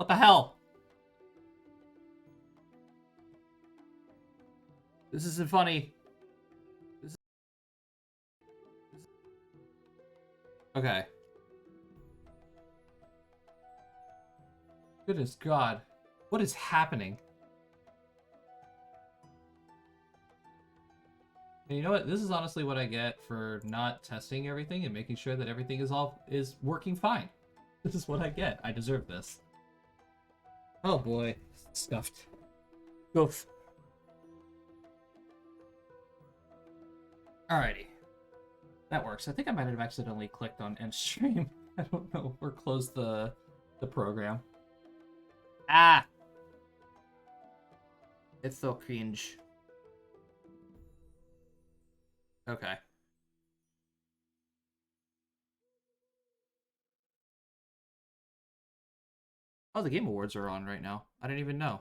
What the hell? This isn't funny. Okay. Goodness God. What is happening? And you know what? This is honestly what I get for not testing everything and making sure that everything is working fine. This is what I get. I deserve this. Oh boy. Stuffed. Oof. Alrighty. That works. I think I might have accidentally clicked on end stream. I don't know. Or closed the program. Ah! It's so cringe. Okay. Oh, the Game Awards are on right now. I didn't even know.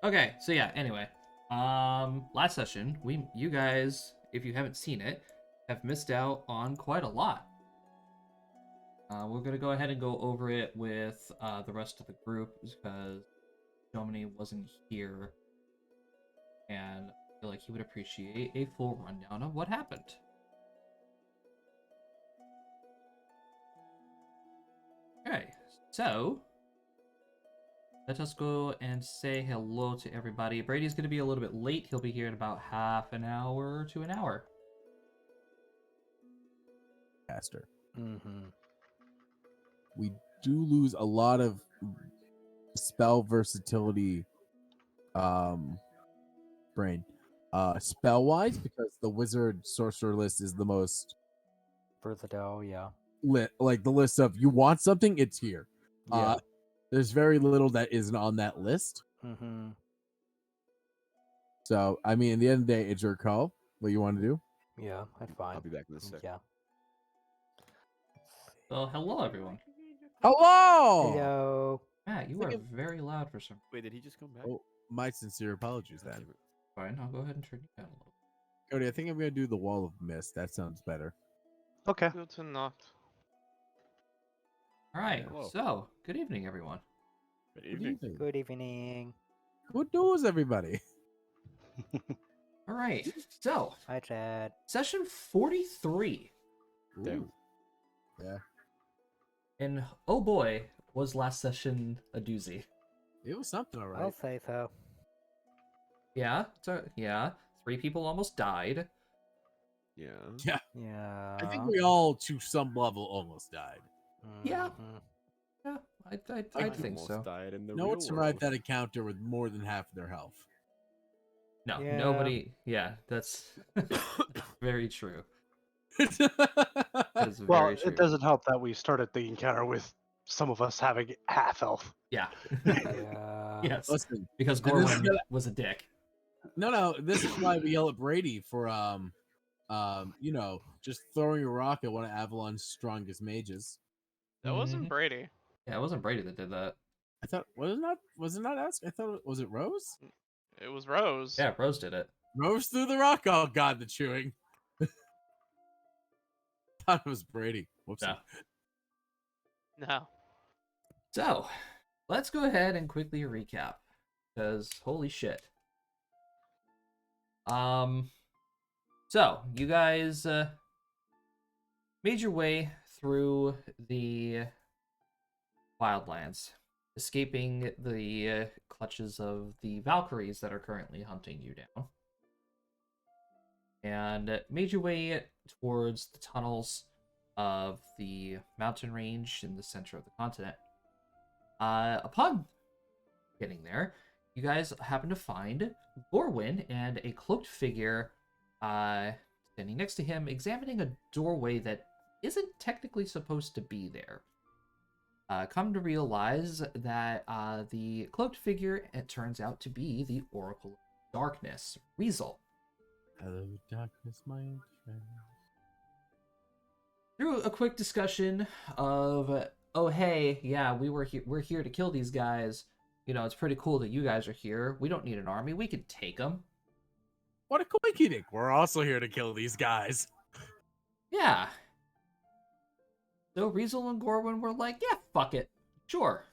Okay, so yeah, anyway. Last session, you guys, if you haven't seen it, have missed out on quite a lot. We're gonna go ahead and go over it with the rest of the group because Domini wasn't here, and I feel like he would appreciate a full rundown of what happened. Okay, so let us go and say hello to everybody. Brady's going to be a little bit late. He'll be here in about half an hour to an hour. Faster. Mm-hmm. We do lose a lot of spell versatility, brain. Spell wise, because the wizard sorcerer list is the most Versatile, yeah. like the list of you want something, it's here. Yeah. There's very little that isn't on that list. Mm-hmm. So, I mean, at the end of the day, it's your call. What you want to do? Yeah, that's fine. I'll be back in a sec. Yeah. Well, hello, everyone. Hello! Hello. Matt, you are very loud for some Wait, did he just come back? Oh, my sincere apologies then. Fine, I'll go ahead and turn you down a little. Cody, I think I'm going to do the wall of mist. That sounds better. Okay. Good to not. All right, Hello. so good evening, everyone. Good Good evening. evening. Good evening. Good news, everybody. All right, so Hi, Chad. session 43. Damn. Ooh. Yeah, And oh boy, was last session a doozy. it was something, all I'll right. say so. Yeah, yeah. 3 people almost died. Yeah. Yeah, Yeah. I think we all, to some level, almost died. Yeah. Mhm. Yeah, I I think almost so. died in the No real one survived world. that encounter with more than half their health. No, Yeah. nobody. Yeah, that's very true. That is Well, very true. it doesn't help that we started the encounter with some of us having half health. Yeah. Yeah. Yes, Listen, because and this is Gorwin was a dick. no, this is why we yell at Brady for just throwing a rock at one of Avalon's strongest mages. That wasn't Mhm. Brady. Yeah, it wasn't Brady that did that. I thought was it not us? I thought was it Rose? It was Rose. Yeah, Rose did it. Rose threw the rock. Oh God, the chewing. Thought it was Brady. Whoops. No. No. So, let's go ahead and quickly recap, because holy shit. So you guys made your way through the wildlands, escaping the clutches of the Valkyries that are currently hunting you down, and made your way towards the tunnels of the mountain range in the center of the continent. Upon getting there, you guys happen to find Gorwin and a cloaked figure standing next to him, examining a doorway that isn't technically supposed to be there. Come to realize that the cloaked figure, it turns out to be the Oracle of Darkness, Weasel. Hello, darkness, my old friend. Through a quick discussion of, oh hey, yeah, we're here to kill these guys. You know, it's pretty cool that you guys are here. We don't need an army. We can take them. What a coinky dink. We're also here to kill these guys. Yeah. So Riesel and Gorwin were like, yeah, fuck it. Sure.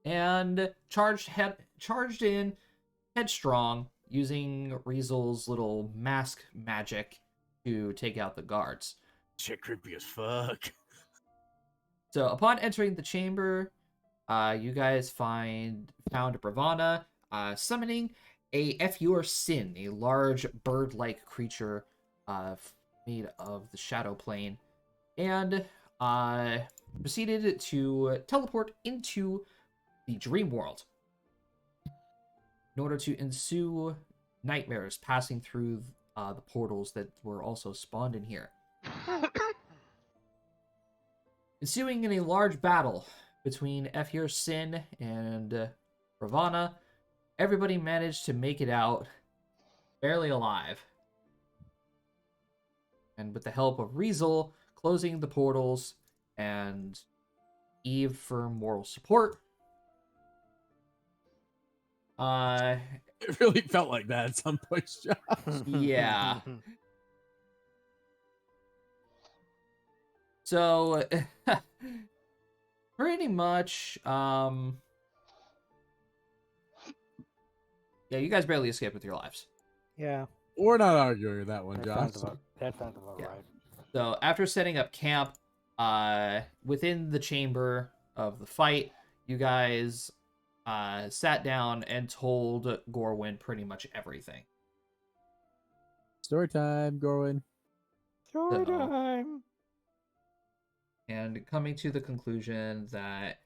And charged in headstrong, using Riesel's little mask magic to take out the guards. Shit creepy as fuck. So upon entering the chamber, you guys found Bravana summoning a Efur Sin, a large bird-like creature made of the Shadow Plane, and proceeded to teleport into the dream world in order to ensue nightmares passing through the portals that were also spawned in here. Ensuing in a large battle between Efir Sin and Ravana, everybody managed to make it out barely alive. And with the help of Riesel closing the portals and Eve for moral support, It really felt like that at some point, Josh. yeah. So, pretty much, yeah, you guys barely escaped with your lives. Yeah. We're not arguing with that one, That Josh. sounds about Yeah. right. So, after setting up camp, within the chamber of the fight, you guys, sat down and told Gorwin pretty much everything. Story time, Gorwin. Story So- time. And coming to the conclusion that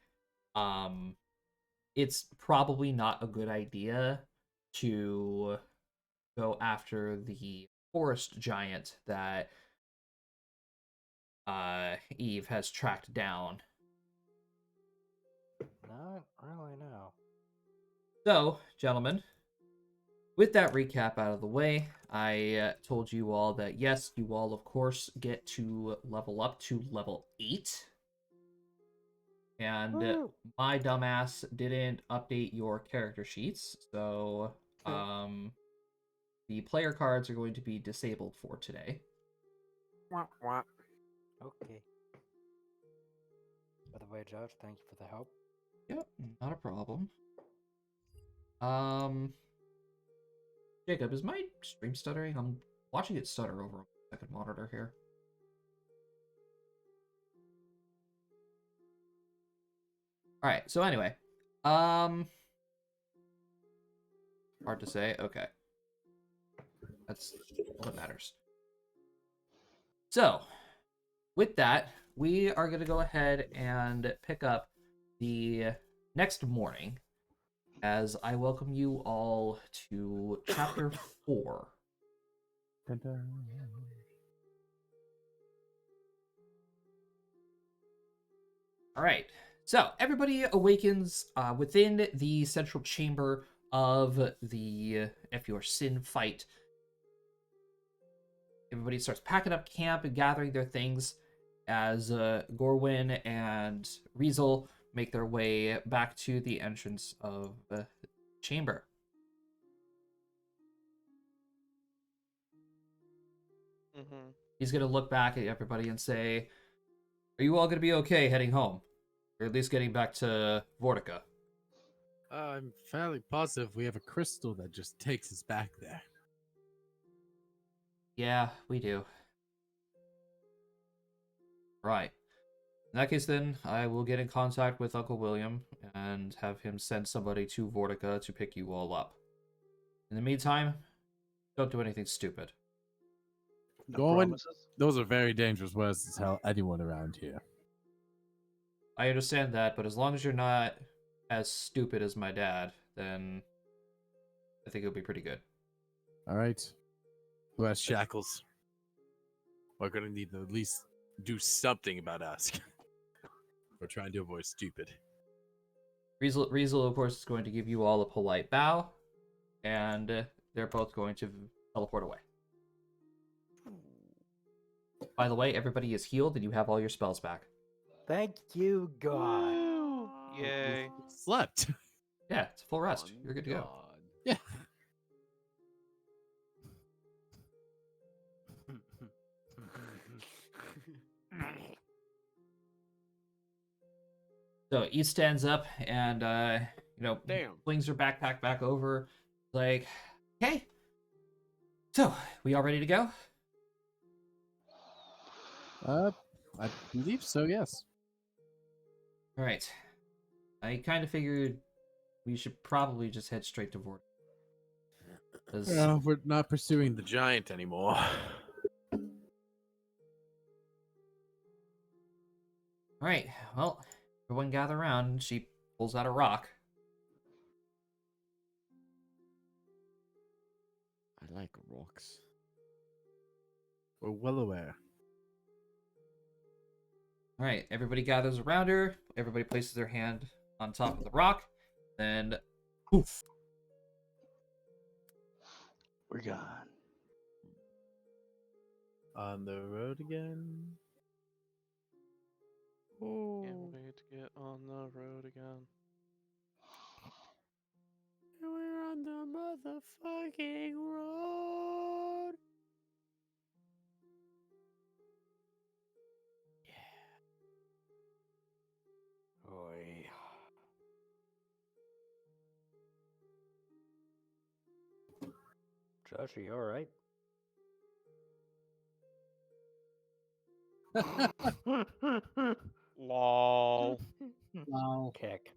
it's probably not a good idea to go after the forest giant that Eve has tracked down. Not really, no. So, gentlemen, with that recap out of the way, I told you all that yes, you all of course get to level up to level 8. And Woo! my dumbass didn't update your character sheets, so Okay. the player cards are going to be disabled for today. Okay. By the way, Josh, thank you for the help. Yep, not a problem. Jacob, is my stream stuttering? I'm watching it stutter over a second monitor here. Alright, so anyway. Hard to say. Okay. That's all that matters. So, with that, we are going to go ahead and pick up the next morning as I welcome you all to chapter 4. All right. So everybody awakens within the central chamber of the Efur Sin fight. Everybody starts packing up camp and gathering their things as Gorwin and Riesel make their way back to the entrance of the chamber. Mm-hmm. He's going to look back at everybody and say, are you all going to be okay heading home? Or at least getting back to Vortica? I'm fairly positive we have a crystal that just takes us back there. Yeah, we do. Right. In that case, then, I will get in contact with Uncle William and have him send somebody to Vortica to pick you all up. In the meantime, don't do anything stupid. No Gorwin, promises? those are very dangerous words to tell anyone around here. I understand that, but as long as you're not as stupid as my dad, then I think it'll be pretty good. All right. Who has shackles? We're gonna need to at least do something about us. We're trying to avoid stupid. Riesel, of course, is going to give you all a polite bow, and they're both going to teleport away. By the way, everybody is healed, and you have all your spells back. Thank you, God. Woo! Yay. We slept. Yeah, it's a full rest. On You're good to go. God. Yeah. So Eve stands up and Damn. flings her backpack back over. Like, okay. So, we all ready to go? I believe so. Yes. All right. I kind of figured we should probably just head straight to Vortex. 'Cause- We're not pursuing the giant anymore. All right. Well, everyone gather around. She pulls out a rock. I like rocks. We're well aware. All right. Everybody gathers around her. Everybody places their hand on top of the rock. Then, poof. We're gone. On the road again. Can't wait to get on the road again. We're on the motherfucking road. Oi. Josh, are you alright? Lol. Wow. Kick.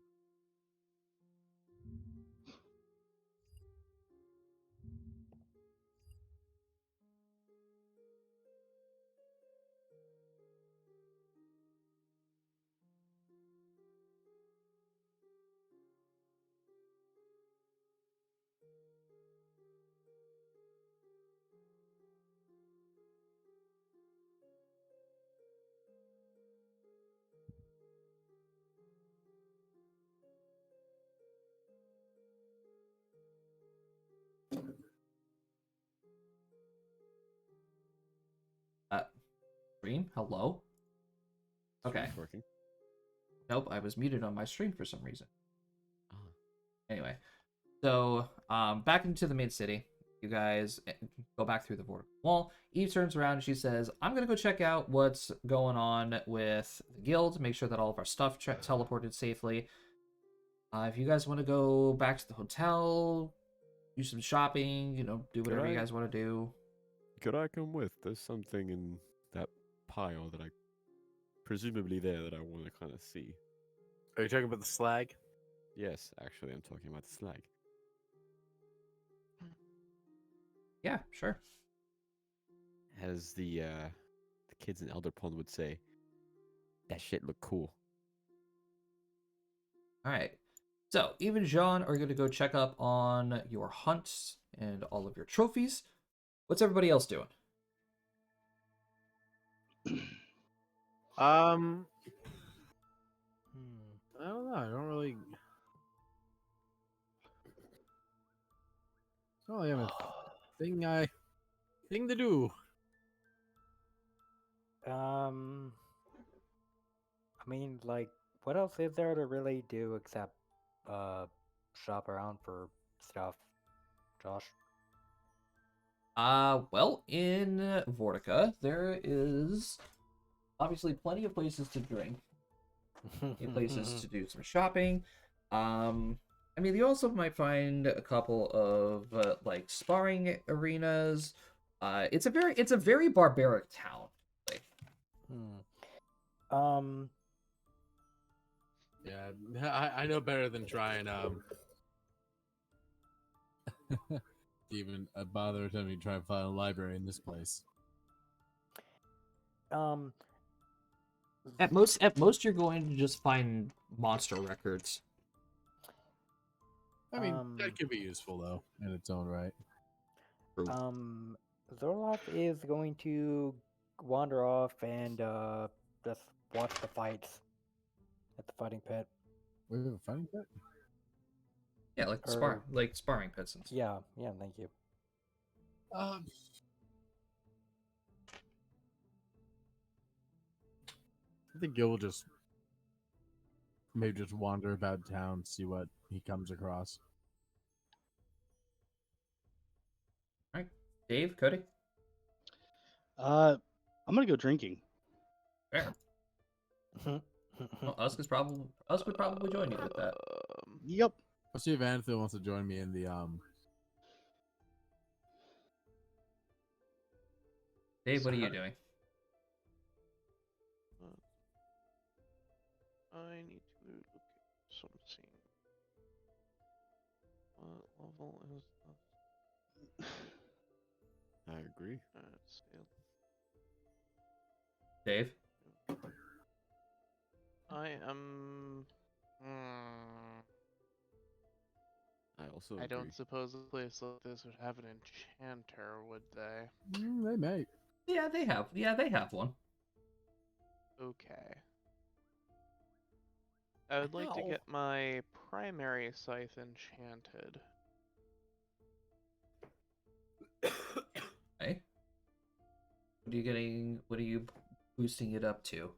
Stream? Hello? Okay. Stream's working. Nope, I was muted on my stream for some reason. Ah. Anyway, so back into the main city. You guys go back through the vortical wall. Eve turns around and she says, I'm going to go check out what's going on with the guild, make sure that all of our stuff teleported safely. If you guys want to go back to the hotel, do some shopping, do whatever you I- guys want to do. Could I come with? There's something in that pile that I presumably there that I want to kind of see. Are you talking about the slag? Yes, actually, I'm talking about the slag. Yeah, sure. As the kids in Elder Pond would say, that shit look cool. All right. So, Eve and Jean are going to go check up on your hunts and all of your trophies. What's everybody else doing? Hmm. I don't know. I don't really. I don't really have a thing to do. I mean, like, what else is there to really do except shop around for stuff, Josh? Well, in Vortica, there is obviously plenty of places to drink, plenty of places to do some shopping. I mean, you also might find a couple of like sparring arenas. It's a very barbaric town. Like, Hmm. Yeah, I know better than trying even bother attempting to try and find a library in this place. Um. at most, you're going to just find monster records. I mean, Um, that could be useful though in its own right. Zorloff is going to wander off and just watch the fights at the fighting pit. We have a fighting pit. Yeah, like Or- sparring pits and stuff. Yeah, thank you. I think Gil will just maybe just wander about town, see what he comes across. All right, Dave, Cody. I'm gonna go drinking. Fair. Well, Usk would probably join you with that. Yep. I'll see if Anthony wants to join me in the Dave, what are you doing? I need to look at something. What level is this? I agree. Let's see. Dave? I am. I also I agree. don't suppose a place like this would have an enchanter, would they? they may. Yeah, they have. Yeah, they have one. Okay. I would like to Ow. get my primary scythe enchanted. Okay. What are you getting? What are you boosting it up to?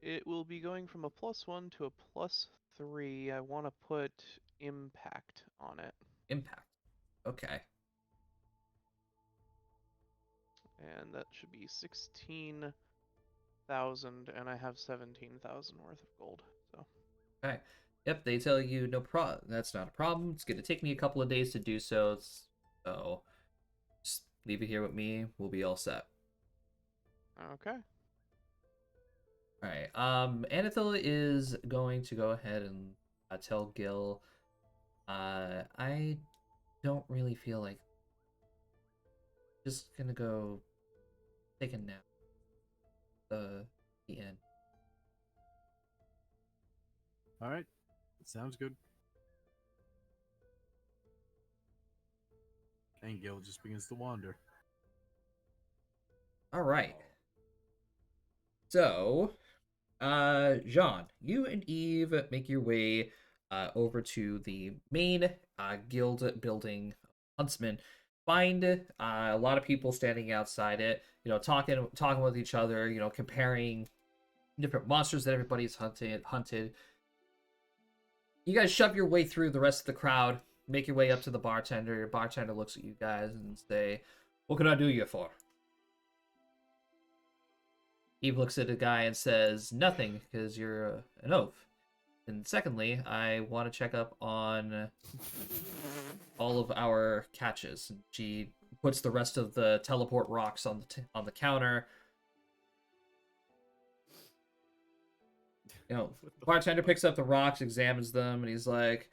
It will be going from a +1 to a +3. I want to put impact on it. Impact. Okay. And that should be 16,000, and I have 17,000 worth of gold. So. Okay. Yep, they tell you no problem. That's not a problem. It's gonna take me a couple of days to do so. So just leave it here with me. We'll be all set. Okay. All right. Anethil is going to go ahead and tell Gil. I don't really feel like just gonna go take a nap. The end. All right, sounds good. And Gil just begins to wander. All right. So, Jean, you and Eve make your way over to the main guild building, Huntsman. Find a lot of people standing outside it, talking with each other, comparing different monsters that everybody's hunted. You guys shove your way through the rest of the crowd, make your way up to the bartender. Your bartender looks at you guys and say, "What can I do you for?" Eve looks at the guy and says, "Nothing, because you're an oaf. And secondly, I want to check up on all of our catches." And she puts the rest of the teleport rocks on the counter. Bartender picks up the rocks, examines them, and he's like,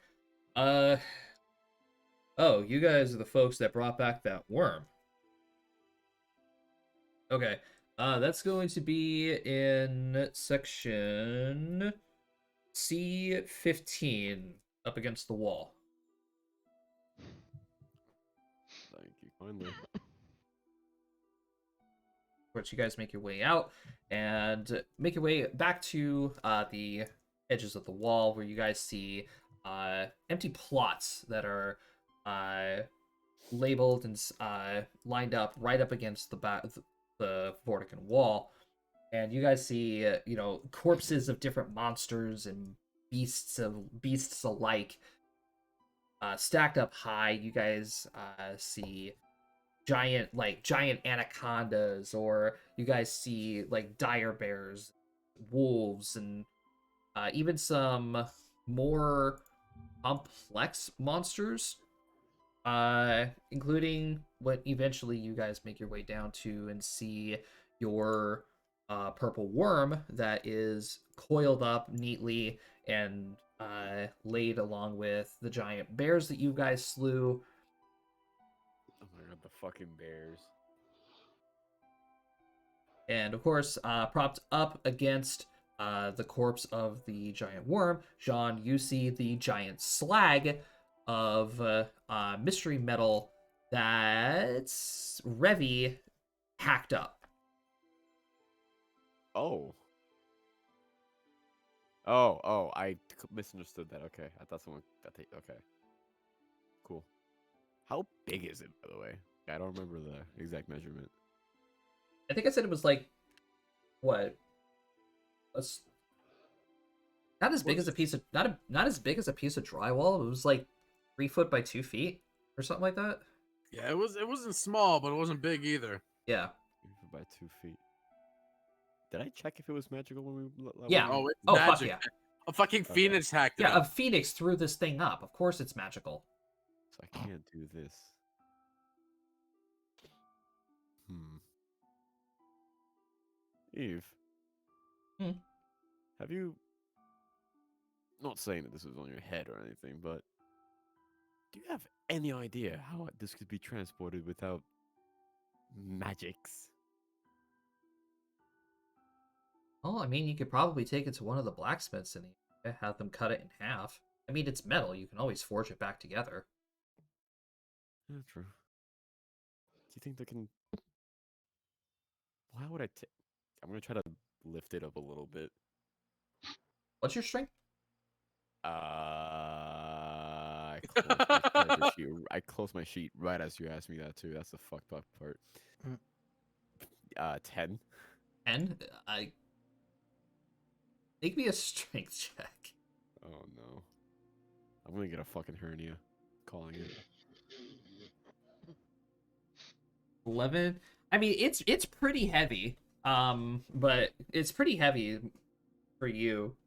oh, you guys are the folks that brought back that worm. Okay. That's going to be in section C15, up against the wall. Thank you kindly. Of course, you guys make your way out and make your way back to the edges of the wall, where you guys see empty plots that are labeled and lined up right up against the Vortican wall. And you guys see, corpses of different monsters and beasts alike stacked up high. You guys see giant anacondas, or you guys see like dire bears, wolves, and even some more complex monsters, including what eventually you guys make your way down to and see your purple worm that is coiled up neatly and laid along with the giant bears that you guys slew. Oh my god, the fucking bears. And of course, propped up against the corpse of the giant worm, Jean, you see the giant slag of mystery metal that's Revy hacked up. Oh, I misunderstood that. Okay, I thought someone got the. Okay, cool. How big is it, by the way? I don't remember the exact measurement. I think I said it was like, what? Not as big as a piece of not as big as a piece of drywall. It was like 3 foot by 2 feet or something like that. Yeah, it wasn't small, but it wasn't big either. Yeah. 3 foot by 2 feet. Did I check if it was magical when we leveled Yeah. it? Oh, it's Oh, fuck magic. yeah. A fucking Okay. phoenix hacked it Yeah, a up. phoenix threw this thing up. Of course it's magical. So I can't do this. Eve. Hmm. Have you? Not saying that this was on your head or anything, but do you have any idea how this could be transported without magics? Well, I mean, you could probably take it to one of the blacksmiths and have them cut it in half. I mean, it's metal. You can always forge it back together. Yeah, true. Do you think they can? Why would I take? I'm gonna try to lift it up a little bit. What's your strength? I closed my character sheet. I closed my sheet right as you asked me that too. That's the fucked up part. Mm. 10. 10? Make me a strength check. Oh no. I'm gonna get a fucking hernia. Calling it. 11? I mean, it's pretty heavy. But it's pretty heavy for you.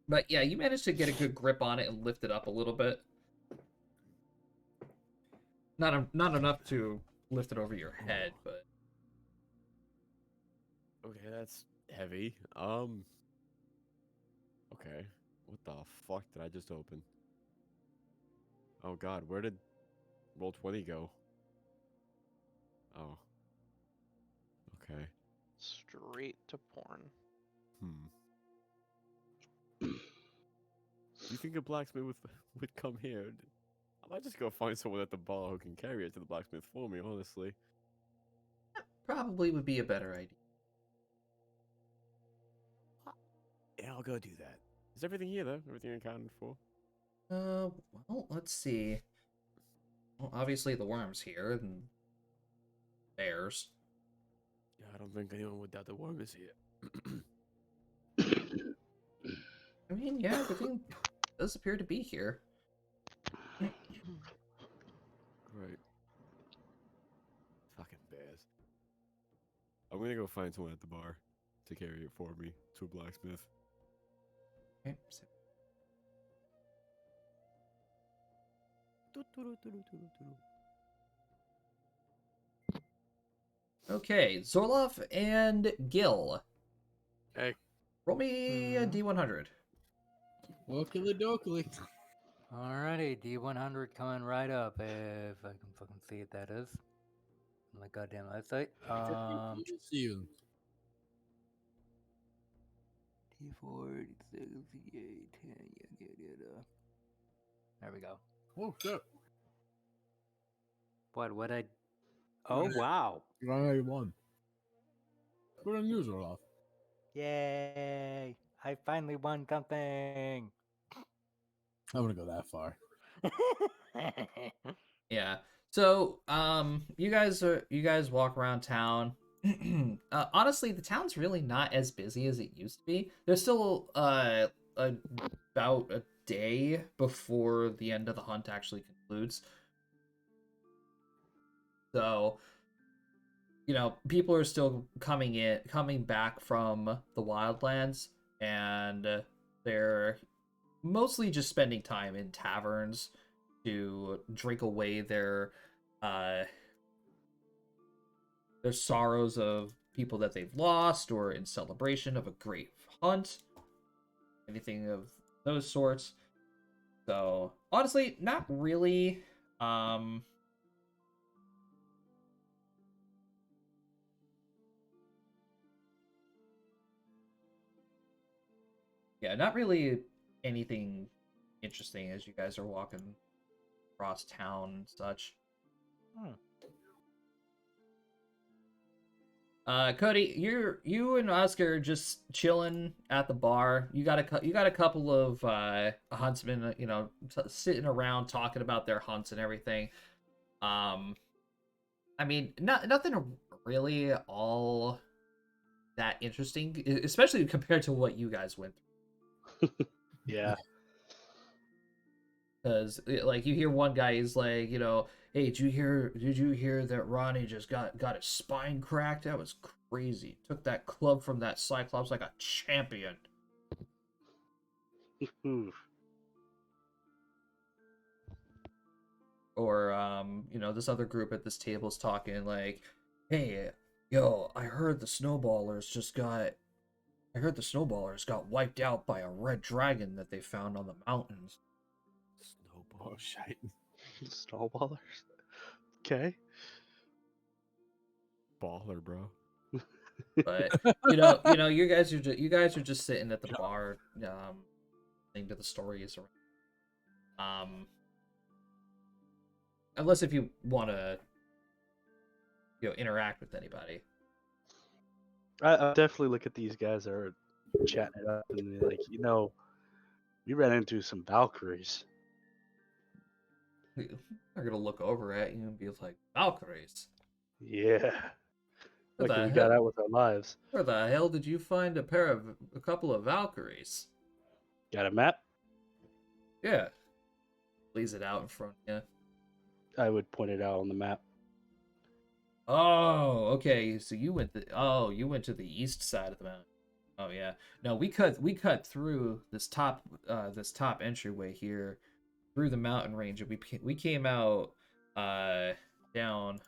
But yeah, you managed to get a good grip on it and lift it up a little bit. Not enough to lift it over your head, but Okay, that's heavy. Okay. What the fuck did I just open? Oh god, where did Roll20 go? Oh. Okay. Straight to porn. Do you think a blacksmith would come here? I might just go find someone at the bar who can carry it to the blacksmith for me, honestly. probably would be a better idea. Yeah, I'll go do that. Is everything here, though? Everything accounted for? Well, let's see. Well, obviously the worm's here, and bears. Yeah, I don't think anyone would doubt the worm is here. I mean, yeah, everything does appear to be here. Right. Fucking bears. I'm gonna go find someone at the bar to carry it for me to a blacksmith. Okay, so okay, Zorlov and Gil. Hey. Roll me a D100. Okily dokily. Alrighty, D100 coming right up. If I can fucking see what that is. On my goddamn website. You. D4, D6, D8, 10. Yeah. There we go. Oh shit. What I. Oh, wow. You already won. What a news are off. Yay. I finally won something. I wouldn't go that far. Yeah. So, you guys walk around town. Honestly, the town's really not as busy as it used to be. There's still about a day before the end of the hunt actually concludes. So, people are still coming back from the wildlands, and they're mostly just spending time in taverns to drink away their sorrows of people that they've lost, or in celebration of a great hunt, anything of those sorts. So honestly, not really. Yeah, not really anything interesting as you guys are walking across town and such. Cody, you and Oscar are just chilling at the bar. You got a couple of huntsmen, sitting around talking about their hunts and everything. I mean, nothing really all that interesting, especially compared to what you guys went through. Yeah. Because like you hear one guy, he's like, hey, did you hear that Ronnie just got his spine cracked? That was crazy. Took that club from that Cyclops like a champion. Oof. Or this other group at this table is talking like, hey, yo, I heard the snowballers got wiped out by a red dragon that they found on the mountains. Snowball shite. Snowballers. Okay. Baller, bro. But you guys are just sitting at the bar, listening to the stories. Unless if you want to, interact with anybody. I definitely look at these guys that are chatting it up and be like, we ran into some Valkyries. They're gonna look over at you and be like, Valkyries. Yeah. What Like the we got hell? out with our lives. Where the hell did you find a couple of Valkyries? Got a map? Yeah. Lays it out in front of you. I would point it out on the map. Oh, okay. So you went to the east side of the mountain. Oh yeah. No, we cut through this top entryway here through the mountain range, and we came out down.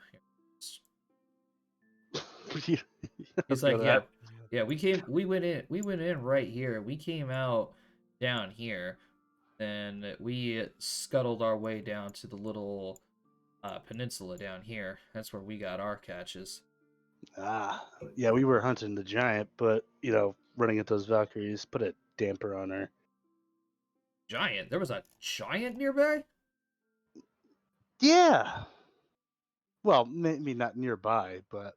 He's like, yeah. We went in right here. We came out down here, and we scuttled our way down to the little peninsula down here. That's where we got our catches. Yeah, we were hunting the giant, but running at those Valkyries put a damper on her. Giant? There was a giant nearby? Yeah. Well, maybe not nearby, but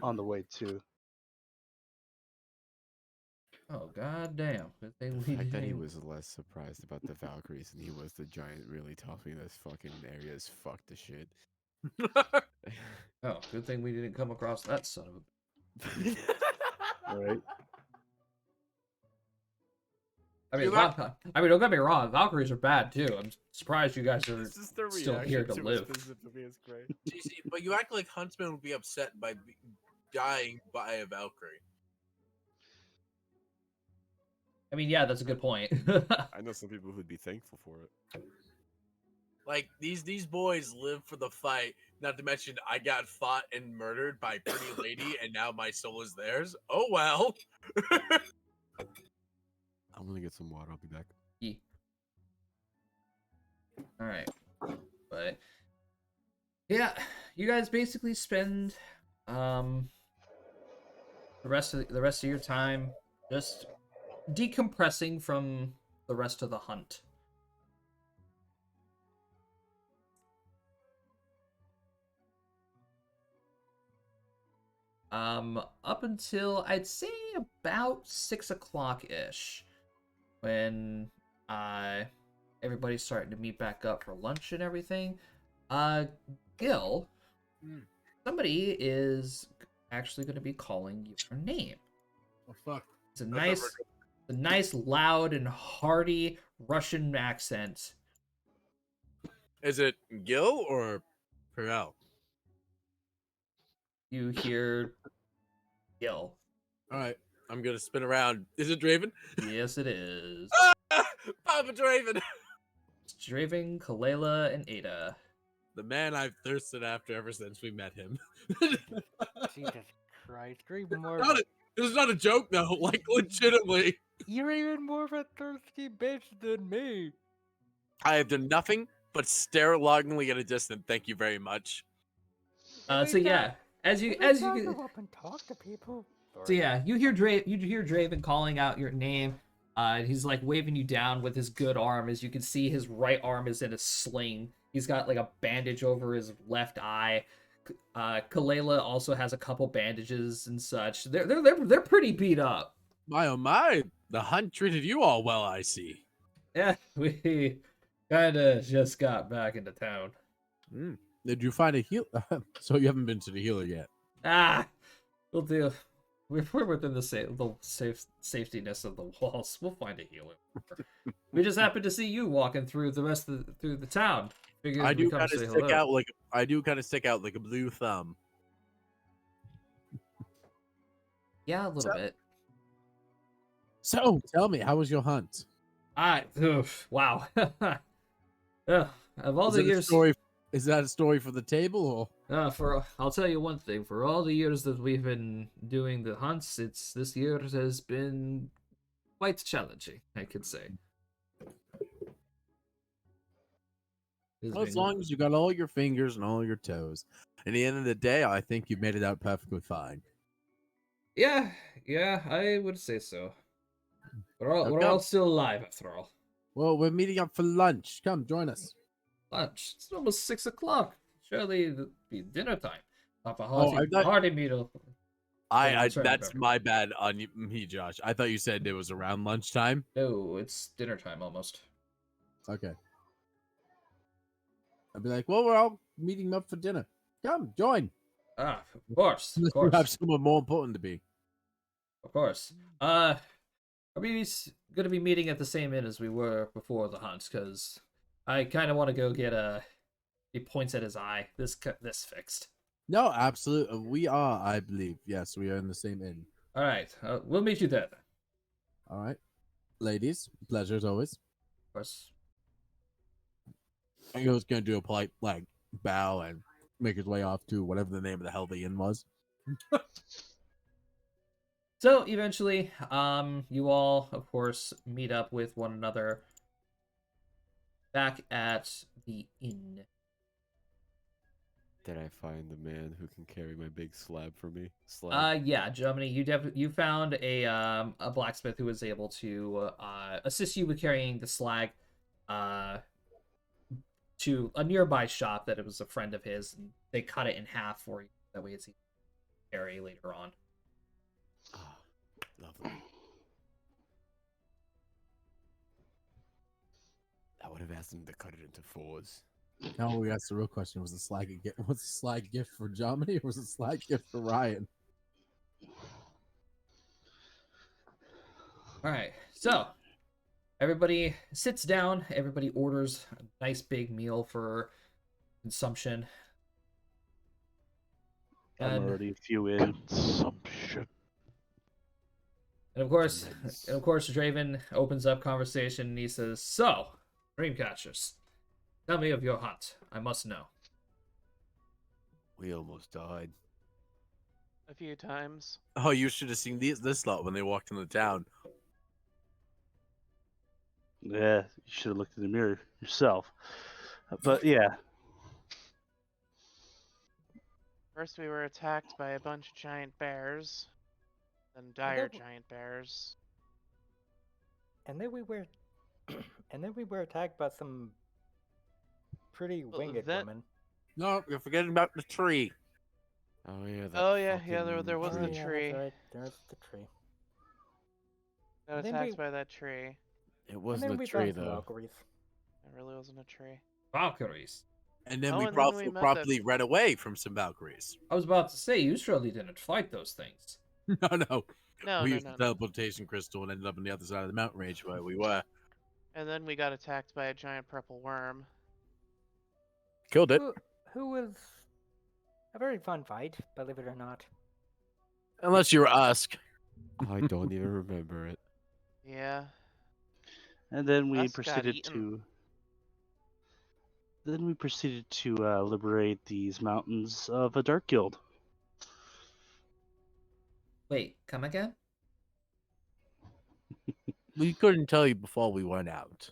on the way too. Oh god damn! Good thing The we fact that he didn't- was less surprised about the Valkyries than he was the giant really tells me this fucking area is fucked to shit. Oh, good thing we didn't come across that son of a. Right. I mean, You like- don't get me wrong. Valkyries are bad too. I'm surprised you guys are This is the still here reaction to it live. specifically is great. GC, but you act like Huntsman would be upset by dying by a Valkyrie. I mean, yeah, that's a good point. I know some people who'd be thankful for it. Like these boys live for the fight. Not to mention, I got fought and murdered by Pretty Lady, and now my soul is theirs. Oh well. I'm gonna get some water. I'll be back. All right, but yeah, you guys basically spend the rest of your time just decompressing from the rest of the hunt. Up until I'd say about 6 o'clock ish, when everybody's starting to meet back up for lunch and everything. Gil, somebody is actually going to be calling your name. Oh fuck. It's a nice, loud and hearty Russian accent. Is it Gil or Perel? You hear Gil. All right, I'm gonna spin around. Is it Draven? Yes, it is. Papa Draven, It's Draven, Kalela, and Ada. the man I've thirsted after ever since we met him. Jesus Christ, you're even more. Not a- This is not a joke though. Like legitimately, You're even more of a thirsty bitch than me. I have done nothing but stare longingly at a distance. Thank you very much. So yeah, as you go up and talk to people. So yeah, you hear Draven calling out your name. He's like waving you down with his good arm. As you can see, his right arm is in a sling. He's got like a bandage over his left eye. Kalela also has a couple bandages and such. They're pretty beat up. My oh my, the hunt treated you all well, I see. Yeah, we kind of just got back into town. Did you find a heal? So you haven't been to the healer yet. We'll do. We're within the safetyness of the walls. We'll find a healer. We just happened to see you walking through the town. Figured I we'd do come kind of say stick hello. out like a blue thumb. Yeah, a little So- bit. So, tell me, how was your hunt? Wow. Ugh, of all Is the that a years, story? Is that a story for the table, or I'll tell you one thing. For all the years that we've been doing the hunts, this year has been quite challenging, I could say. It's well, as been- long as you got all your fingers and all your toes? At the end of the day, I think you made it out perfectly fine. yeah, I would say so. Now We're all come. still alive after all. Well, we're meeting up for lunch. Come, join us. Lunch. It's almost 6 o'clock. Surely it'd be dinner time. Not a Oh, I thought hearty meal. I Sorry, that's Pepper. my bad on me, Josh. I thought you said it was around lunchtime. No, it's dinner time almost. Okay. I'd be like, well, we're all meeting up for dinner. Come, join. Ah, of course, of Unless you have course, someone more important to be. of course. Are we gonna be meeting at the same inn as we were before the hunt? Because I kind of want to go get a. He points at his eye. This fixed. No, absolutely. We are, I believe. Yes, we are in the same inn. All right, we'll meet you there then. All right. Ladies, pleasure as always. Of course. I think I was going to do a polite, like, bow and make his way off to whatever the name of the hell the inn was. So eventually, you all, of course, meet up with one another back at the inn. Did I find the man who can carry my big slab for me? Slab. Yeah, Germany. You found a blacksmith who was able to assist you with carrying the slag, to a nearby shop that it was a friend of his, and they cut it in half for you. That way, it's easy to carry later on. Ah, lovely. I would have asked him to cut it into fours. No, we asked the real question: was the slag a gift? Was the slag gift for Germany, or was the slag gift for Ryan? All right, so everybody sits down. Everybody orders a nice big meal for consumption. I'm And, already a few in. Some shit. and of course, Tremendous. Draven opens up conversation and he says, "So, Dreamcatchers, tell me of your hunt. I must know." We almost died. A few times. Oh, you should have seen this lot when they walked into town. Yeah, you should have looked in the mirror yourself. But yeah, First, we were attacked by a bunch of giant bears, then dire then- giant bears. And then we were, and then we were attacked by some pretty Well, winged that- women. No, you're forgetting about the tree. Oh yeah. Oh, yeah, there fucking was the Oh, yeah, tree. that's right. There's the tree. Got And then attacked we- by that tree. It And wasn't then a we tree found some though. Valkyries. It really wasn't a tree. Valkyries. And then Oh, we and then we met that- properly ran away from some Valkyries. I was about to say, you surely didn't fight those things. No. No, We no, used no, the no. teleportation crystal and ended up on the other side of the mountain range where we were. And then we got attacked by a giant purple worm. Killed it. Who was a very fun fight, believe it or not. Unless you're Usk. I don't even remember it. Yeah. and then we Us got proceeded eaten. to. Then we proceeded to liberate these mountains of a dark guild. Wait, come again? We couldn't tell you before we went out.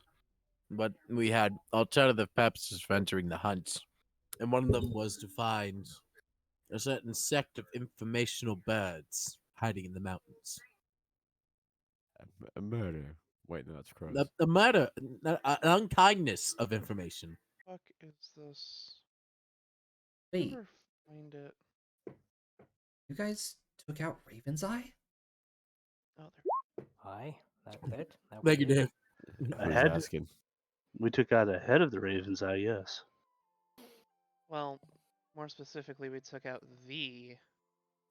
But we had alternative purposes for entering the hunt. And one of them was to find a certain sect of informational birds hiding in the mountains. A murder. Wait, no, that's crows. The murder, an unkindness of information. Fuck is this? Wait, Never find it. you guys took out Raven's Eye? Oh, there. Aye, that's it. That Thank you, was it. Dave. Who's Ahead? asking? We took out a head of the Raven's Eye, yes. Well, more specifically, we took out the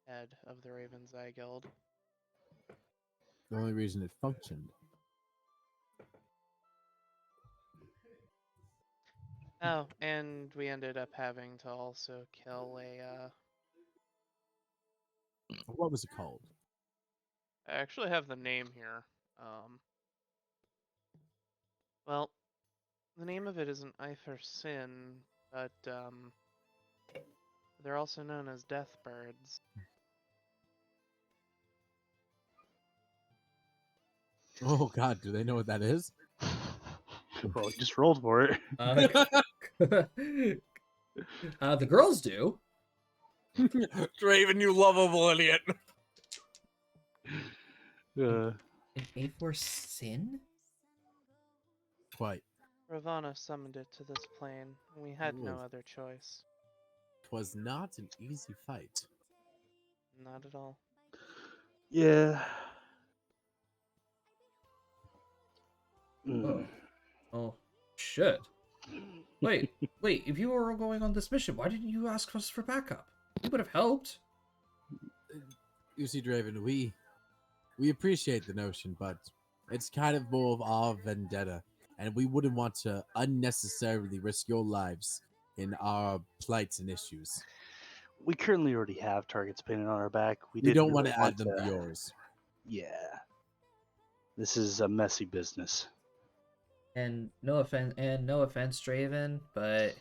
head of the Raven's Eye Guild. The only reason it functioned. Oh, and we ended up having to also kill a What was it called? I actually have the name here. Well, the name of it isn't Eifer Sin, but they're also known as death birds. Oh God, do they know what that is? Well, just rolled for it. The girls do. Draven, you lovable idiot. Uh, An A4 sin? Quite. Ravana summoned it to this plane, and we had no Ooh. other choice. 'Twas not an easy fight. Not at all. yeah. Oh. Mm. Oh, shit. Wait. If you were going on this mission, why didn't you ask us for backup? We would have helped. You see, Draven, we appreciate the notion, but it's kind of more of our vendetta, and we wouldn't want to unnecessarily risk your lives in our plights and issues. We currently already have targets painted on our back. We We didn't don't want really to add them to yours. Yeah. This is a messy business. And no offense, Draven, but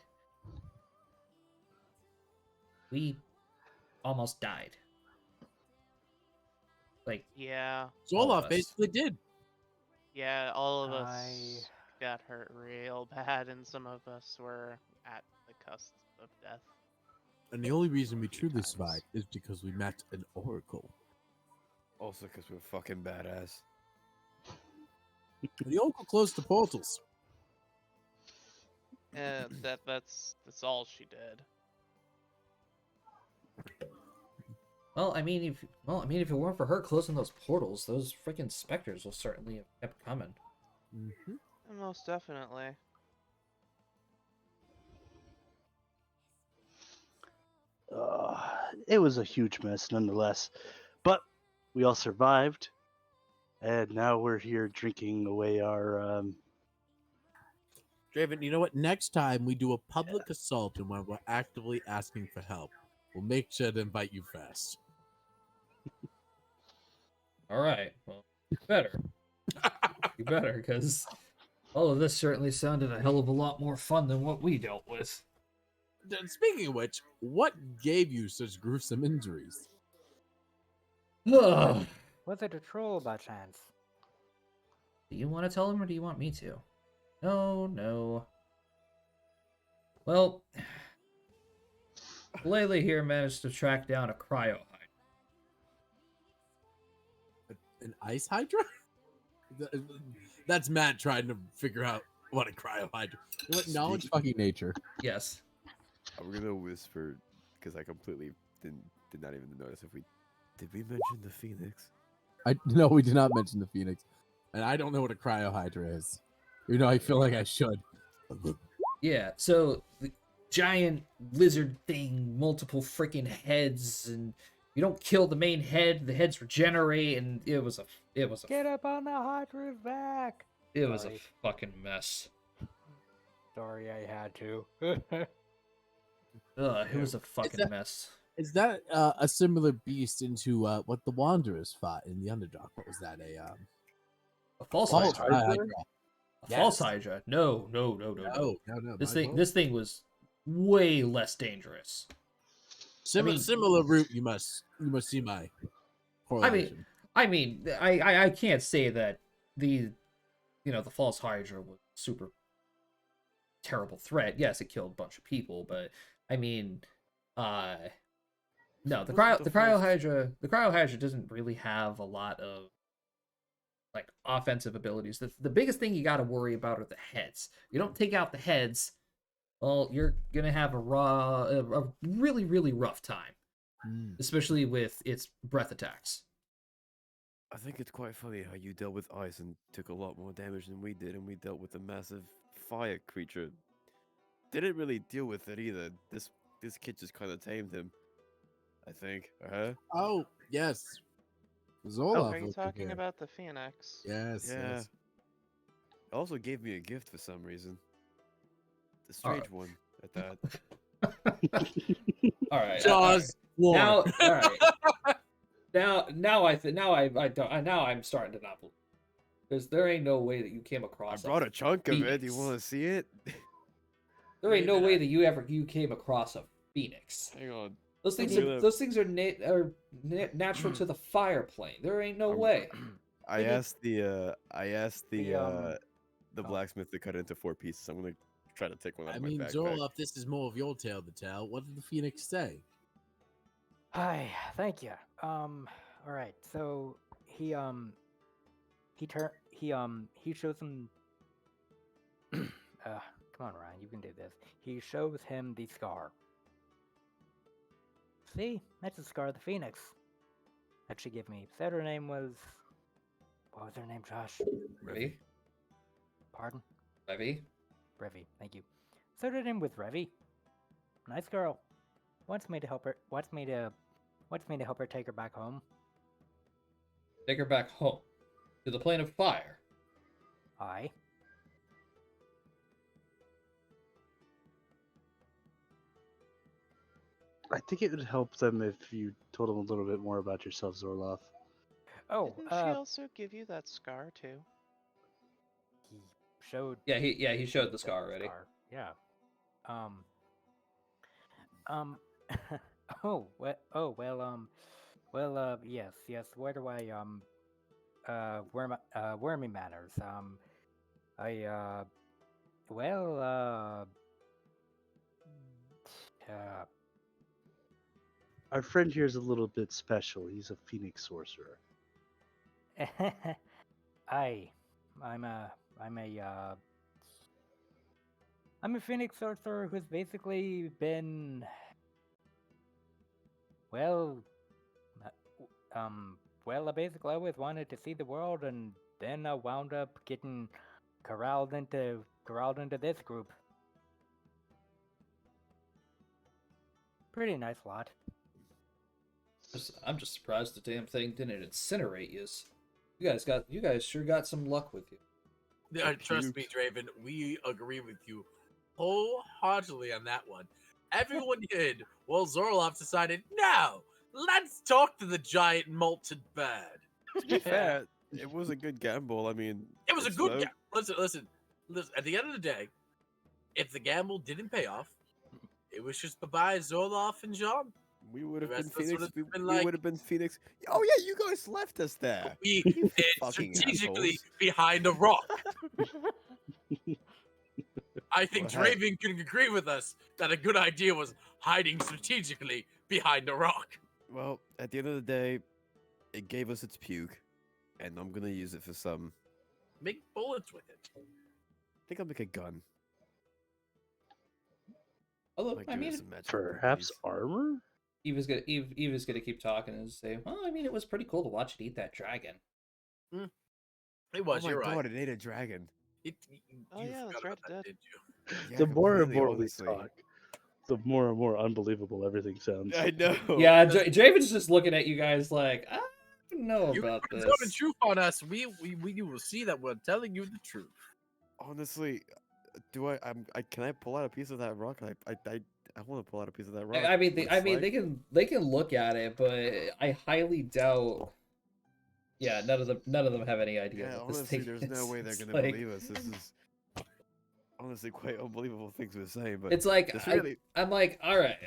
we almost died. Like, Yeah, all of Zoloff us. basically did. yeah, all of us I- got hurt real bad, and some of us were at the cusp of death. And the only reason we truly times. survived is because we met an oracle. Also, because we're fucking badass. The oracle closed the portals. And that's all she did. Well, I mean, if it weren't for her closing those portals, those freaking specters will certainly have kept coming. Mm-hmm. Most definitely. It was a huge mess nonetheless. But we all survived. And now we're here drinking away our. Draven, you know what? Next time we do a public assault and when we're actively asking for help, we'll make sure to invite you first. All right. Well, you better. You better, because all of this certainly sounded a hell of a lot more fun than what we dealt with. Speaking of which, what gave you such gruesome injuries? Do Was it a troll by chance? you want to tell him, or do you want me to? No. Well, Layla here managed to track down a cryo hide. An ice hydra? That's Matt trying to figure out what a cryo hydra. You know what? Knowledge fucking nature. Yes. I'm gonna whisper because I completely did not even notice if we did we mention the Phoenix. No, we did not mention the Phoenix, and I don't know what a cryo hydra is. You know, I feel like I should. Yeah, so the giant lizard thing, multiple freaking heads, and you don't kill the main head, the heads regenerate, and it was a Get up on the Hydra's back! Sorry. fucking mess. Sorry, I had to. It was a fucking mess. Is that a similar beast into what the Wanderers fought in the Underdark? What was that? A false False hydra. hydra? A false Yes. hydra. No. No. This my thing fault. this thing was way less dangerous. Similar route. You must see my correlation. I can't say that the false hydra was a super terrible threat. Yes, it killed a bunch of people, but I mean, no, the cryo hydra doesn't really have a lot of like offensive abilities. The biggest thing you got to worry about are the heads. You don't take out the heads, well, you're gonna have a really, really rough time, especially with its breath attacks. I think it's quite funny how you dealt with ice and took a lot more damage than we did, and we dealt with a massive fire creature. Didn't really deal with it either. This kid just kind of tamed him. I think. Oh yes, Oh, Zoloff. are you over talking here. about the Phoenix? Yes. Yeah. Yes. It also gave me a gift for some reason. The strange one at that. All right. Jaws. War. Now, all right. now I'm starting to not believe. Because there ain't no way that you came I across. brought a chunk of it. You phoenix. want to see it? There ain't no Maybe way not. that you came across a phoenix. Hang on. Those things I'm are gonna- those things are natural to the fire plane. There ain't no I'm- way. I asked the The oh. blacksmith to cut it into 4 pieces. I'm gonna try to take one out I of my mean, backpack. Zorla, if this is more of your tale to tell, what did the Phoenix say? Hi, thank you. All right. So he shows him. Come on, Ryan, you can do this. He shows him the scar. See, that's the scar of the Phoenix. Actually, give me. Said her name was. What was her name, Josh? Revi, Pardon? Revi. Revi. Thank you. So her name was Revi. Nice girl. Wants me to help her. Wants me to help her take her back home. Take her back home to the plane of fire. Aye. I think it would help them if you told them a little bit more about yourself, Zorloff. Oh, Didn't she also give you that scar too? he showed. He showed the scar already. Yeah. Oh well. Yes. Where do I Wormy Manners. Our friend here is a little bit special. He's a phoenix sorcerer. I'm a phoenix sorcerer who's basically been basically I always wanted to see the world, and then I wound up getting corralled into this group. Pretty nice lot. I'm just surprised the damn thing didn't incinerate you. You guys sure got some luck with you. Trust me, Draven, we agree with you wholeheartedly on that one. Everyone did. Well, Zorloff decided, no, let's talk to the giant molten bird. To be fair, it was a good gamble. I mean, It was a it's good low- gamble. Listen. At the end of the day, if the gamble didn't pay off, it was just bye-bye Zorloff and Jean. We would have The been rest of us Phoenix. would've We, been we like- would have been Phoenix. Oh yeah, you guys left us there. We You hid fucking strategically assholes. behind a rock. I think Well, hey. Draven can agree with us that a good idea was hiding strategically behind a rock. Well, at the end of the day, it gave us its puke, and I'm gonna use it for some. Make bullets with it. I think I'll make a gun. Although Might I give it mean, some magic Perhaps abilities. armor? Eva's gonna keep talking and say, "Well, I mean, it was pretty cool to watch it eat that dragon." It Oh was, my you're god, right. it ate a dragon. Oh, You yeah, that's forgot right, about it that, did. didn't you? Yeah, The more and completely, more honestly. we talk, the more and more unbelievable everything sounds. I know. Yeah, Draven's just looking at you guys like, I don't know You about can this. tell the truth on us. We will see that we're telling you the truth. Honestly, can I pull out a piece of that rock? I want to pull out a piece of that rock. I mean, with they, a I mean, sling. they can look at it, but I highly doubt. Yeah, none of them have any idea Yeah, what this honestly, thing there's is. no way they're It's gonna like- believe us. This is honestly quite unbelievable things we're saying, but It's like this really. I'm like, all right.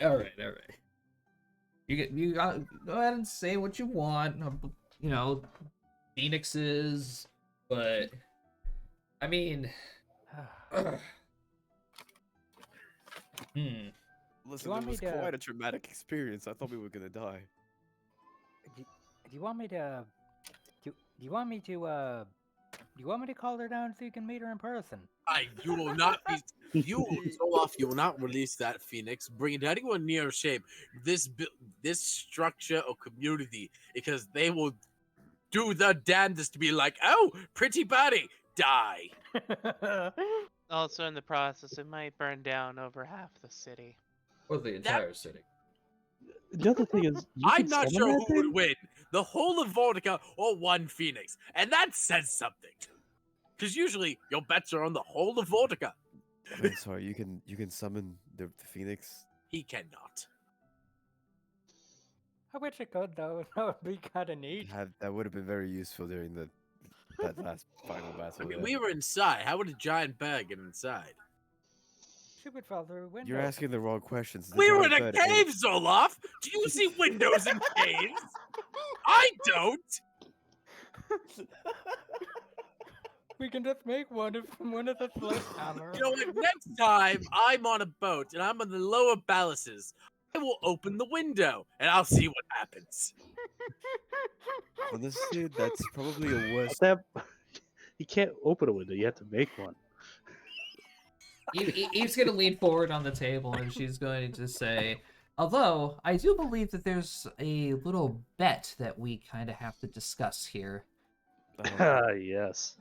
You got go ahead and say what you want. You know, phoenixes, but I mean, Listen, want it me was to- quite a traumatic experience. I thought we were gonna die. Do you want me to? Do you want me to? Do you want me to call her down so you can meet her in person? You will not be. You Zorloff, you will not release that Phoenix. Bring it to anyone near shape. This structure or community, because they will do the damnedest to be like, oh, pretty body, die. Also, in the process, it might burn down over half the city. or the entire city. The other thing is, you I'm can not summon sure that who thing? would win, the whole of Vortica or one Phoenix, and that says something. Because usually your bets are on the whole of Vortica. I'm sorry. You can summon the phoenix. He cannot. I wish it could though. That would be kind of neat. That would have been very useful during that last final battle. I mean, there. we were inside. How would a giant bear get inside? She would fall through a window. You're asking the wrong questions. The We were in giant a bird ate- cave, Zoloff! Do you see windows in caves? I don't! We can just make one from one of the sledgehammer. You know what? Next time I'm on a boat and I'm on the lower balances, I will open the window and I'll see what happens. Honestly, that's probably a worse. That you can't open a window. You have to make one. Eve's gonna lean forward on the table and she's going to say, although I do believe that there's a little bet that we kind of have to discuss here. Yes.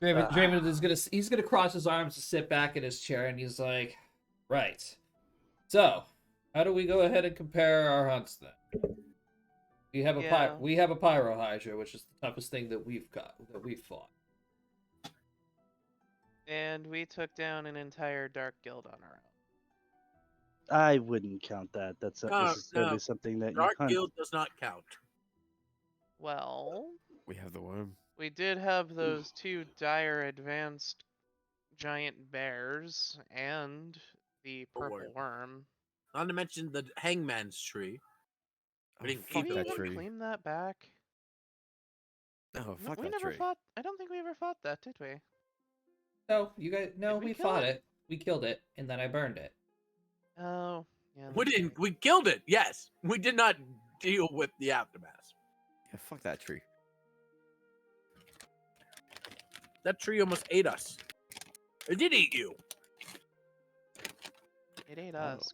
Draven is he's gonna cross his arms to sit back in his chair and he's like, right. So, how do we go ahead and compare our hunts then? We have a Yeah. we have a pyro hydra, which is the toughest thing that we've fought. And we took down an entire Dark Guild on our own. I wouldn't count that. That's not No, necessarily no. something that you Dark hunt. Guild does not count. Well, We have the worm. we did have those two dire advanced giant bears and the A purple worm. worm. Not to mention the hangman's tree. Oh, We didn't Did fuck keep we that even tree. claim that back? Oh, No, fuck we that never tree. fought. I don't think we ever fought that, did we? No, you guys, no, Did we we kill fought it? it. We killed it, and then I burned it. Oh, yeah. We that's didn't. right. We killed it. Yes, we did not deal with the aftermath. Yeah, fuck that tree. That tree almost ate us. It did eat you. It ate Oh. us,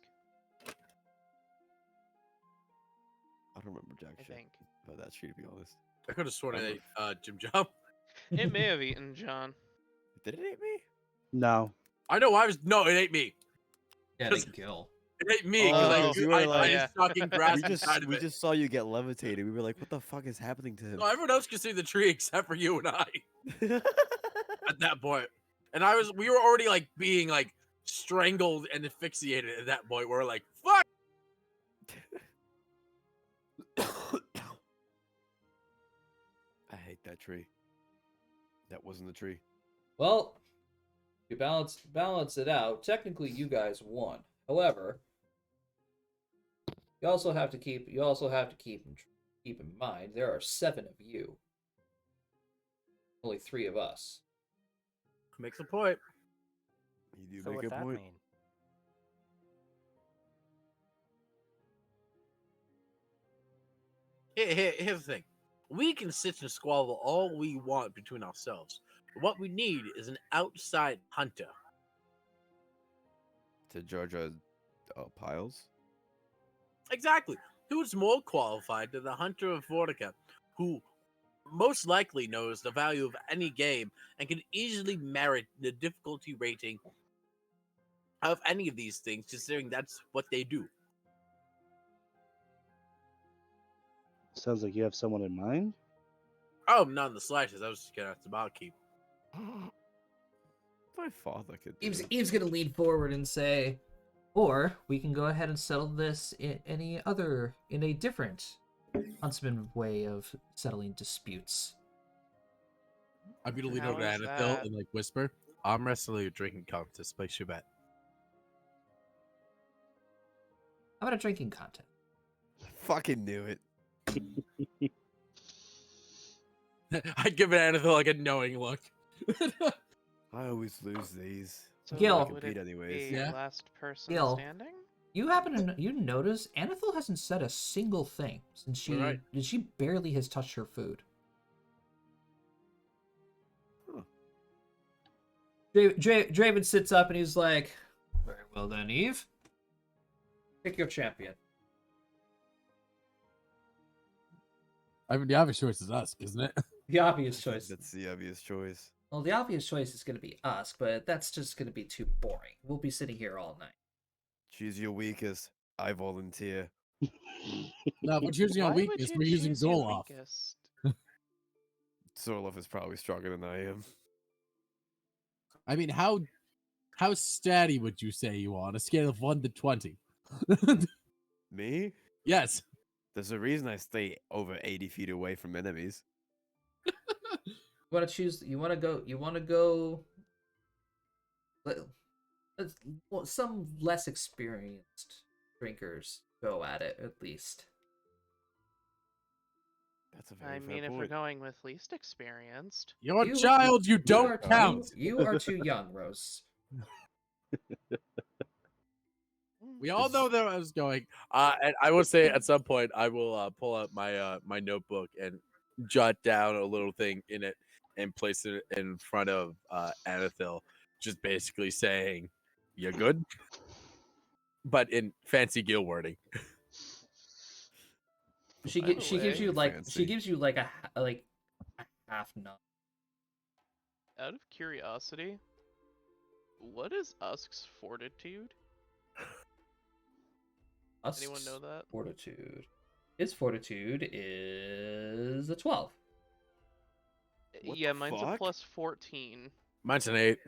I don't remember jack I shit think. about that tree, to be honest. I could have sworn I it don't ate Jim Jump. It may have eaten John. Did it eat me? No. I know. It ate me. Yeah, they kill. It ate me because Oh, you were I like- was sucking grass we inside of we it. just saw you get levitated. We were like, what the fuck is happening to him? No, everyone else could see the tree except for you and I at that point. And we were already like being like strangled and asphyxiated at that point. We're like, fuck. I hate that tree. That wasn't the tree. Well, you balance it out. Technically, you guys won. However, you also have to keep in mind there are 7 of you. Only 3 of us. Makes a point. You do So make what's a that point. mean? Here's the thing. We can sit and squabble all we want between ourselves. But what we need is an outside hunter. To judge our piles? Exactly. Who's more qualified than the hunter of Vortica, who most likely knows the value of any game and can easily merit the difficulty rating of any of these things, considering that's what they do. Sounds like you have someone in mind. Oh, not in the slightest. I was just gonna ask the barkeep. My father could do it. Eve's gonna lean forward and say, or we can go ahead and settle this in a different huntsman way of settling disputes. I'm gonna lean How over to is Anethil that? and like whisper, "Arm wrestling or drinking contest. Place your bet." How about a drinking contest? Fucking knew it. I give Anethil like a knowing look. I always lose these. So Gil. I would compete it anyways. be Yeah. last person Gil. standing? You notice Anethel hasn't said a single thing since You're right. she barely has touched her food. Huh. Draven sits up and he's like, very well then, Eve. Pick your champion. I mean, the obvious choice is us, isn't it? The obvious choice. That's the obvious choice. Well, the obvious choice is going to be us, but that's just going to be too boring. We'll be sitting here all night. Choose your weakest. I volunteer. No, but choosing Why our would weakness, you we're using choose your Zoloff. weakest? Zorlov is probably stronger than I am. I mean, how statty would you say you are on a scale of 1 to 20? Me? Yes. There's a reason I stay over 80 feet away from enemies. You want to choose? You want to go? You want to go? Well, some less experienced drinkers go at it at least. That's a very I fair mean, if we're point. going with least experienced, You're a You- child. You don't are count. you are too young, Rose. We all It's- know that I was going. And I will say at some point I will pull out my my notebook and jot down a little thing in it and place it in front of Anathil, just basically saying, "You good?" But in fancy Gil wording. She By the she gives way- you like Fancy. a half nod. out of curiosity, what is Usk's fortitude? Anyone know that? Fortitude. His fortitude is a 12. What Yeah, the mine's a fuck? plus 14. Mine's an 8.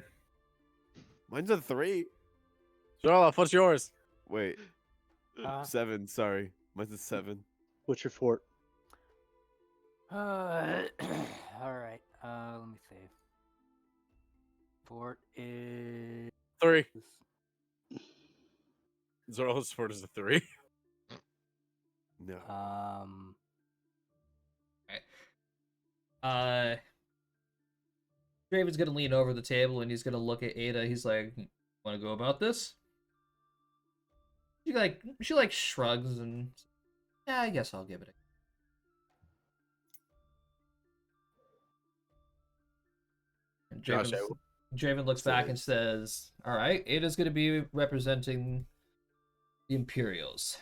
Mine's a 3. Charlotte, what's yours? Wait, Uh, 7. Sorry, mine's a 7. What's your fort? all right. Let me see. Fort is 3. Zorla's fort is a 3. No. Draven's gonna lean over the table and he's gonna look at Ada. He's like, "Want to go about this?" She shrugs and, "Yeah, I guess I'll give it a." And Josh, Draven looks Say back it. and says, "All right, Ada's gonna be representing the Imperials."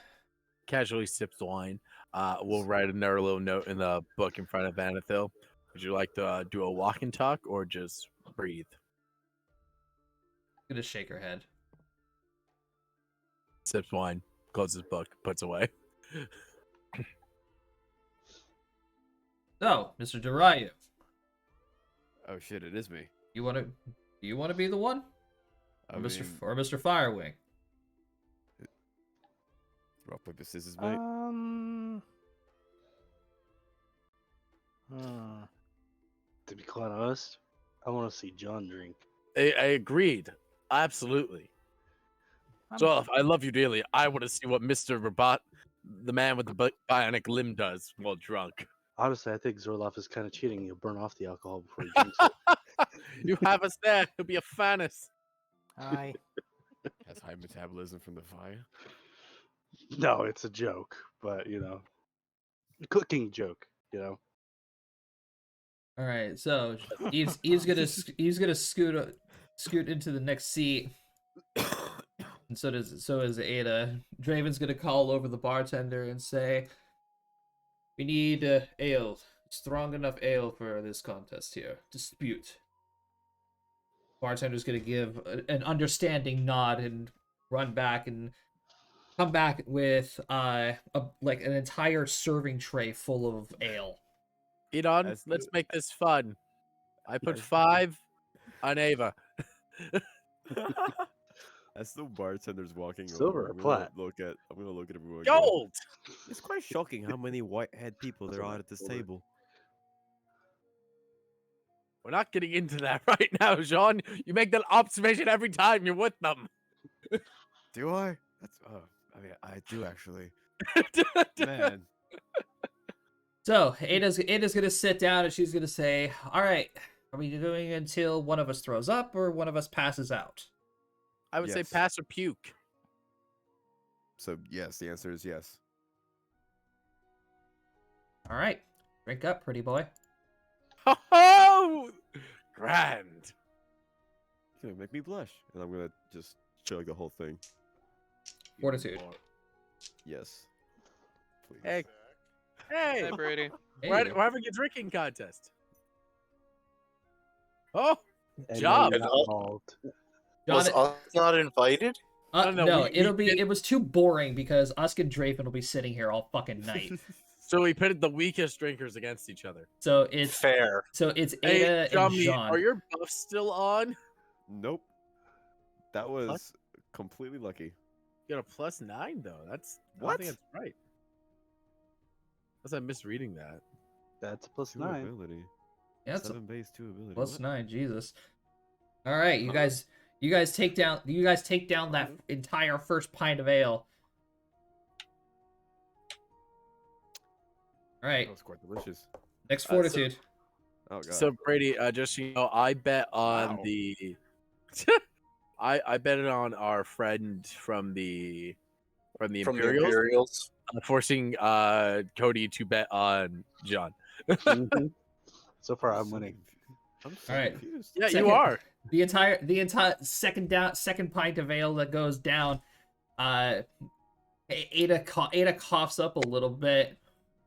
casually sips wine. We'll write another little note in the book in front of Anathil. Would you like to do a walk and talk or just breathe? Gonna shake her head. Sips wine, closes book, puts away. So, Mr. Darayu, Oh shit, it is me. do you wanna be the one? I Or Mr. mean, Or Mr. Firewing? rock, paper, scissors, mate. To be quite honest, I want to see John drink. I agreed. Absolutely. So if I love you dearly, I want to see what Mr. Robot, the man with the bionic limb, does while drunk. Honestly, I think Zorloff is kind of cheating. He'll burn off the alcohol before he drinks it. You have us there. He'll be a fanus. Hi. Has high metabolism from the fire. No, it's a joke, but cooking joke. All right, so Eve's gonna scoot into the next seat, and so is Ada. Draven's gonna call over the bartender and say, "We need ale, strong enough ale for this contest here. Dispute." Bartender's gonna give an understanding nod and run back and come back with an entire serving tray full of ale. Edon, That's let's the- make this fun. I put That's- 5 on Ava. As the bartender's walking Silver over, or plat? I'm gonna look at everyone. and go, Gold! It's quite shocking how many white-haired people there are at this Silver. table. We're not getting into that right now, Jean. You make that observation every time you're with them. Do I? That's I mean, I do actually. Man, So Ada's gonna sit down and she's gonna say, "All right, are we doing until one of us throws up or one of us passes out?" I would say Yes. pass or puke. so yes, the answer is yes. All right, drink up, pretty boy. Oh, grand. You're gonna make me blush, and I'm gonna just chug the whole thing. Fortitude. Yes. Please. Hey, Hi, hey, Brady. Hey, we're having a drinking contest. Oh, And Job. no, you're not involved. Was John, us not invited? no, we it was too boring because Usk and Draven will be sitting here all fucking night. so we pitted the weakest drinkers against each other. So it's Fair. Ada Hey, and John, Jean. are your buffs still on? Nope. That was completely lucky. You got a +9 though. That's I What? don't think that's right. Unless I'm misreading that. That's a plus 2 9. ability. Yeah, it's a 7 base, 2 ability. plus What? 9. Jesus. All right, you Huh? guys take down that entire first pint of ale. All right, That was quite delicious. next So- fortitude. Oh god. So Brady, just so you know, I bet on Wow. the. I bet it on our friend from the From the Imperials, Imperials. forcing Cody to bet on John. Mhm. So far, I'm so winning. I'm so All right. confused. Yeah, Second- you are. The entire second pint of ale that goes down. Ada coughs up a little bit,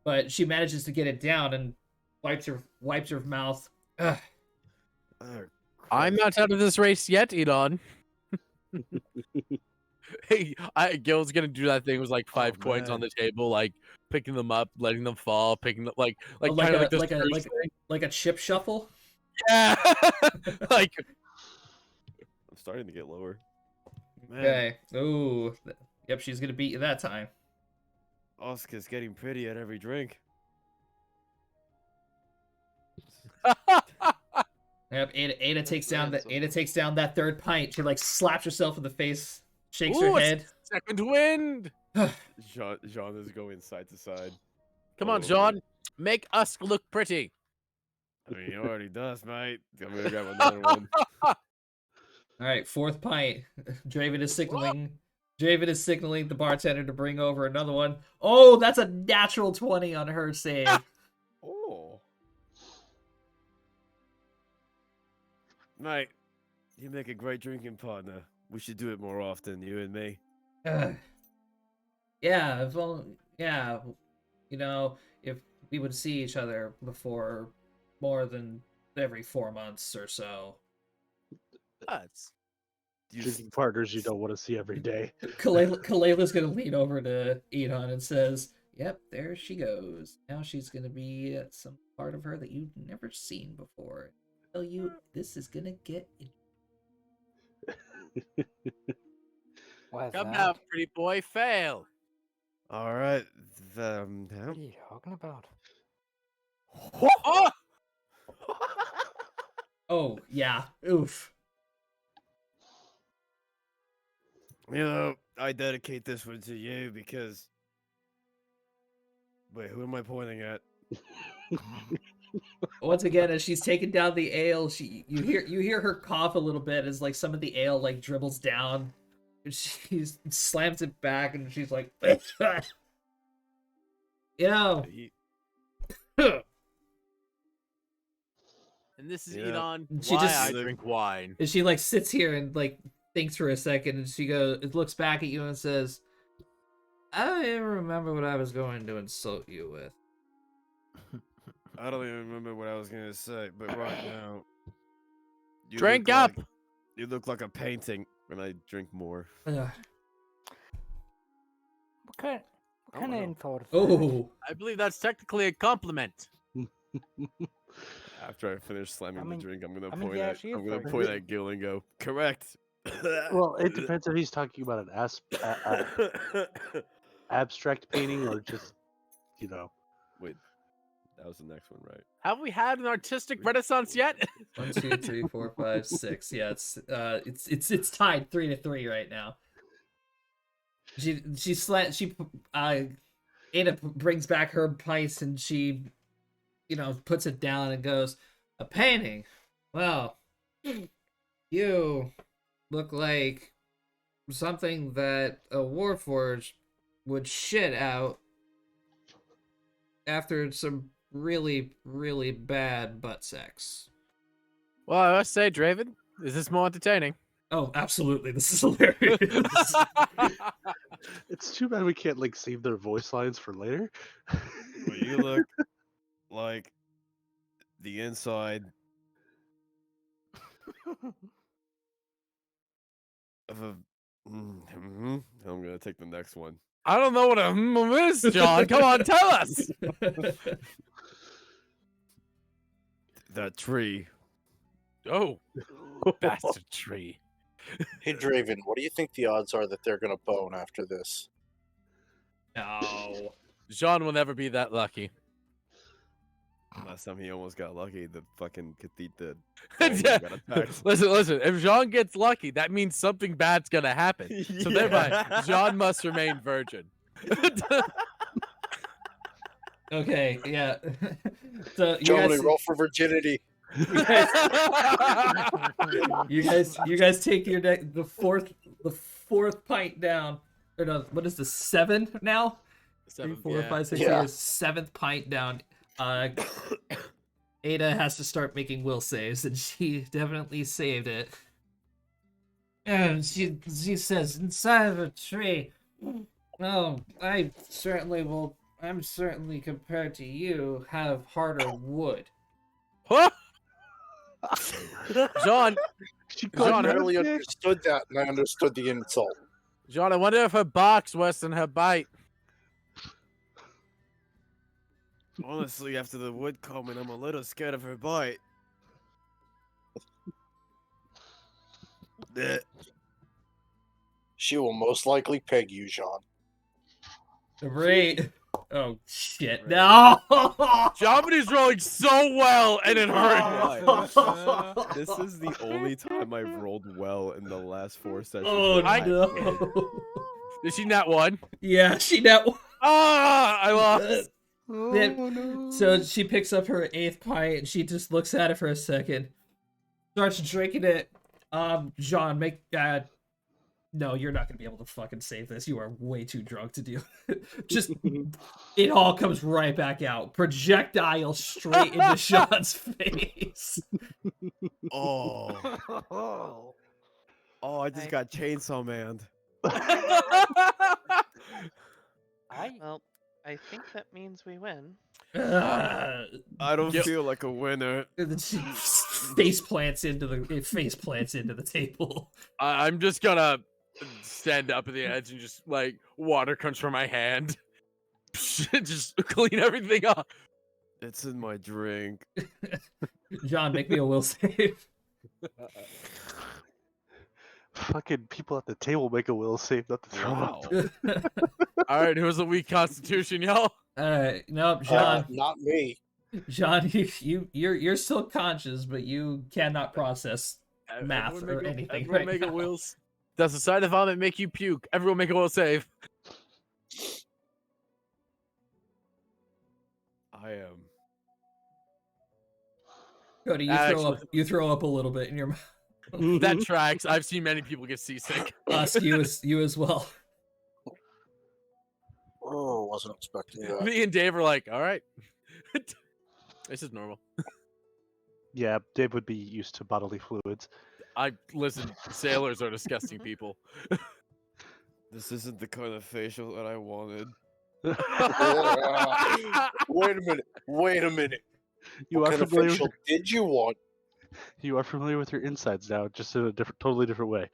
but she manages to get it down and wipes her mouth. Ugh. Oh, I'm Christ. not out of this race yet, Elon. Hey, Gil's gonna do that thing with like 5 coins on man. the table, like picking them up, letting them fall, picking them like Like kind of a like this like a Scrooge thing. like a chip shuffle. Yeah, like I'm starting to get lower. Man, Okay. Ooh. Yep, she's gonna beat you that time. Oscar's getting pretty at every drink. Yep. Ada takes down handsome. Ada takes down that third pint. She like slaps herself in the face, shakes Ooh, her it's head. second wind. Jean is going side to side. Come on, Oh. John, make us look pretty. I mean, he already does, mate. I'm gonna grab another one. All right, fourth pint. Draven is signaling. Draven is signaling the bartender to bring over another one. Oh, that's a natural 20 on her save. Oh. Mate, you make a great drinking partner. We should do it more often, you and me. Ugh. Yeah, yeah. You know, if we would see each other before more than every 4 months or so. Nuts. You Drinking partners you don't want to see every day. Kaleila's gonna lean over to Edon and says, "Yep, there she goes. Now she's gonna be some part of her that you've never seen before. I tell you, this is gonna get." What is Come that? now, pretty boy, fail. all right? What are you talking about? Oh! Oh yeah, oof. You know, I dedicate this one to you because. Wait, who am I pointing at? Once again, as she's taking down the ale, you hear her cough a little bit as like some of the ale like dribbles down. And she slams it back, and she's like, you know. He- And this is Yeah. Elon. She Why just- I drink wine. And she like sits here and like thinks for a second, and she looks back at you and says, "I don't even remember what I was going to insult you with." I don't even remember what I was gonna say, but right now, you Drink look up. like- you look like a painting when I drink more. Ugh. What kind Oh, of wow. insult is that? Oh, I believe that's technically a compliment. After I finish slamming I mean- the drink, I'm gonna I mean, point yeah, at she is I'm gonna very point good. at Gil and go, correct. Well, it depends if he's talking about an abstract painting or just, you know. Wait, that was the next one, right? Have we had an artistic renaissance yet? 1, 2, 3, 4, 5, 6. Yeah, it's tied 3-3 right now. Ada brings back her piece and she, puts it down and goes, "A painting. Well, you look like something that a warforged would shit out after some really, really bad butt sex." Well, I must say, Draven, is this more entertaining? Oh, absolutely. This is hilarious. It's too bad we can't like save their voice lines for later. Well, you look like the inside of a. I'm gonna take the next one. I don't know what a is, John. Come on, tell us. That tree. Oh, bastard tree. Hey, Draven, what do you think the odds are that they're going to bone after this? No. Jean will never be that lucky. Last time he almost got lucky, the fucking cathedral Yeah. got attacked. Listen. If Jean gets lucky, that means something bad's gonna happen. So thereby, Yeah. Jean must remain virgin. Okay, yeah. So Germany, roll for virginity. you guys take your the fourth pint down. Or no, what is this? 7 now? 3, 4, 5, 6. Yeah. 7th pint down. Ada has to start making will saves, and she definitely saved it. And she says, inside of a tree. Oh, I certainly will. I'm certainly, compared to you, have harder wood. Huh? Jean, She I called you a barely dick? understood that, and I understood the insult. I wonder if her bark's worse than her bite. Honestly, after the wood comment, I'm a little scared of her bite. Bleh. She will most likely peg you, Jean. Great. Oh shit! Right. No. Germany's rolling so well, and it hurt. This is the only time I've rolled well in the last 4 sessions. Oh that I've played. no. Is she not one? Yeah, she now. Ah, I lost. Yeah, so she picks up her 8th pint and she just looks at it for a second, starts drinking it. Jean, make no, you're not gonna be able to fucking save this. You are way too drunk to do. Just it all comes right back out, projectile straight into Jean's face. Oh, I just got chainsaw manned. Well, I think that means we win. Ah. I don't Yep. feel like a winner. And then she face plants into the table. I'm just gonna stand up at the edge and just like water comes from my hand. Just clean everything up. It's in my drink. John, make me a will save. Fucking people at the table make a will save, not the Wow. All right, who's the weak constitution, y'all? Alright, nope, John. Not me. John, you're still conscious, but you cannot process math Everyone or make a- anything everyone right make now. a will. Does the sight of vomit make you puke? Everyone make a will save. I am. Cody, you throw up a little bit in your mouth. That tracks. I've seen many people get seasick. You as well. Oh, wasn't expecting that. Me and Dave are like, all right. This is normal. Yeah, Dave would be used to bodily fluids. I listen, sailors are disgusting people. This isn't the kind of facial that I wanted. Wait a minute. You What are kind of familiar facial with did you want? you are familiar with your insides now, just in a totally different way.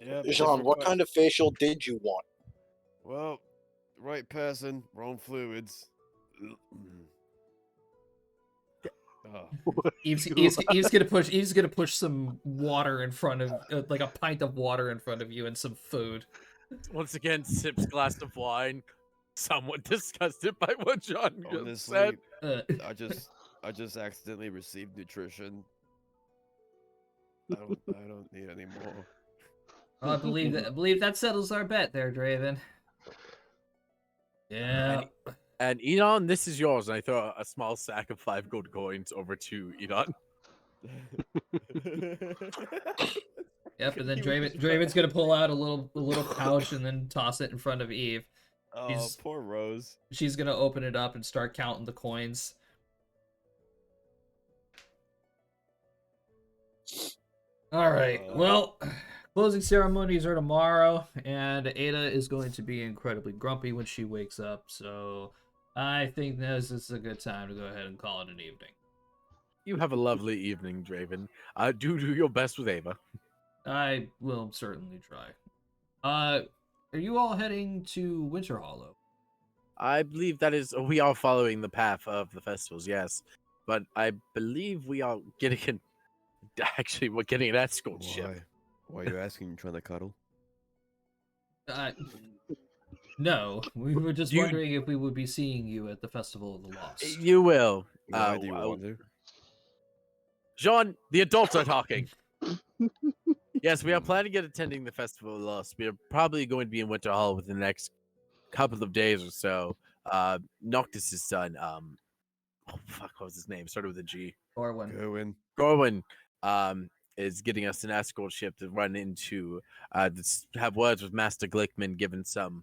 Yeah, Jean, what kind of facial did you want? Well, right person, wrong fluids. Oh. Eve's gonna push some water in front of like a pint of water in front of you and some food. Once again, sips glass of wine. Somewhat disgusted by what John just Honestly, said. I just accidentally received nutrition. I don't need any more. I believe that settles our bet there, Draven. Yeah. And Edon, this is yours. And I throw a small sack of 5 gold coins over to Edon. Yep, and then He was Draven's gonna pull out a little pouch and then toss it in front of Eve. Oh, He's- poor Rose. She's gonna open it up and start counting the coins. All right. Well, closing ceremonies are tomorrow, and Ada is going to be incredibly grumpy when she wakes up. So I think this is a good time to go ahead and call it an evening. You have a lovely evening, Draven. Do your best with Ava. I will certainly try. Are you all heading to Winter Hollow? I believe that is we are following the path of the festivals, yes. But I believe we are getting we're getting an escort ship. Why are you asking? You trying to cuddle? Uh, No, we were just You- wondering if we would be seeing you at the Festival of the Lost. You will. Why do you wonder? Jean, the adults are talking. Yes, we are planning on attending the Festival of Lost. We are probably going to be in Winter Hall within the next couple of days or so. Noctis' son, oh fuck, what was his name? Started with a G. Corwin. Gorwin, is getting us an escort ship to run into, have words with Master Glickman, given some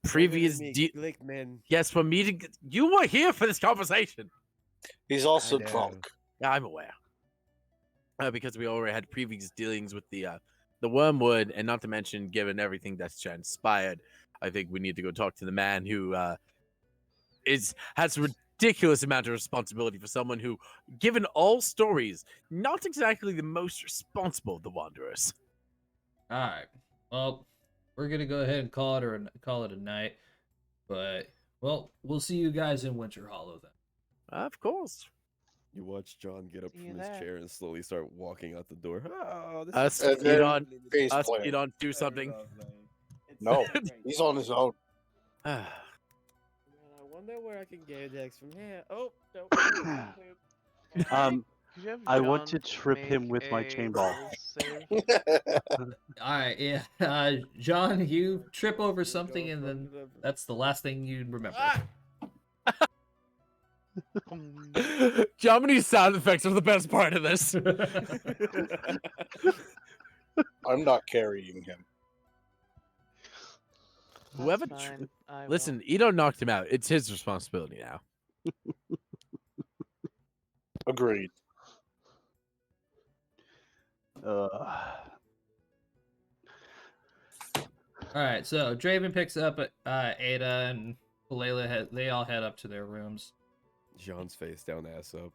previous Glickman. Yes, for meeting. You were here for this conversation. He's also know. drunk. Yeah, I'm aware. Because we already had previous dealings with the Wormwood, and not to mention, given everything that's transpired, I think we need to go talk to the man who has a ridiculous amount of responsibility for someone who, given all stories, not exactly the most responsible of the Wanderers. All right. Well, we're gonna go ahead and call it a night. But well, we'll see you guys in Winter Hollow then. Of course. You watch John get up See you from his there. chair and slowly start walking out the door. Oh, this Us, is And then Edon, face us, plant. Edon, do something. No, he's on his own. Man, I wonder where I can get next from here. Oh, no. Could you have I want John to trip him make with my a chainball. will save? All right, yeah. John, you trip over something, and then that's the last thing you remember. Germany's sound effects are the best part of this. I'm not carrying him. Whoever That's fine, I will. Listen, Edon knocked him out. It's his responsibility now. Agreed. All right, so Draven picks up Ada and Layla. They all head up to their rooms. John's face down, ass up.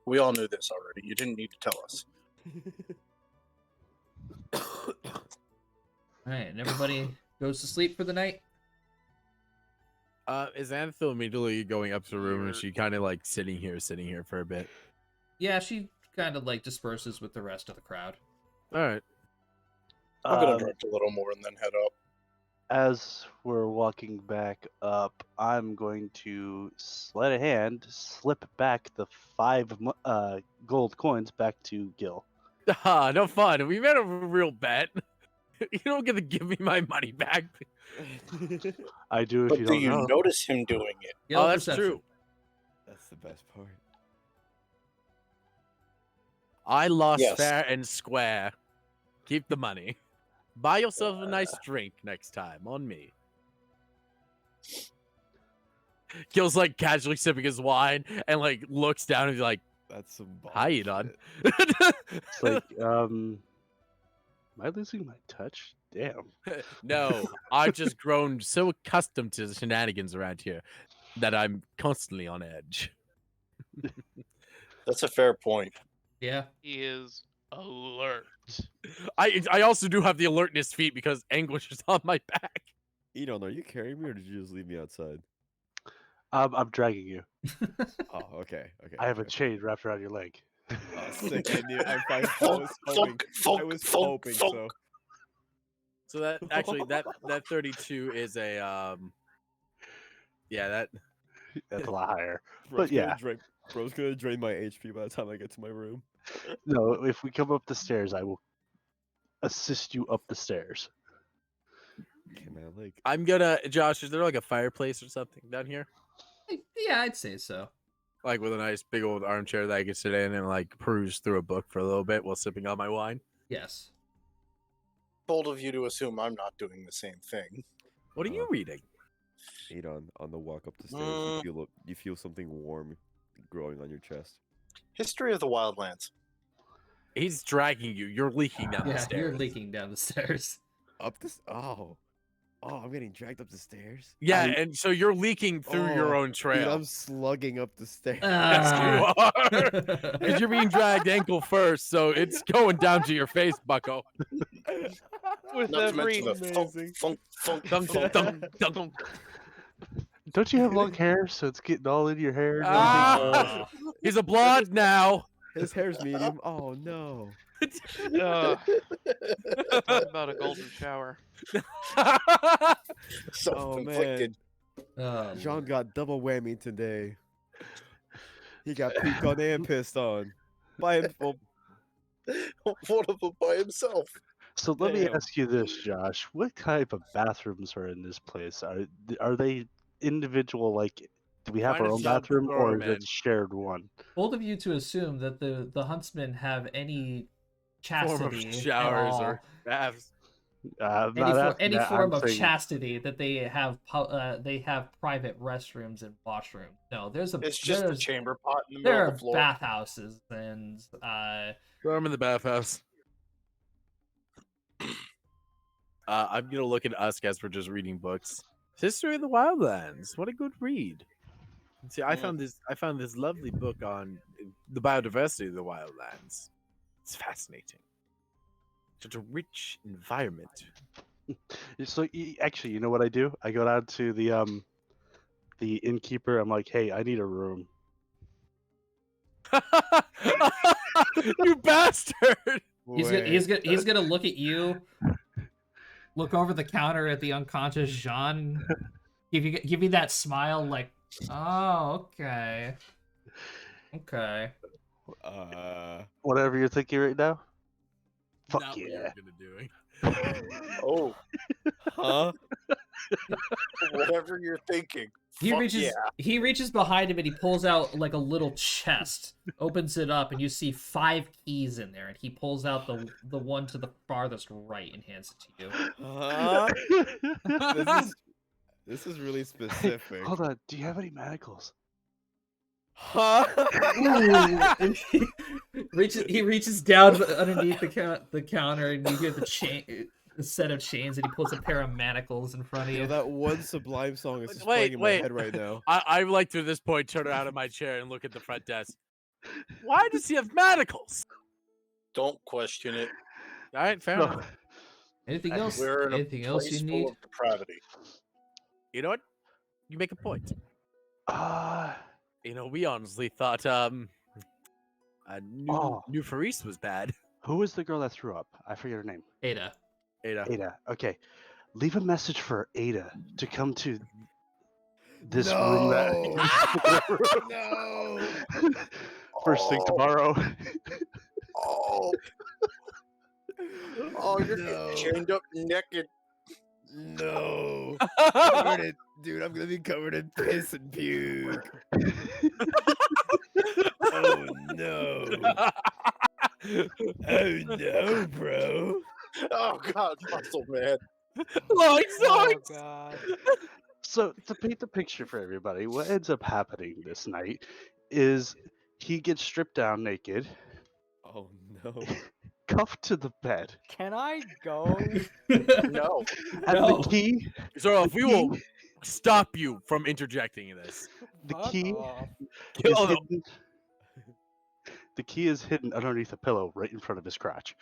We all knew this already. You didn't need to tell us. All right, and everybody goes to sleep for the night. Is Anthil immediately going up to the room, and she kind of like sitting here for a bit? Yeah, she kind of like disperses with the rest of the crowd. All right. I'm gonna Um, drink a little more and then head up. As we're walking back up, I'm going to sleight of hand slip back the 5 gold coins back to Gil. Ah, no fun. We made a real bet. You don't get to give me my money back. I do if But you do don't you know. notice him doing it? Yell Oh, that's perception. true. That's the best part. I lost Yes. fair and square. Keep the money. Buy yourself a nice drink next time on me. Gil's like casually sipping his wine and like looks down and be like, That's some "Hi, bullshit. Edon." It's like, am I losing my touch? Damn. No, I've just grown so accustomed to the shenanigans around here that I'm constantly on edge. That's a fair point. Yeah. He is alert. I also do have the alertness feat because Anguish is on my back. Edon, are you carrying me or did you just leave me outside? I'm dragging you. Oh, okay. I have a okay. chain wrapped around your leg. Oh, sick. I knew. I was Funk, hoping. funk, I was funk, hoping funk. so. So that actually that 32 is a yeah, that That's a lot higher. Bro's yeah. Bro's gonna drain my HP by the time I get to my room. No, if we come up the stairs, I will assist you up the stairs. Okay, man, like I'm gonna Josh, is there like a fireplace or something down here? Yeah, I'd say so. Like with a nice big old armchair that I can sit in and like peruse through a book for a little bit while sipping on my wine. Yes. Bold of you to assume I'm not doing the same thing. What are you reading? Edon, on the walk up the stairs, you feel something warm growing on your chest. History of the Wildlands. He's dragging you. You're leaking down the Yeah, stairs. you're leaking down the stairs. Up this? Oh, I'm getting dragged up the stairs. Yeah, and so you're leaking through your own Dude, trail. I'm slugging up the stairs. Yes, you Ah. are. Because you're being dragged ankle first, so it's going down to your face, bucko. With Not to every mention the funk, funk, Dunk, funk. dunk, dunk, dunk. Don't you have long hair, so it's getting all in your hair? and everything? Ah! He's a blonde now. His hair's medium. Oh no. Ugh, talk about a golden shower. Oh Self-inflicted. Oh, Jean got double whammy today. He got pooped on and pissed on. By him. Well, One of them by himself. So let me damn. ask you this, Josh. What type of bathrooms are in this place? Are they individual? Like, do we have Trying our to own sound bathroom, or thorough, is man. it shared one? bold of you to assume that the huntsmen have any chastity at showers all. or baths. I'm not asking Any that. form I'm of saying, chastity that they have private restrooms and washrooms. No, It's just a chamber pot in the there middle are of the floor. bathhouses and Throw him in the bathhouse. I'm gonna look at us guys for just reading books. History of the Wildlands. What a good read. See, I found this lovely book on the biodiversity of the wildlands. It's fascinating. Such a rich environment. so actually, you know what I do? I go down to the innkeeper. I'm like, hey, I need a room. You bastard! he's gonna look at you, look over the counter at the unconscious Jean, give you that smile like, oh, okay. Whatever you're thinking right now. Fuck Not what you yeah. were gonna doing. Oh, Huh? whatever you're thinking. He Fuck reaches yeah. he reaches behind him and he pulls out like a little chest, opens it up, and you see 5 keys in there, and he pulls out the one to the farthest right and hands it to you. Huh? This is really Hey, specific. hold on. Do you have any manacles? Huh? And he reaches down underneath the counter, and you hear the set of chains, and he pulls a pair of manacles in front of Yo, you. that one Sublime song is just Wait, playing in my wait. head right now. I like to this point turn out of my chair and look at the front desk. Why does he have manacles? Don't question it. All right, fair No. enough. Anything else? We're in a Anything else place you full need? of depravity. You know what? You make a point. Uh, You know, we honestly thought Oh. New Faris was bad. who was the girl that threw up? I forget her name. Ada. Ada. Ada. Okay. Leave a message for Ada to come to this room. No. First thing Oh. tomorrow. Oh, oh, you're No. getting chained up naked. No. Covered in, dude, I'm gonna be covered in piss and puke. Oh no. Oh no, bro. Oh God, muscle man. Like Oh god. So to paint the picture for everybody, what ends up happening this night is he gets stripped down naked, Oh no. cuffed to the bed, Can I go? No. and No. the key. So if the we will key- stop you from interjecting in this. The Fuck key off. is Kill them. hidden. The key is hidden underneath a pillow right in front of his crotch.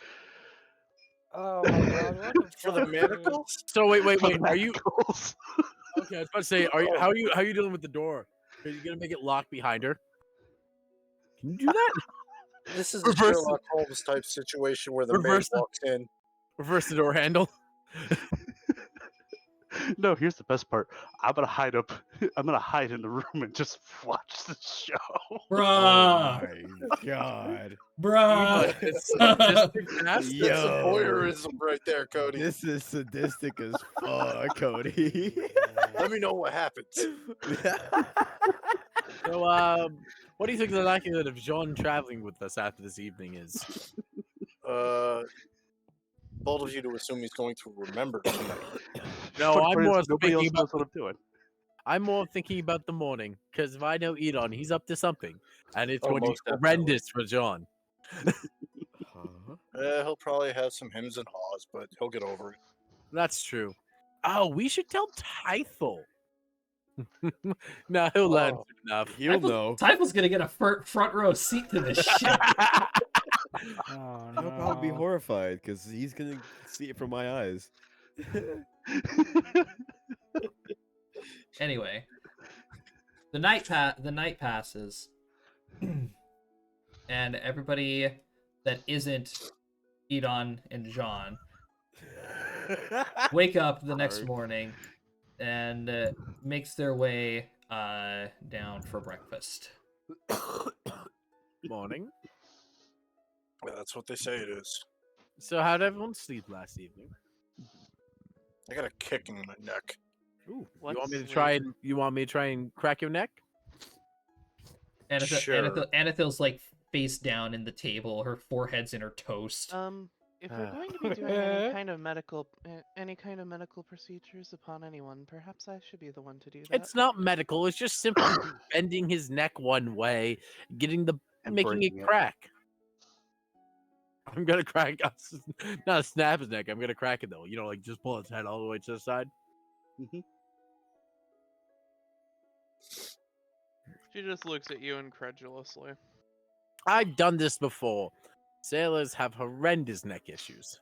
Oh my god, what the For the fuck, dude? manacles? So wait. For the Are you manacles. okay? I was about to say, how are you dealing with the door? Are you gonna make it lock behind her? Can you do that? This is a Reverse- Sherlock Holmes type situation where the Reverse- maid walks in. Reverse the door handle. No, here's the best part. I'm gonna hide up. I'm gonna hide in the room and just watch the show. Bruh. Oh my god. Bruh. It's sadistic enough. That's some Yo. voyeurism right there, Cody. This is sadistic as fuck, Cody. Let me know what happens. So, what do you think the likelihood of Jean traveling with us after this evening is? Bold of you to assume he's going to remember tonight. No, Funny I'm part is more nobody else thinking knows what I'm doing. I'm more thinking about the morning, because if I know Edon, he's up to something, and it's Oh, going to be most definitely. horrendous for Jean. Huh? He'll probably have some hems and haws, but he'll get over it. That's true. Oh, we should tell Typhel. No, he'll learn Oh. soon enough. He'll know. Typho's gonna get a front row seat to this shit. Oh He'll probably be no. horrified because he's gonna see it from my eyes. Anyway, the night passes, and everybody that isn't Edon, and Jean wake up the next Arg. morning and makes their way down for breakfast. Morning. Yeah, that's what they say it is. So how did everyone sleep last evening? I got a kick in my neck. Ooh, Let's you want me to sleep. try and crack your neck? Sure. Anathil's like face down in the table, her forehead's in her toast. If we're going to be doing any kind of medical procedures upon anyone, perhaps I should be the one to do that. It's not medical. It's just simply bending his neck one way, And making it breaking it. crack. I'm gonna crack, not snap his neck. I'm gonna crack it though. You know, like just pull its head all the way to the side. Mhm. She just looks at you incredulously. I've done this before. Sailors have horrendous neck issues.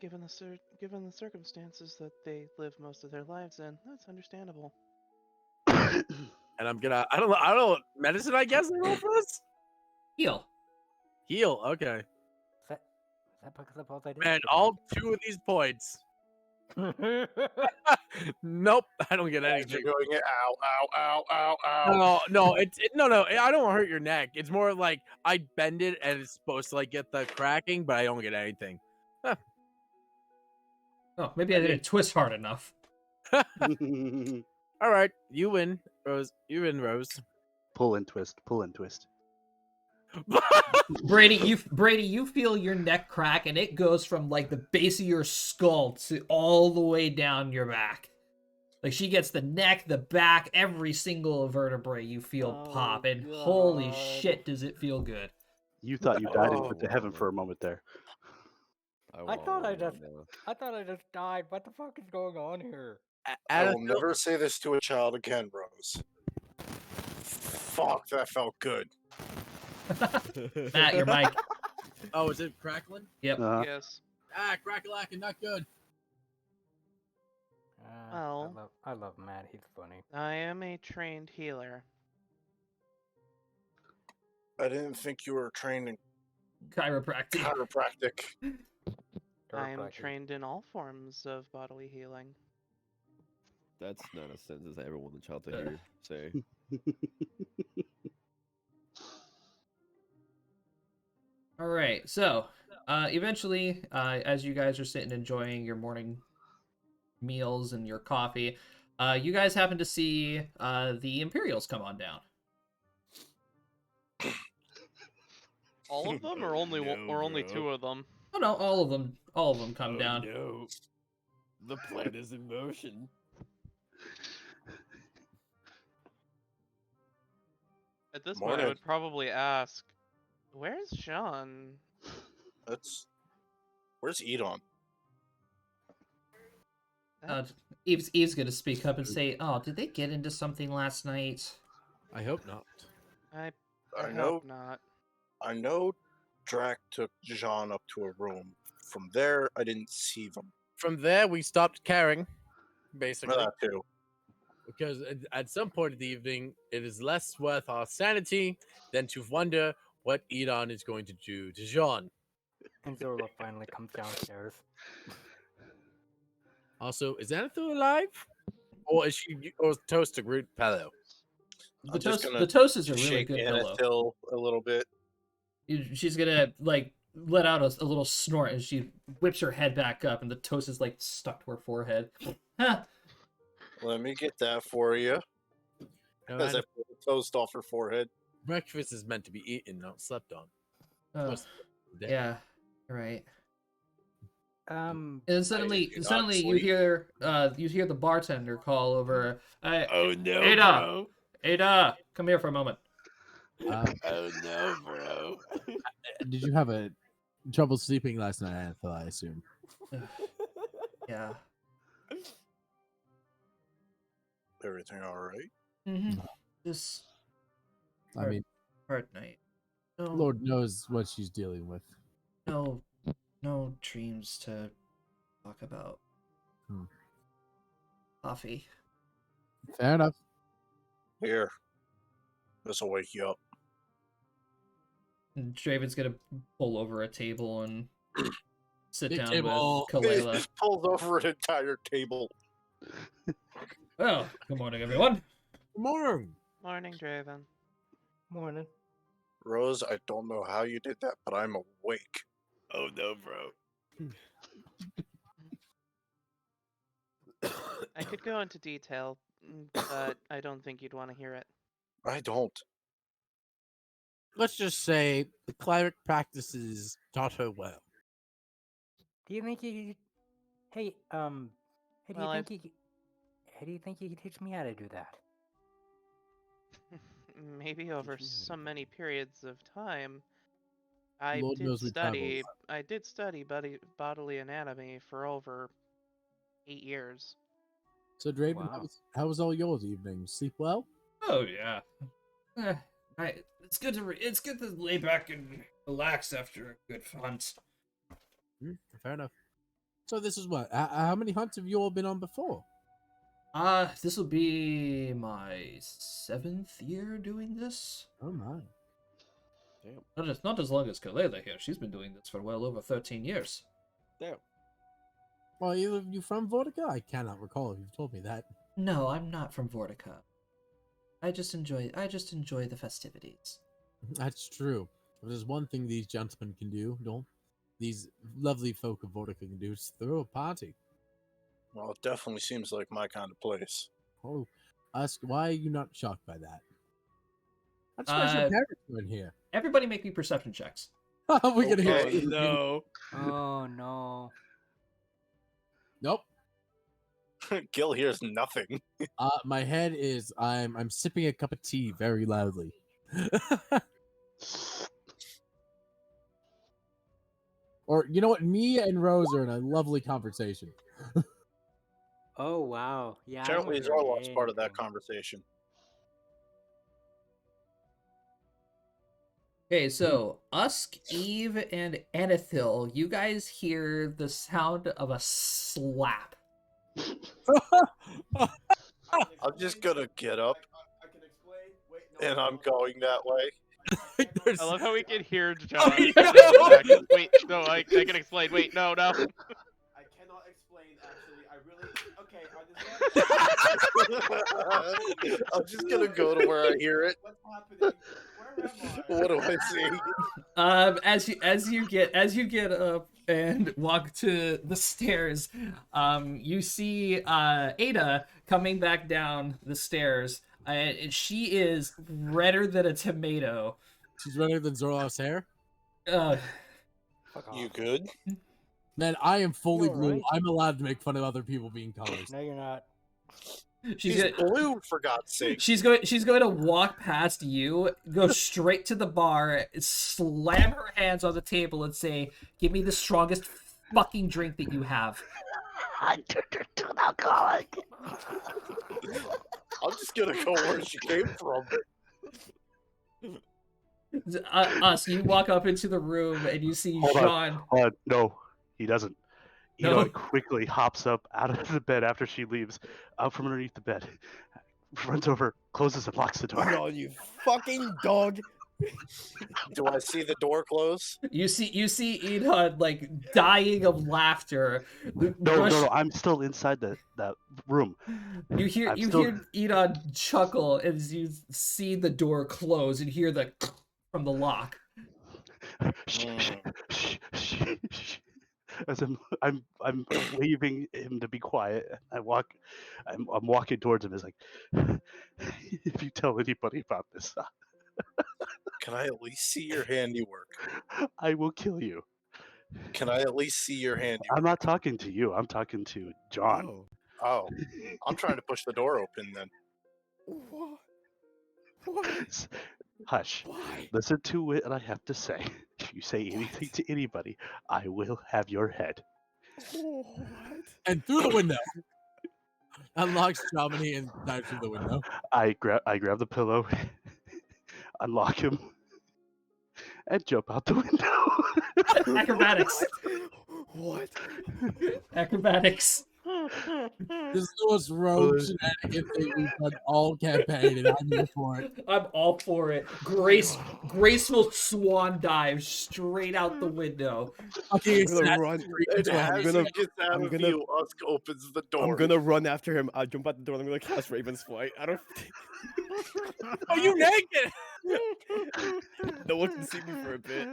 Given the circumstances that they live most of their lives in, that's understandable. And I'm gonna, I don't know, medicine. I guess they roll for this. Heal. Heal. Okay. Is that because of all I did? Man, all 2 of these points. Nope, I don't get You're anything. doing it. Ow, ow, ow, ow, ow. No, no. I don't hurt your neck. It's more like I bend it and it's supposed to like get the cracking, but I don't get anything. Oh, maybe I didn't twist hard enough. All right, you win, Rose. You win, Rose. Pull and twist. Pull and twist. Brady, you feel your neck crack, and it goes from like the base of your skull to all the way down your back. Like she gets the neck, the back, every single vertebrae you feel Oh, pop, and holy God. shit, does it feel good. You thought you died and Oh, went to heaven for a moment there. I thought I just died. What the fuck is going on here? I will never say this to a child again, Rose. Fuck, that felt good. Matt, your mic. Oh, is it crackling? Yep. Yes. Ah, crackalacking, not good. Well. I love Matt. He's funny. I am a trained healer. I didn't think you were trained in Chiropractic. chiropractic. I am Chiropractic. trained in all forms of bodily healing. That's not a sentence I ever want the child to hear say. All right, so eventually, as you guys are sitting enjoying your morning meals and your coffee, you guys happen to see the Imperials come on down. All of them, or only only bro. 2 of them? Oh no, all of them come down. No. The plan is in motion. At this point, I Morning. would probably ask, "Where's Jean?" Where's Edon? Eve's gonna speak up and say, "Oh, did they get into something last night?" I hope not. I I hope not. I know Drac took Jean up to a room. From there, I didn't see them. From there, we stopped caring, basically, That too. because at some point in the evening, it is less worth our sanity than to wonder what Edon is going to do to Jean. And Zola finally comes downstairs. Also, is Anathu alive? Or is she or is Toast a root pillow? The I'm just toast, gonna the toast is a Just really shake good pillow. Anathil a little bit. She's gonna like let out a little snort as she whips her head back up, and the toast is like stuck to her forehead. Huh. Let me get that for you. No, As I pull the toast off her forehead. breakfast is meant to be eaten, not slept on. Oh, Most of the day. yeah, right. Um, And then suddenly do not you sleep. hear the bartender call over. Oh no, Ada! bro. Ada, come here for a moment. Oh no, bro. Did you have a trouble sleeping last night, Anatha, I assume? Yeah. Everything all right? Mm-hmm. Just I mean, hard night. No, Lord knows what she's dealing with. no dreams to talk about. Hmm. Coffee. Fair enough. Here. This'll wake you up. And Draven's gonna pull over a table and sit Big down table. with He Kalela. just pulls over an entire table. Well, good morning, everyone. Good morning. Morning, Draven. Morning. Rose, I don't know how you did that, but I'm awake. Oh no, bro. I could go into detail, but I don't think you'd want to hear it. I don't. Let's just say the cleric practices taught her well. Do you think you? Hey, hey, do Well, you think you? Hey, do you think you could teach me how to do that? Maybe over me how to so do many periods of time. I Lord did knows we travel a study. lot. I did study bodily anatomy for over 8 years. So, Draven, Wow. how was all yours evening? Sleep well? Oh yeah. It's good to it's good to lay back and relax after a good hunt. Fair enough. So this is what? How many hunts have you all been on before? This will be my 7th year doing this. Oh my. Damn. Not as long as Kalela here. She's been doing this for well over 13 years. Damn. Well, you from Vortica? I cannot recall if you've told me that. No, I'm not from Vortica. I just enjoy the festivities. That's true. If there's one thing these gentlemen can do, don't these lovely folk of Vortica can do, is throw a party. Well, it definitely seems like my kind of place. Oh, ask why are you not shocked by that? I'm surprised your Uh, parents were in here. Everybody make me perception checks. We're gonna hear Okay. it. No. Oh no. Nope. Gil hears nothing. My head is I'm sipping a cup of tea very loudly. Or you know what? Me and Rose are in a lovely conversation. Oh wow. Yeah. I Apparently, haven't heard Zorlot's part of that anything. conversation. Okay, so Usk, Eve, and Anethil, you guys hear the sound of a slap. I'm just gonna get up, and I'm going that way. There's- I love how we can hear John. Oh, in no! the back. Wait, no, I can explain. Wait, no. I cannot explain, actually. I really. Okay, on this one. I'm just gonna go to where I hear it. What's happening? Where am I? What do I see? As you get up and walk to the stairs, you see Ada coming back down the stairs. And she is redder than a tomato. She's redder than Zorlov's hair. Uh, Fuck off. You good? Man, I am fully You blue. alright? I'm allowed to make fun of other people being colors. No, you're not. she's He's gonna, blue, for God's sake. she's going to walk past you, go straight to the bar, slam her hands on the table, and say, "Give me the strongest fucking drink that you have." I turned her to an alcoholic. I'm just gonna go where she came from. Us, you walk up into the room and you see Hold on. Jean. No, he doesn't. No. Enoch quickly hops up out of the bed after she leaves, out from underneath the bed, runs over, closes and locks the door. Hold on, you fucking dog. Do I see the door close? You see Enod like dying of laughter. No, I'm still inside that room. You hear Enod chuckle as you see the door close and hear the from the lock. Shh, shh, shh, shh. As I'm waving him to be quiet. I'm walking towards him. It's like, if you tell anybody about this, Can I at least see your handiwork? I will kill you. Can I at least see your handiwork? I'm not talking to you. I'm talking to John. Oh. Oh, I'm trying to push the door open then. What? What? Hush. Why? Listen to what I have to say. If you say anything to anybody, I will have your head. What? And through the window. Unlocks Jomini and dives through the window. I grab the pillow, unlock him, and jump out the window. Acrobatics. What? Acrobatics. This is the most rogue shenanigan thing we've done all campaign, and I'm here for it. I'm all for it. Graceful swan dive straight out the window. Fucking I'm gonna Assassin's run. Creed And style. as gonna- he gets out I'm of gonna- view, Usk opens the door. I'm gonna run after him. I jump out the door. And I'm gonna cast Raven's Flight. I don't. Oh, you naked? No one can see me for a bit.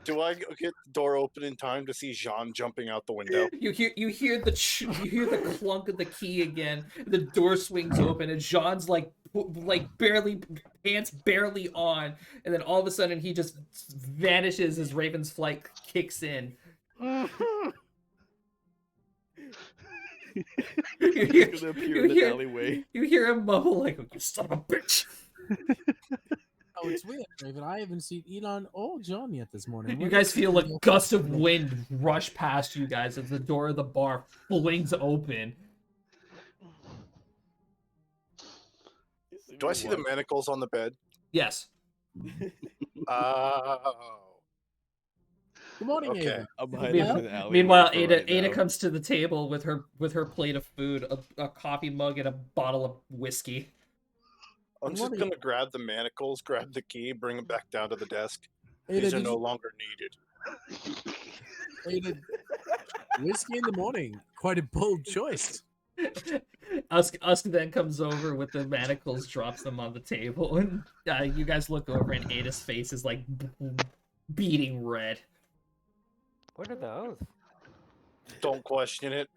Do I get the door open in time to see Jean jumping out the window? You hear the clunk of the key again. The door swings open and Jean's like barely pants barely on, and then all of a sudden he just vanishes as Raven's Flight kicks in. He's gonna appear in the alleyway. You hear him mumble like, "You son of a bitch." Oh, it's weird, Raven. I haven't seen Elon or John yet this morning. You guys feel a gust of wind rush past you guys as the door of the bar flings open. Do I see the manacles on the bed? Yes. Oh. Good morning, Okay. Ava. I'm hiding in Meanwhile, an alleyway. meanwhile for Ada right Ada now. comes to the table with her plate of food, a coffee mug, and a bottle of whiskey. I'm just Morning. gonna grab the manacles, grab the key, bring them back down to the desk. Ada, These are did no you- longer needed. Ada, whiskey in the morning. Quite a bold choice. Usk then comes over with the manacles, drops them on the table, and you guys look over, and Ada's face is like beating red. What are those? Don't question it.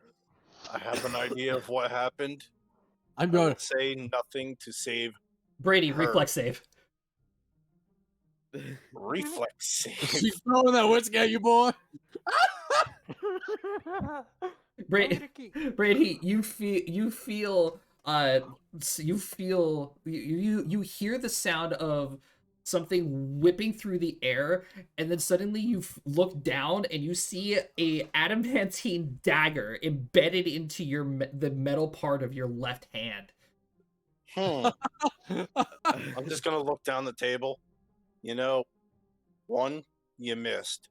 I have an idea of what happened. I'm I going. will say nothing to save Brady, Her. reflex save. reflex save. She's throwing that whiskey at you, boy. Brady, you feel you hear the sound of something whipping through the air, and then suddenly you look down and you see a adamantine dagger embedded into the metal part of your left hand. I'm just gonna look down the table. You know, 1, you missed.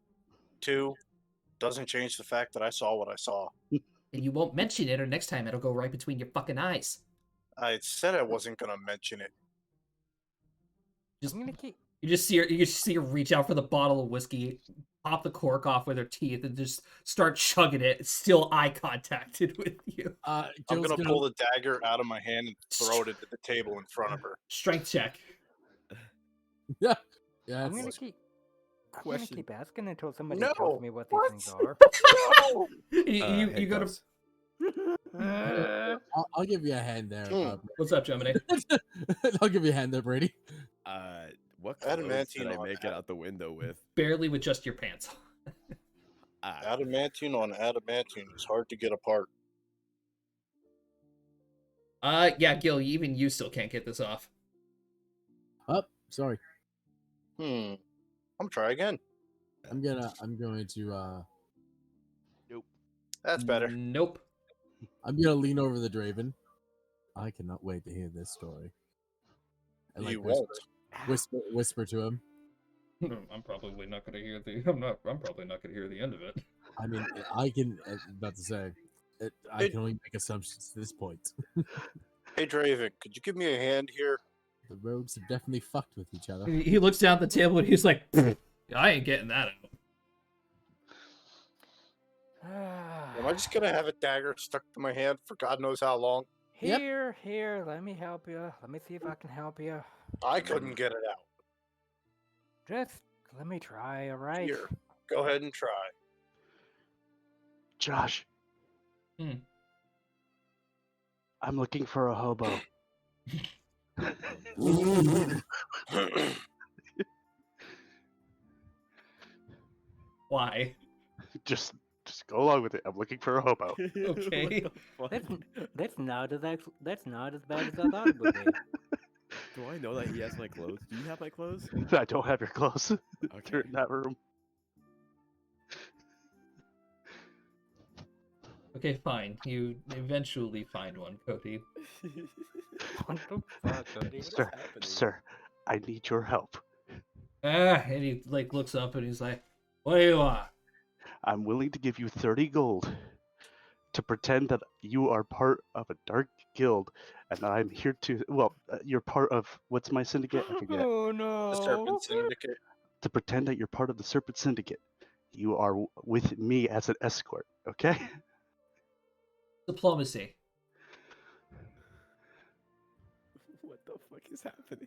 2, doesn't change the fact that I saw what I saw. And you won't mention it, or next time it'll go right between your fucking eyes. I said I wasn't gonna mention it. Just I'm gonna keep. you just see her reach out for the bottle of whiskey, pop the cork off with her teeth, and just start chugging it. Still eye contacted with you. I'm Joe's gonna pull the dagger out of my hand and throw it into the table in front of her. Strength check. Yeah, I'm gonna it's- keep. I'm gonna Question. keep asking until somebody No, tells me what these what? things are. No! You go to handcuffs. I'll give you a hand there. what's up, Gemini? I'll give you a hand there, Brady. What clothes did Adamantine I on make it out the window with? Barely with just your pants. Adamantine on adamantine is hard to get apart. Yeah, Gil, even you still can't get this off. Oh, sorry. I'm gonna try again. I'm going to That's better. Nope. I'm gonna lean over the Draven. I cannot wait to hear this story. And You whisper, won't. whisper to him. I'm probably not gonna hear the. I'm probably not gonna hear the end of it. I mean, I can. About to say, I can only make assumptions to this point. Hey Draven, could you give me a hand here? The rogues have definitely fucked with each other. He looks down at the table and he's like, I ain't getting that out. Am I just gonna have a dagger stuck to my hand for God knows how long? Yep. Here, let me help you. Let me see if I can help you. I couldn't get it out. Just let me try, alright? Here, go ahead and try. Josh. Hmm. I'm looking for a hobo. Why? just go along with it. I'm looking for a hobo. Okay. That's not as that's not as bad as I thought it would be. Do I know that he has my clothes? Do you have my clothes? I don't have your clothes. Okay. They're in that room. Okay, fine. You eventually find one, Cody. What the fuck, Cody? Sir, I need your help. And he like looks up and he's like, What do you want? I'm willing to give you 30 gold to pretend that you are part of a dark guild, and I'm here to. Well, you're part of what's my syndicate? I forget. Oh no. The Serpent Syndicate. To pretend that you're part of the Serpent Syndicate. You are with me as an escort. Okay. Diplomacy. What the fuck is happening?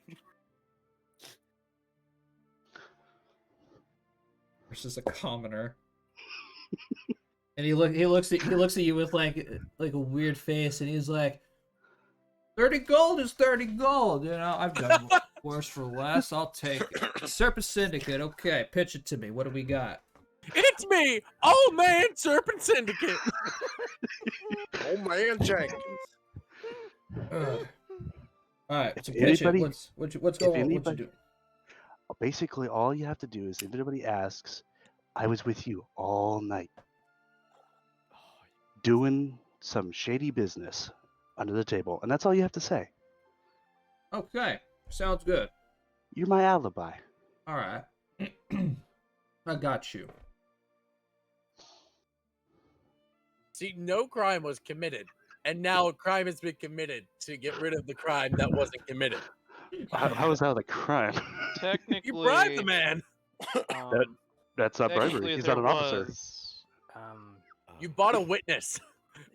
Versus a commoner. And he looks at you with like a weird face, and he's like, 30 gold is 30 gold. You know, I've done worse for less. I'll take it. Serpent Syndicate. Okay, pitch it to me. What do we got? It's me, old man Serpent Syndicate. Oh man, Jenkins. All right, If so pitch it. anybody- What's going on? What you anybody- do? Basically, all you have to do is if anybody asks, I was with you all night doing some shady business under the table, and that's all you have to say. Okay, sounds good. You're my alibi. All right, I got you. See, no crime was committed, and now a crime has been committed to get rid of the crime that wasn't committed. How is that a crime? Technically, You bribed the man. That's not bribery. technically He's there not an officer. was. You bought a witness.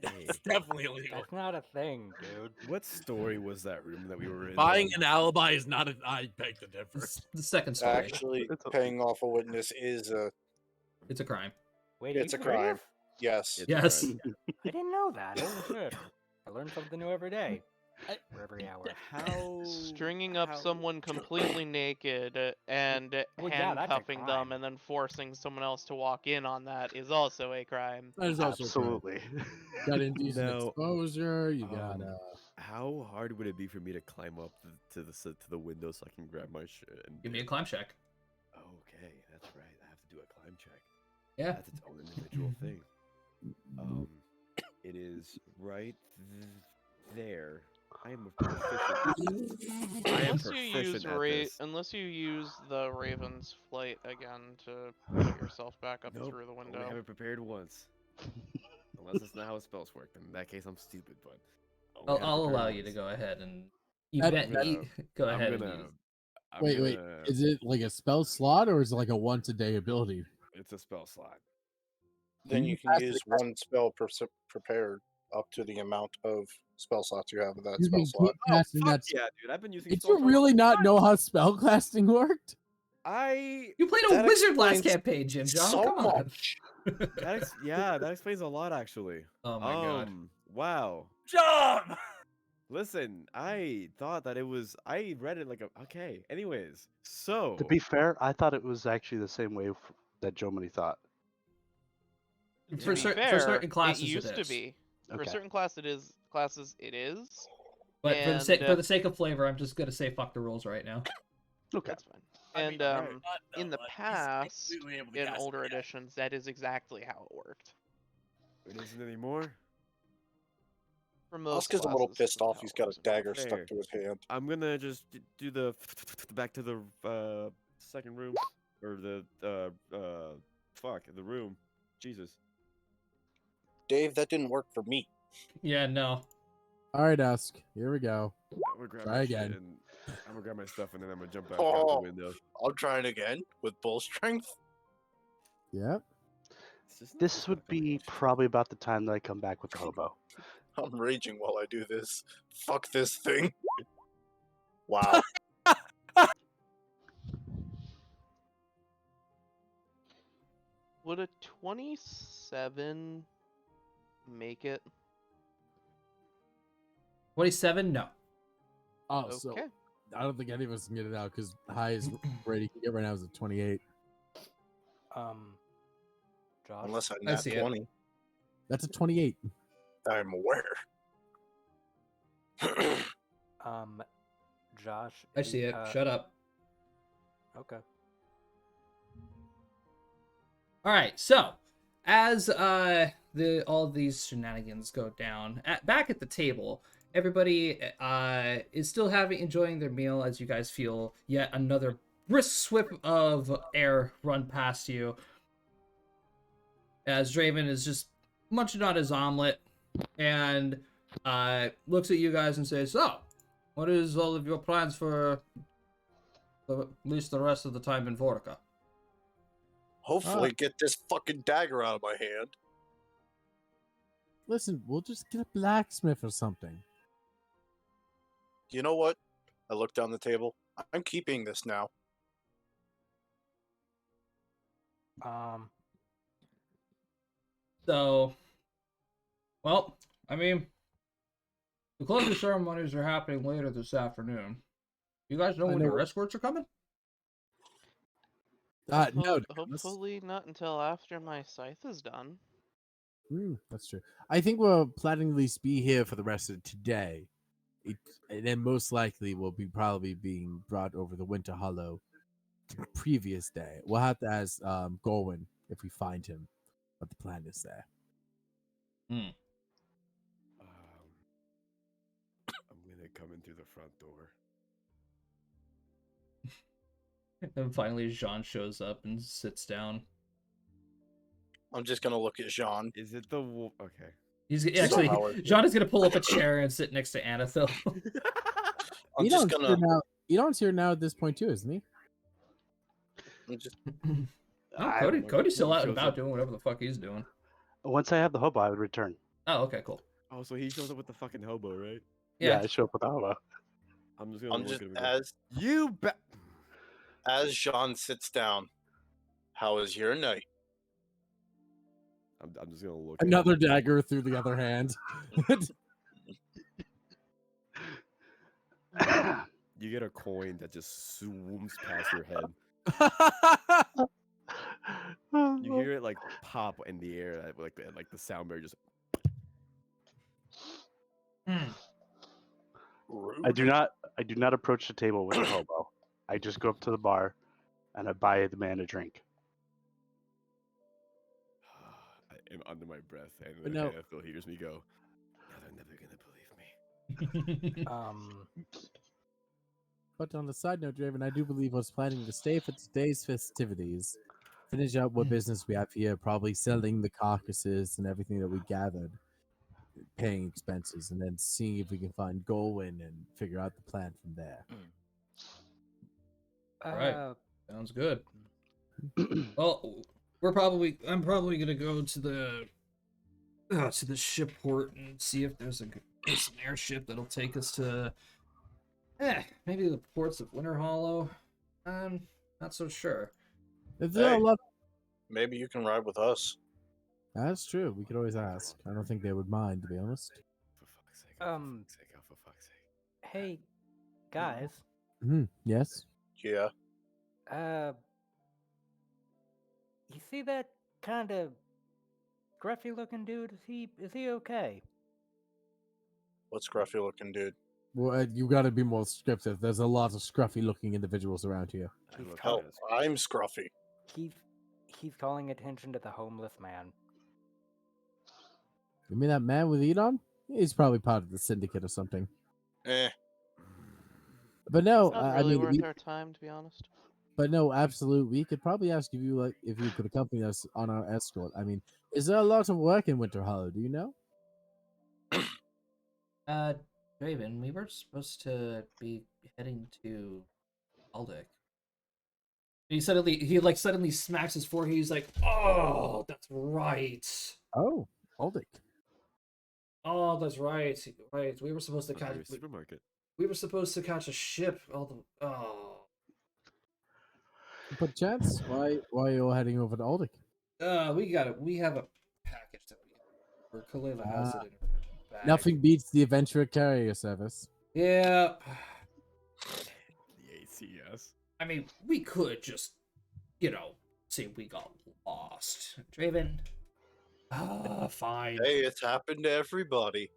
Hey, That's definitely illegal. That's not a thing, dude. what story was that room that we were in? Buying an alibi is not I beg to differ. It's the second story. Actually, It's a- paying off a witness is a It's a crime. Wait, it's a you serious? crime. Yes. It's a Yes. crime. I didn't know that. Holy shit. I learn something new every day. Or every hour. How Stringing up how- someone completely naked and Well, yeah, that's a handcuffing them crime. and then forcing someone else to walk in on that is also a crime. That is also Absolutely. got indecent No, exposure. You got How hard would it be for me to climb up to the window so I can grab my shit? And Give me a climb check. Okay, that's right. I have to do a climb check. Yeah. That's its own individual thing. It is right there. I am proficient. I am Unless you use proficient at this. unless you use the Raven's flight again to put yourself back up Nope, through the only window. have it prepared once. Unless that's not how spells work. Then in that case, I'm stupid. But only have it I'll prepared allow you to once. go ahead and That- go I'm ahead. gonna- and use. I'm Wait. gonna- Is it like a spell slot or is it like a once a day ability? It's a spell slot. Then you can cast use it- one spell prepared up to the amount of spell slots you have in that You spell can slot. keep casting fuck that. yeah, dude! I've been using. Did spell you really not know how spellcasting worked? I You played a That wizard last explains campaign, Jim John. so Come on. much. that explains a lot actually. Oh my god. Wow. John. Listen, I thought that it was. I read it like a. Okay. Anyways, so To be fair, I thought it was actually the same way that Jomini thought. To For be cer- for fair, certain classes, it used to is. be. For Okay. certain classes, it is. But for And, the sake of flavor, I'm just gonna say fuck the rules right now. Okay. That's fine. And in the past, in cast older it, yeah. editions, that is exactly how it worked. it isn't anymore. For most Oscar's a little classes, pissed that's off. how He's it got a was. dagger Fair. stuck to his hand. I'm gonna just do the back to the second room or the room. Jesus. Dave, that didn't work for me. Yeah, no. All right, Ask. Here we go. I'm gonna grab Try my shit again. and I'm gonna grab my stuff and then I'm gonna jump back out Oh. the window. I'll try it again with bull strength. Yep. It's just not This would fucking be rich. probably about the time that I come back with the hobo. I'm raging while I do this. Fuck this thing. Wow. Would a 27 make it? 27? No. Oh, so Okay. I don't think any of us can get it out because highest rate you can get right now is a 28. Josh. Unless I'm I not see it. 20. That's a 28. I'm aware. Josh. I see it. Shut up. Okay. All right. So, as all these shenanigans go down, back at the table, everybody is still enjoying their meal as you guys feel yet another brisk sweep of air run past you. as Draven is just munching on his omelet and looks at you guys and says, "So, what is all of your plans for at least the rest of the time in Vortica?" Hopefully, get this fucking dagger out of my hand. Listen, we'll just get a blacksmith or something. You know what? I look down the table. I'm keeping this now. So, well, I mean, the closing ceremonies are happening later this afternoon. You guys know I when know your what- escorts are coming? No, Hopefully not until after my scythe is done. That's true. I think we'll planning at least be here for the rest of today. And then most likely we'll be probably being brought over the Winter Hollow the previous day. We'll have to ask Golwyn if we find him, what the plan is there. I'm gonna come in through the front door. And finally, Jean shows up and sits down. I'm just gonna look at Jean. Is it the wolf? Okay. He's Somehow actually or- Jean is gonna pull up a chair and sit next to Anathil. I'm just gonna. Elon's here now at this point too, isn't he? I'm just, Oh, I- Cody's still out and shows about up. doing whatever the fuck he's doing. Once I have the hobo, I would return. Oh, okay, cool. Oh, so he shows up with the fucking hobo, right? Yeah, I show up with the hobo. I'm just gonna I'm look just at him and go, as you bet. Jean sits down. How is your night? I'm just gonna look. at Another him. dagger through the other hand. You get a coin that just swoops past your head. You hear it like pop in the air, like the sound barrier just. I do not approach the table with the hobo. I just go up to the bar and I buy the man a drink. I am under my breath, and But then no. Phil hears me go. Now they're never gonna believe me. But on the side note, Draven, I do believe I was planning to stay for today's festivities, finish out what business we have here, probably selling the carcasses and everything that we gathered, paying expenses, and then seeing if we can find Golwyn and figure out the plan from there. Right. Sounds good. Well, I'm probably gonna go to the ship port and see if there's an airship that'll take us to maybe the ports of Winter Hollow. I'm not so sure. If there are Hey. a lot, Maybe you can ride with us. that's true. We could always ask. I don't think they would mind, to be honest. For fuck's sake! Oh, for fuck's sake! Oh, for fuck's sake! Hey, guys. Yes. Yeah. You see that kind of scruffy looking dude? Is he okay? What scruffy looking dude? Well, you got to be more descriptive. There's a lot of scruffy-looking individuals around here. I look Hell, at us. I'm scruffy. He's calling attention to the homeless man. You mean that man with Elon? He's probably part of the syndicate or something. Eh. But no, It's not I really mean, worth our time, to be honest. but no, absolute. We could probably ask if you could accompany us on our escort. I mean, is there a lot of work in Winter Hollow? Do you know? Draven, we were supposed to be heading to Aldic. He suddenly smacks his forehead. He's like, "Oh, that's right. Oh, Aldic. Oh, that's right. Right. We were supposed to Oh, catch. your supermarket. We were supposed to catch a ship. Oh. But chance, why are you all heading over to Aldic? We have a package that we're Kalila has it in her bag. Nothing beats the adventurer carrier service. Yeah. The ACS. I mean, we could just, say we got lost. Draven. Fine. Hey, it's happened to everybody.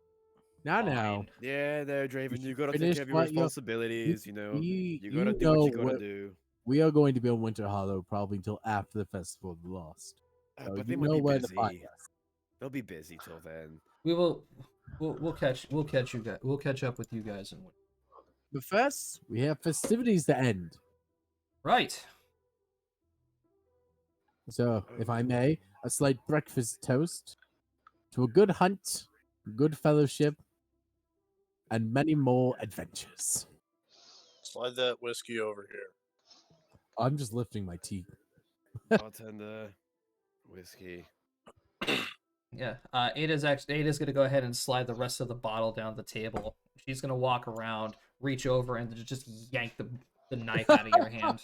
Now, Fine. Yeah, there, Draven. You gotta take Finish care of your what you're- responsibilities. You know, you gotta do know what you gotta what- do. We are going to be on Winter Hollow probably until after the Festival of the Lost. So But you they might know be where to find busy. us. They'll be busy till then. We will. We'll catch you guys. We'll catch up with you guys and. But first, we have festivities to end. Right. So, if I may, a slight breakfast toast to a good hunt, good fellowship, and many more adventures. Slide that whiskey over here. I'm just lifting my tea. Bartender, whiskey. Yeah. Ada's gonna go ahead and slide the rest of the bottle down the table. She's gonna walk around, reach over, and just yank the knife out of your hand.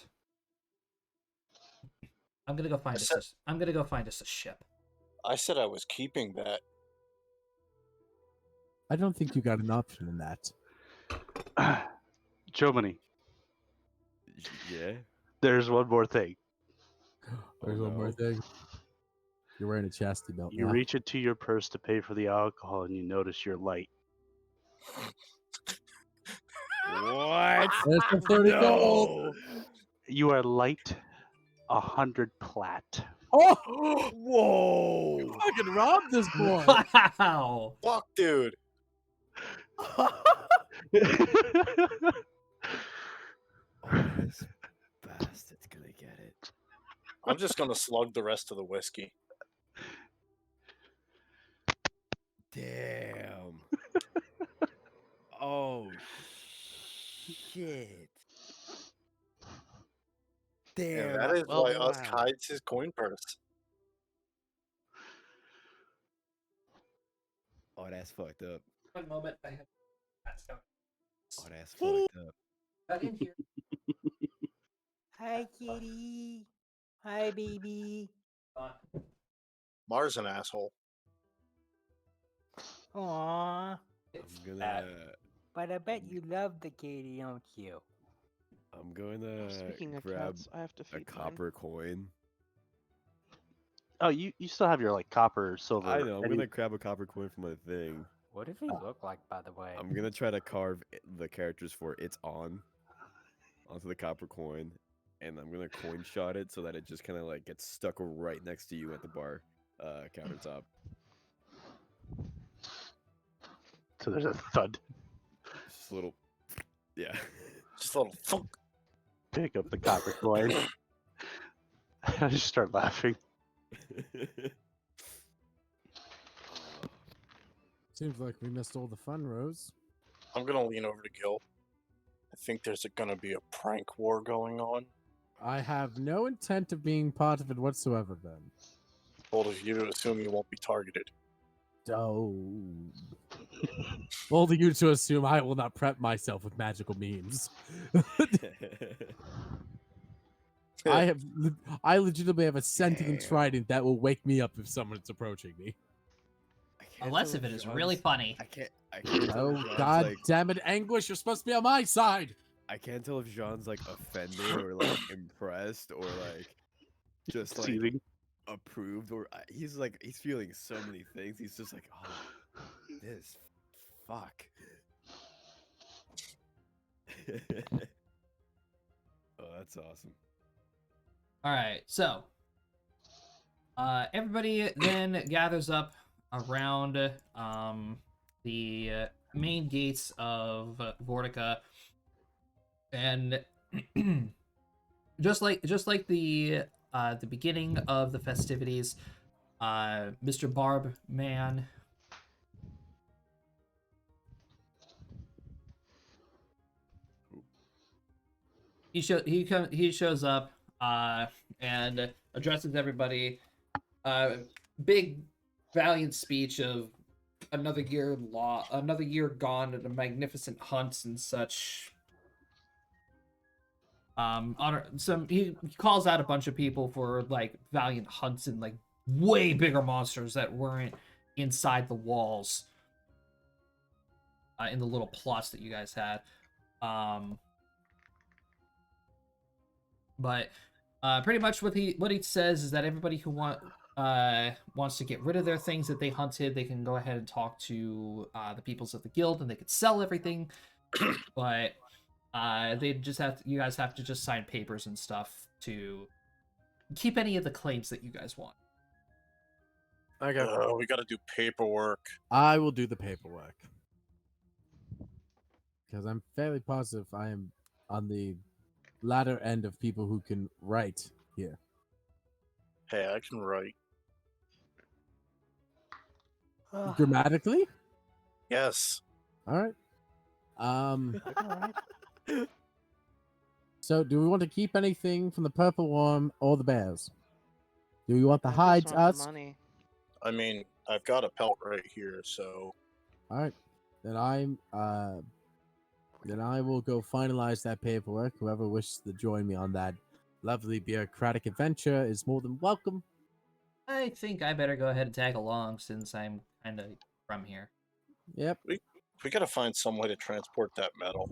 I'm gonna go find us. I'm gonna go find us a ship. I said I was keeping that. I don't think you got an option in that. Germany, Yeah. there's one more thing. There's one more no. thing. You're wearing a chastity belt You now. reach into your purse to pay for the alcohol, and you notice you're light. What? There's the 30 gold. No. You are light 100 plat. Oh, Whoa. fucking robbed this boy. Wow. Fuck, dude. Oh, this bastard's gonna get it. I'm just gonna slug the rest of the whiskey. Damn. Oh shit. Damn. And that is Well, why us wow. hides his coin purse. Oh, that's fucked up. One moment. I have passed out. Oh, that's fucked up. Got in here. Hi, kitty. Hi, baby. Mars an asshole. Aww. I'm gonna. But I bet you love the kitty, don't you? I'm gonna Speaking of grab cats, I have to a feed mine. copper coin. Oh, you still have your like copper, or silver. I know. I'm any- gonna grab a copper coin for my thing. What does he look like, by the way? I'm gonna try to carve the characters for "It's On" onto the copper coin, and I'm gonna coin shot it so that it just kind of like gets stuck right next to you at the bar countertop. So there's a thud. Just a little, yeah. Just a little thunk. Pick up the copper coin. I just start laughing. Seems like we missed all the fun, Rose. I'm gonna lean over to Gil. I think there's gonna be a prank war going on. I have no intent of being part of it whatsoever, then. Bold of you to assume you won't be targeted. Oh. Bold of you to assume I will not prep myself with magical means. I legitimately have a sentient Damn. trident that will wake me up if someone's approaching me. I can't Unless tell if it is really John's- funny. I can't tell Oh if John's, god like, damn it, Anguish, you're supposed to be on my side! I can't tell if Jean's like offended or like impressed or like just like Seething. approved or he's feeling so many things. He's just like, oh, this fuck. Oh, that's awesome. All right, so everybody then gathers up around the main gates of Vortica, and just like the beginning of the festivities, Mr. Barb Man. He shows up and addresses everybody. Big valiant speech of another year gone and a magnificent hunt and such. He calls out a bunch of people for like valiant hunts and like way bigger monsters that weren't inside the walls in the little plots that you guys had. But pretty much what he says is that everybody who wants to get rid of their things that they hunted, they can go ahead and talk to the peoples of the guild, and they could sell everything. But they just you guys have to just sign papers and stuff to keep any of the claims that you guys want. Okay. We gotta do paperwork. I will do the paperwork. Because I'm fairly positive I am on the latter end of people who can write here. Hey, I can write. Grammatically? Yes. All right. Alright. So do we want to keep anything from the purple worm or the bears? Do we want the I just hides want us? the money. I mean, I've got a pelt right here, so All right. Then I will go finalize that paperwork. Whoever wishes to join me on that lovely bureaucratic adventure is more than welcome. I think I better go ahead and tag along since I'm kind of from here. Yep. we gotta find some way to transport that metal.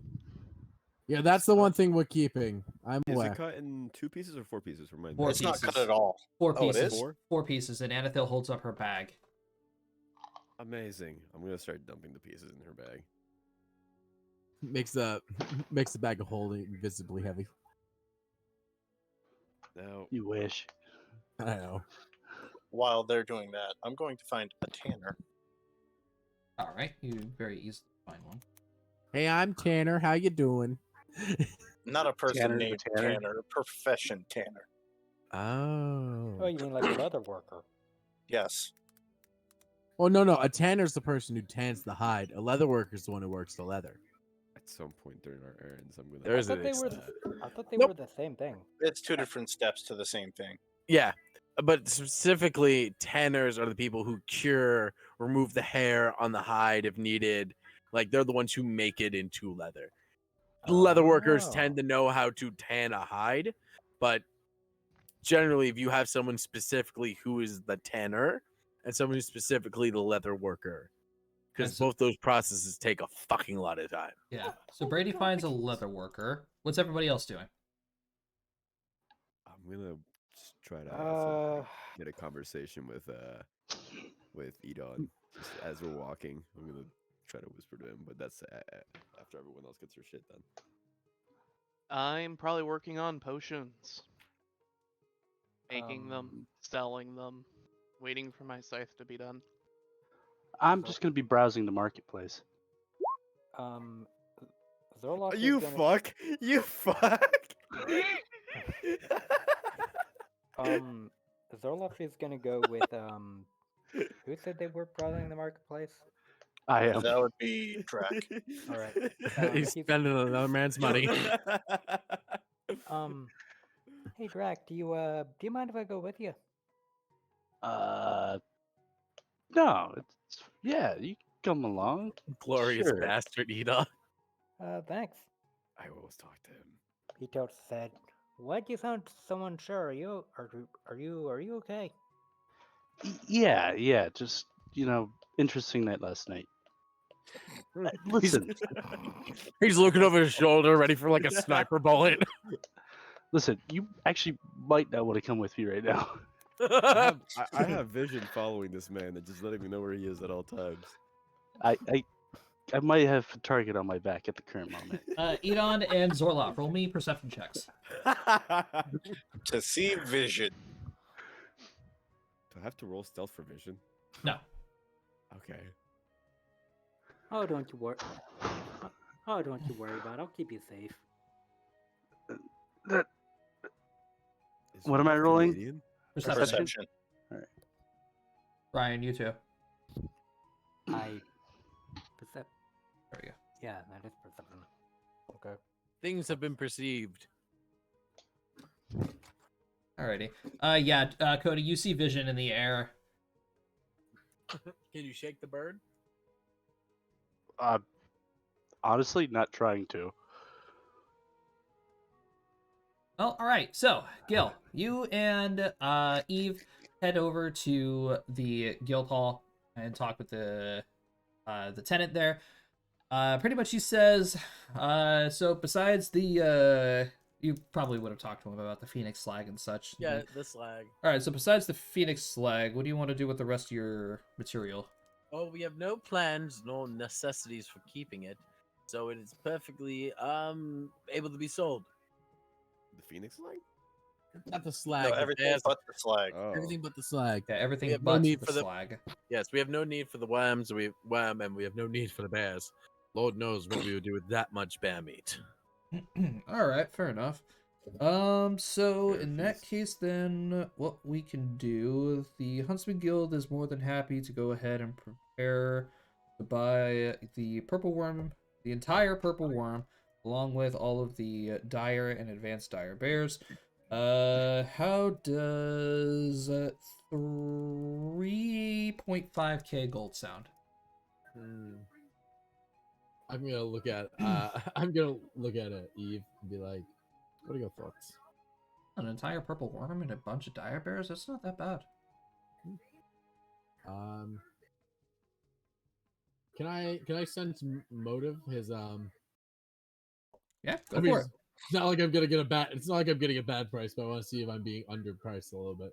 Yeah, that's the one thing we're keeping. I'm Is aware. it cut in 2 pieces or 4 pieces? Remind me. Four It's not cut pieces. at all. Four Oh, it pieces. is? Four pieces, and Anathil holds up her bag. Amazing. I'm gonna start dumping the pieces in her bag. Makes the bag of holding visibly heavy. Now, You wish. I don't know. While they're doing that, I'm going to find a tanner. All right, you very easily find one. Hey, I'm Tanner. How you doing? Not a person Tanner the named tanner. Tanner, a profession Tanner. Oh, Oh. you mean like a leather worker? Yes. Oh no. A tanner's the person who tans the hide. A leather worker's the one who works the leather. at some point during our errands, I'm gonna. There I is thought an they were. ex- I thought they Nope. were the same thing. It's two different steps to the same thing. Yeah, but specifically, tanners are the people who cure, remove the hair on the hide if needed. Like they're the ones who make it into leather. Leather workers Oh. tend to know how to tan a hide, but generally, if you have someone specifically who is the tanner and someone who's specifically the leather worker, because And so- both those processes take a fucking lot of time. Yeah. So Brady finds a leather worker. What's everybody else doing? I'm gonna just try to get a conversation with Edon just as we're walking. I'm gonna try to whisper to him, but that's after everyone else gets their shit done. I'm probably working on potions. Making them, selling them, waiting for my scythe to be done. I'm just gonna be browsing the marketplace. Zorlock is You gonna, fuck! You fuck! Zorlock is gonna go with who said they were browsing the marketplace? I am. That would be Drac. All right. He's he's- spending another man's money. Hey Drac, do you mind if I go with you? No, it's yeah. You can come along. Glorious Sure. bastard, Edon. Thanks. I will talk to him. He said, "Why'd you sound so unsure? Are you okay?" Yeah. Just interesting night last night. Listen, He's looking over his shoulder, ready for like a sniper bullet. listen. You actually might not want to come with me right now. I have vision following this man and just letting me know where he is at all times. I might have a target on my back at the current moment. Edon and Zorlop, roll me perception checks. To see vision. Do I have to roll stealth for vision? No. Okay. Oh, don't you worry. Oh, don't you worry about it. I'll keep you safe. That Is What am I Rudolph rolling? Canadian? Perception. Perception. Ryan, you too. I percep. There we go. Yeah, that is perception. Okay. Things have been perceived. Alrighty. Cody, you see vision in the air. Can you shake the bird? honestly, not trying to. Well, all right. So, Gil, you and Eve head over to the guild hall and talk with the tenant there. Pretty much, he says, so besides the you probably would have talked to him about the Phoenix slag and such. Yeah, the slag. All right. So besides the Phoenix slag, what do you want to do with the rest of your material? Oh, we have no plans, no necessities for keeping it, so it is perfectly able to be sold. The Phoenix line? Not the slag. No, the everything bears- but the slag. Oh. everything but the slag. Yeah, everything have no but need the for the- slag. Yes, we have no need for the worms. We have no need for the bears. Lord knows what we would do with that much bear meat. All right, fair enough. So Fair in that fees. case, then what we can do, the Huntsman Guild is more than happy to go ahead and prepare to buy the purple worm, the entire purple worm, along with all of the dire and advanced dire bears. How does 3.5k gold sound? Hmm. I'm gonna look at I'm gonna look at Eve and be like, what are your thoughts? An entire purple worm and a bunch of dire bears? That's not that bad. Um, can I sense motive? His Yeah, I go mean, for it. it's not like I'm gonna get a bad. It's not like I'm getting a bad price, but I want to see if I'm being underpriced a little bit.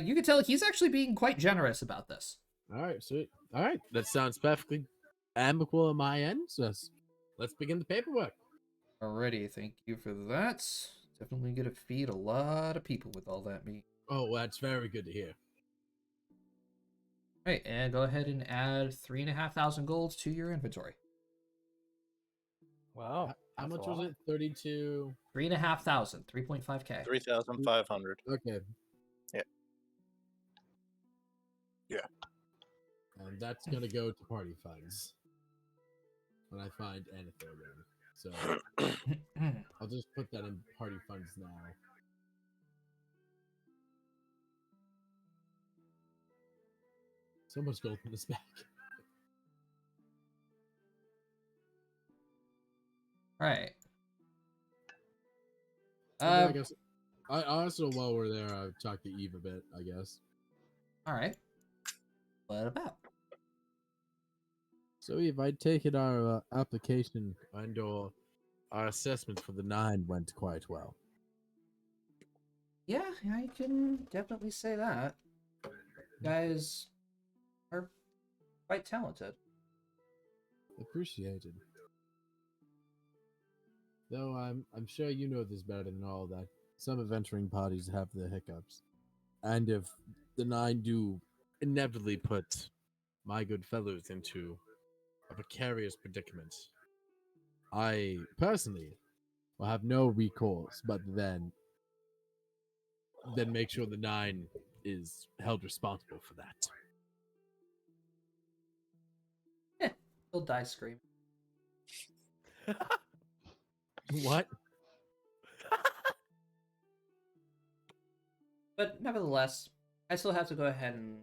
You can tell he's actually being quite generous about this. All right, sweet. All right, that sounds perfectly amicable on my end. So let's begin the paperwork. Alrighty, thank you for that. Definitely gonna feed a lot of people with all that meat. Oh, well, that's very good to hear. Right, and go ahead and add 3,500 golds to your inventory. Wow. How that's a much was lot. it? 32. 3,500, 3.5k. 3,500. Okay, Yeah. and that's gonna go to party funds when I find anything again. So I'll just put that in party funds now. So much gold in this bag. Right. Okay, I guess I also while we're there, I'll talk to Eve a bit. I guess. Alright. What about? So Eve, I take it our application and/or our assessment for the 9 went quite well. Yeah, I can definitely say that. You guys are quite talented. Appreciated. Though I'm sure you know this better than all that some adventuring parties have their hiccups, and if the 9 do inevitably put my good fellows into a precarious predicament, I personally will have no recourse but then make sure the 9 is held responsible for that. He'll die screaming. What? But nevertheless, I still have to go ahead and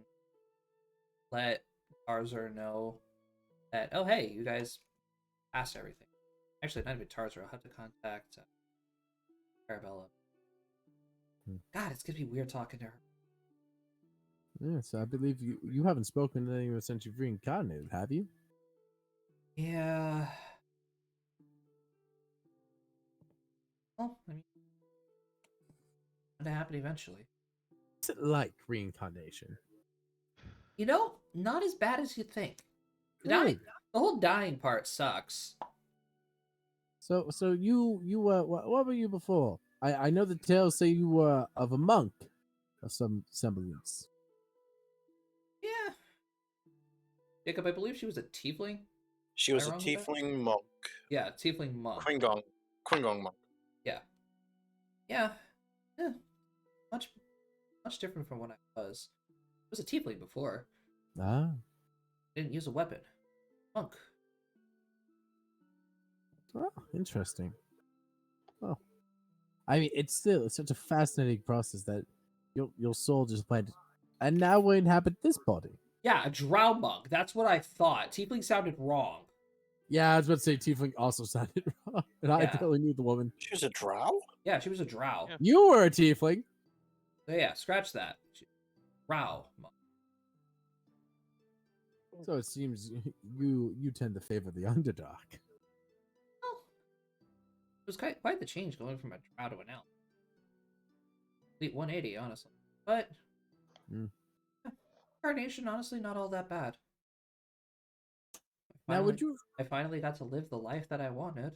let Tarzar know that, oh hey, you guys passed everything. Actually, not even Tarzar, I'll have to contact Arabella. Hmm. God, it's gonna be weird talking to her. Yes, I believe you haven't spoken to anyone since you've reincarnated, have you? Yeah. Well, I mean, it's gonna happen eventually. What's it like reincarnation? You know, not as bad as you think. Really? The whole dying part sucks. So you were what were you before? I know the tales say you were of a monk of some semblance. Yeah. Jacob, I believe she was a tiefling. She Am I was a wrong with that? tiefling monk. Yeah, tiefling monk. Kwingong monk. Yeah. Yeah. Yeah. Much different from what I was. I was a tiefling before. Ah, Didn't use a weapon. Monk. oh, interesting. Oh, I mean, it's such a fascinating process that your soul just went, and now we inhabit this body. Yeah, a drow monk. That's what I thought. Tiefling sounded wrong. Yeah, I was about to say tiefling also sounded wrong, and I Yeah. totally knew the woman. She was a drow? Yeah, she was a drow. Yeah. You were a tiefling. So yeah, scratch that. Drow monk. So it seems you tend to favor the underdog. Well, it was quite the change going from a drow to an elf. Complete 180, honestly. But Mm. Carnation, honestly, not all that bad. Now, would you? I finally got to live the life that I wanted.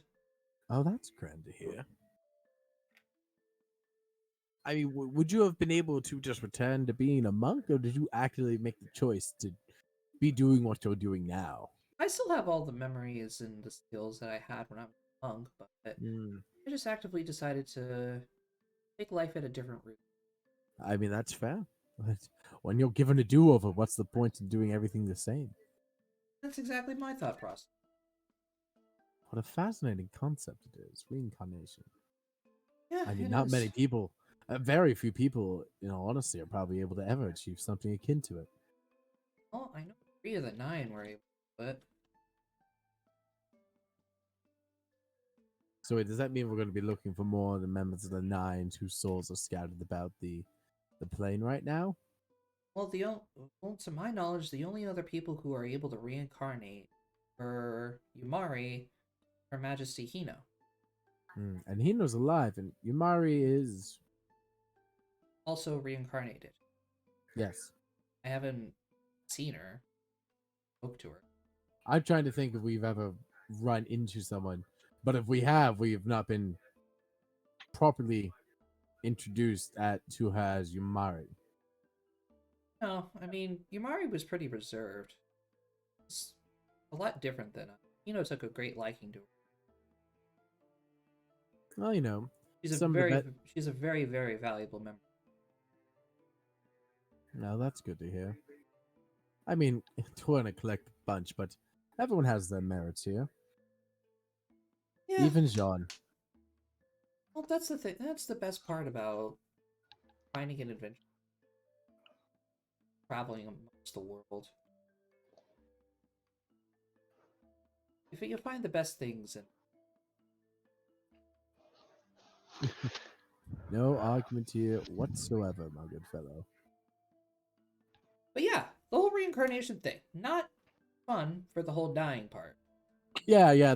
Oh, that's grand to hear. I mean, would you have been able to just return to being a monk, or did you actively make the choice to be doing what you're doing now? I still have all the memories and the skills that I had when I was monk, but Mm, I just actively decided to take life at a different route. I mean, that's fair. But when you're given a do-over, what's the point in doing everything the same? That's exactly my thought process. What a fascinating concept it is, reincarnation. Yeah, I mean, it not is. many people, very few people, honestly, are probably able to ever achieve something akin to it. Well, I know 3 of the 9 were able, but So wait, does that mean we're going to be looking for more of the members of the Nines whose souls are scattered about the plane right now? well, well, to my knowledge, the only other people who are able to reincarnate are Yumari, Her Majesty Hino. And Hino's alive, and Yumari is Also reincarnated. yes. I haven't seen her, spoke to her. I'm trying to think if we've ever run into someone, but if we have, we have not been properly introduced at to her as Yumari. No, I mean, Yumari was pretty reserved. It's a lot different than Hino took a great liking to her. Well, She's a some of very, the she's a very, very valuable member. no, that's good to hear. I mean, we're an eclectic bunch, but everyone has their merits here. Yeah, Even Jean. well, that's the thing. That's the best part about finding an adventure, traveling amongst the world. You find the best things, and No argument here whatsoever, my good fellow. but yeah, the whole reincarnation thing, not fun for the whole dying part. Yeah.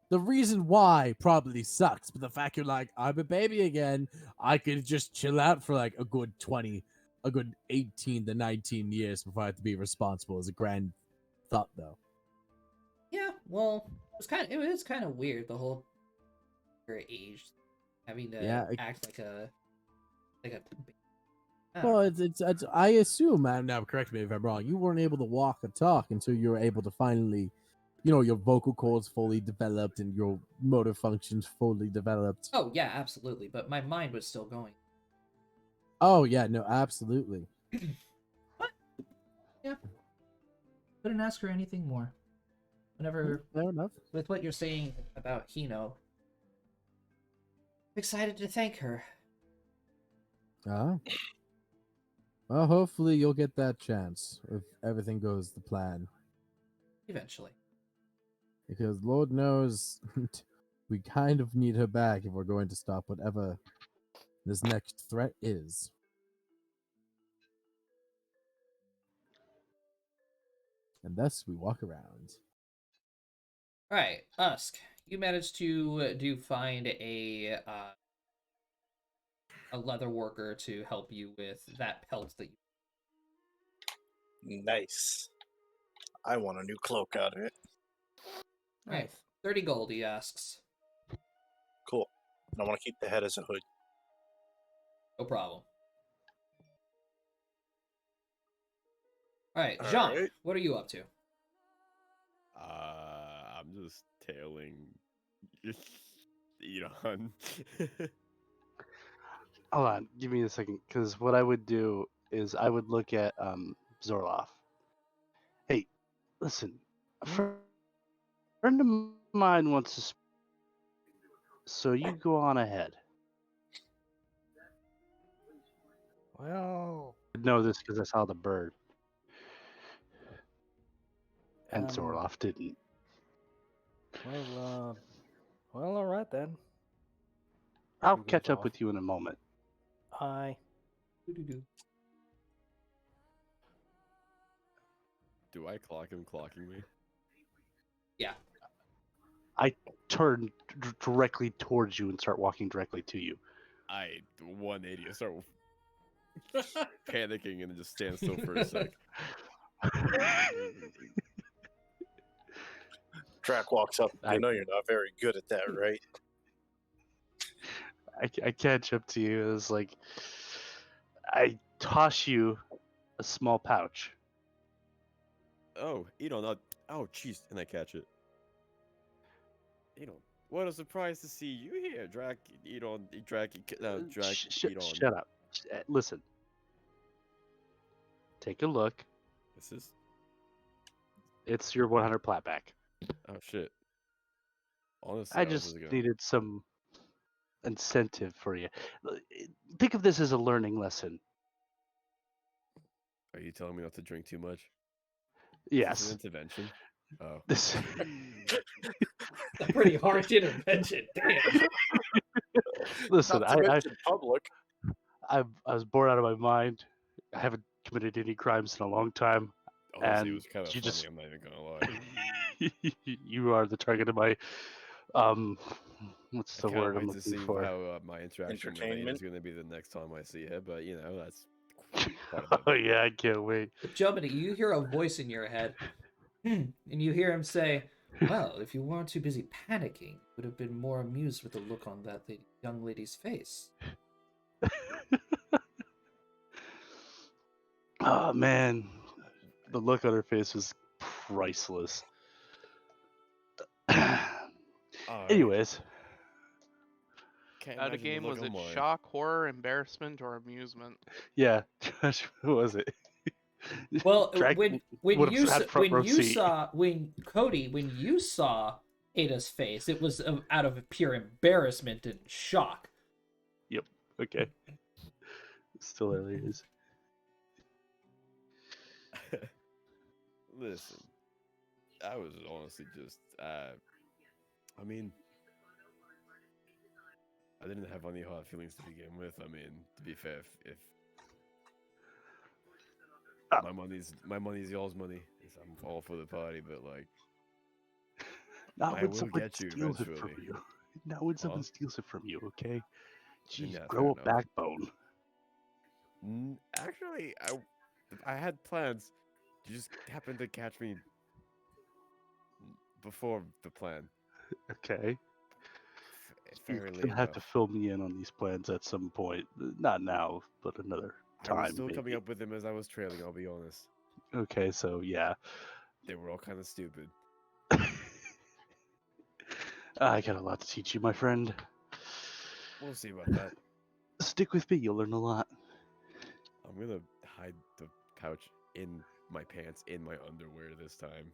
The reason why probably sucks, but the fact you're like, I'm a baby again, I could just chill out for like a good 18 to 19 years before I have to be responsible is a grand thought, though. Yeah, well, it was kind of weird the whole her age, having to Yeah. act like a like a. Well, it's I assume, and now correct me if I'm wrong, you weren't able to walk or talk until you were able to finally, your vocal cords fully developed and your motor functions fully developed. Oh yeah, absolutely. But my mind was still going. Oh yeah, no, absolutely. But yeah, couldn't ask her anything more. Whenever Fair enough. with what you're saying about Hino, excited to thank her. Ah. Well, hopefully you'll get that chance if everything goes to plan. Eventually. Because Lord knows we kind of need her back if we're going to stop whatever this next threat is. And thus we walk around. All right, Usk, you managed to find a leather worker to help you with that pelt that you. Nice. I want a new cloak out of it. All right, Nice. 30 gold. He asks. Cool. And I want to keep the head as a hood. No problem. All right, All Jean, right. what are you up to? I'm just tailing Edon. Hold on, give me a second, because what I would do is I would look at Zorloff. Hey, listen, a friend of mine wants to, so you go on ahead. Well, I know this because I saw the bird, and um, Zorloff didn't. well, all right then. I'll Who goes catch up off? with you in a moment. Aye. Doo-doo-doo. Do I clock him clocking me? Yeah. I turn directly towards you and start walking directly to you. I 180. I start panicking and then just stand still for a sec. Drac walks up. I know you're not very good at that, right? I catch up to you. It's like I toss you a small pouch. Oh, Edon, oh, jeez, and I catch it. Edon, What a surprise to see you here, Drac. Eat on, Drac. No, Drac. Eat on. Shut up. Listen. Take a look. This is. It's your 100 plat back. Oh shit. Honestly, I was just gonna... needed some incentive for you. Think of this as a learning lesson. Are you telling me not to drink too much? Is this Yes. an intervention? Oh. This. A pretty harsh intervention. Damn. Listen, Not to mention public. I was bored out of my mind. I haven't committed any crimes in a long time. Honestly, it And was kind of you funny. just- I'm not even gonna lie. You are the target of my what's I the can't word I'm wait to looking see for? how my interaction with Aiden Entertainment? is going to be the next time I see her. But you know, that's part of Oh it. yeah, I can't wait. Jumini, you hear a voice in your head, and you hear him say, "Well, if you weren't too busy panicking, you would have been more amused with the look on that young lady's face." Oh man, the look on her face was priceless. All right. Anyways, Can't Out of imagine the game, look was on it mine. shock, horror, embarrassment, or amusement? yeah, Josh, what was it? Well, Drag when would've you had front row seat. when you saw Ada's face, it was out of pure embarrassment and shock. Okay, still hilarious. Listen, I was honestly just, I mean, I didn't have any hard feelings to begin with. I mean, to be fair, if Ah. my money's y'all's money, I'm all for the party, but like, Not I when will someone get you steals it from eventually. you. Not when Huh? someone steals it from you. Okay, jeez, Yeah, grow a fair enough. backbone. Actually, I had plans. You just happened to catch me before the plan. Okay, you're Fairly gonna have enough. to fill me in on these plans at some point. Not now, but another I was time. still coming maybe. up with them as I was trailing, I'll be honest. Okay, so yeah, They were all kind of stupid. I got a lot to teach you, my friend. We'll see about that. Stick with me; you'll learn a lot. I'm gonna hide the pouch in my pants, in my underwear this time.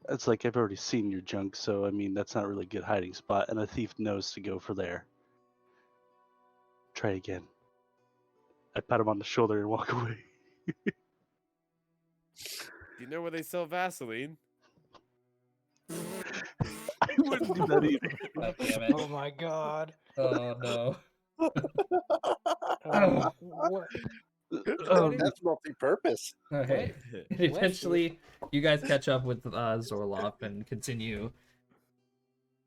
It's like I've already seen your junk, so I mean that's not really a good hiding spot, and a thief knows to go for there. Try again. I pat him on the shoulder and walk away. Do you know where they sell Vaseline? I wouldn't do that either. God damn it! Oh my god. Oh no! What? That's multi-purpose. Okay. And eventually, you guys catch up with Zorlov and continue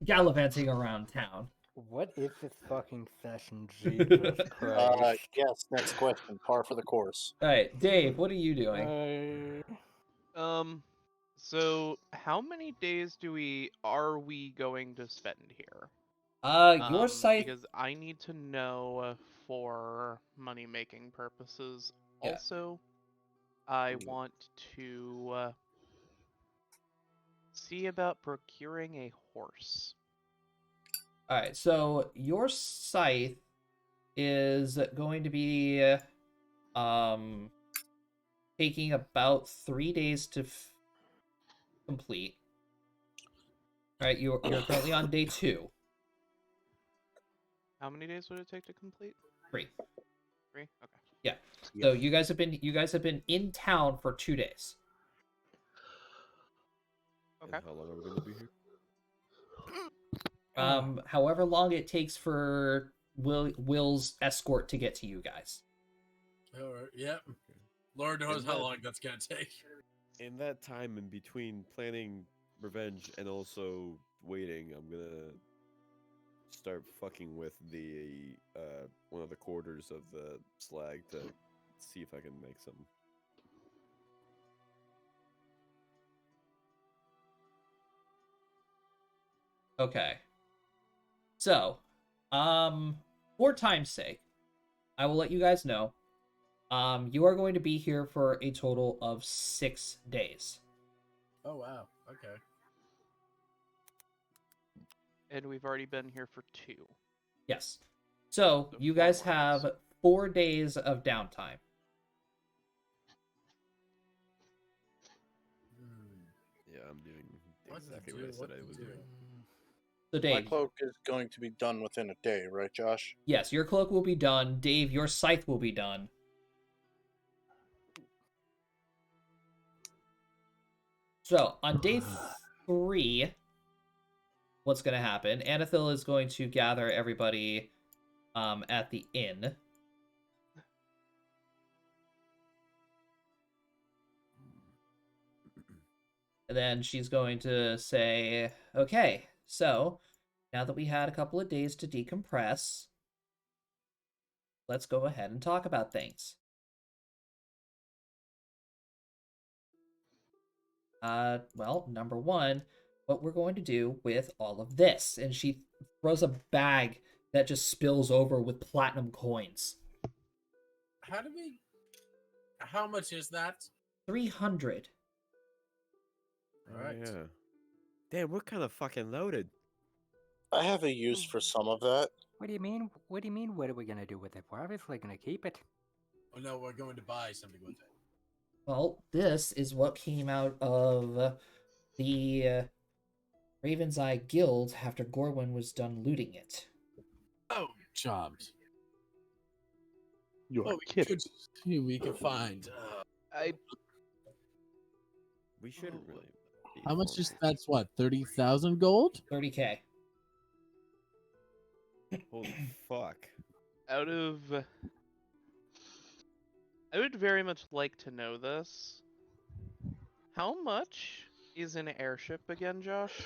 gallivanting around town. What is this fucking session? Jesus Christ. Yes. Next question. Par for the course. All right, Dave, what are you doing? So how many days are we going to spend here? Your site. Because I need to know for money making purposes. Yeah. Also, I want to see about procuring a horse. All right, so your scythe is going to be taking about 3 days to complete. All right, you're currently on day 2. How many days would it take to complete? 3. 3? Okay. Yeah. So you guys have been in town for 2 days. Okay. And how long are we gonna be here? However long it takes for Will's escort to get to you guys. All right. Yep. Lord knows how long that's gonna take. In that time in between planning revenge and also waiting, I'm gonna start fucking with the one of the quarters of the slag to see if I can make some. Okay. So, for time's sake, I will let you guys know. You are going to be here for a total of 6 days. Oh wow. Okay. And we've already been here for 2. Yes. So So you 4 guys more days. have 4 days of downtime. Yeah, I'm doing What to exactly do, what I said what I to was do. doing. So My Dave, cloak is going to be done within a day, right, Josh? yes, your cloak will be done. Dave, your scythe will be done. So on day 3, what's going to happen? Anathil is going to gather everybody at the inn. And then she's going to say, okay, so now that we had a couple of days to decompress, let's go ahead and talk about things. Well, number one, what we're going to do with all of this. And she throws a bag that just spills over with platinum coins. How much is that? 300. Oh, Alright. yeah. Damn, we're kind of fucking loaded. I have a use for some of that. What do you mean? What do you mean? What are we gonna do with it? We're obviously gonna keep it. Oh no, we're going to buy something with it. Well, this is what came out of the Raven's Eye Guild after Gorwin was done looting it. Oh, charmed. You're Oh, kidding. we could find. I We shouldn't really. be How much formal. is that's what 30,000 gold? 30k. Holy fuck. out of I would very much like to know this. How much is an airship again, Josh?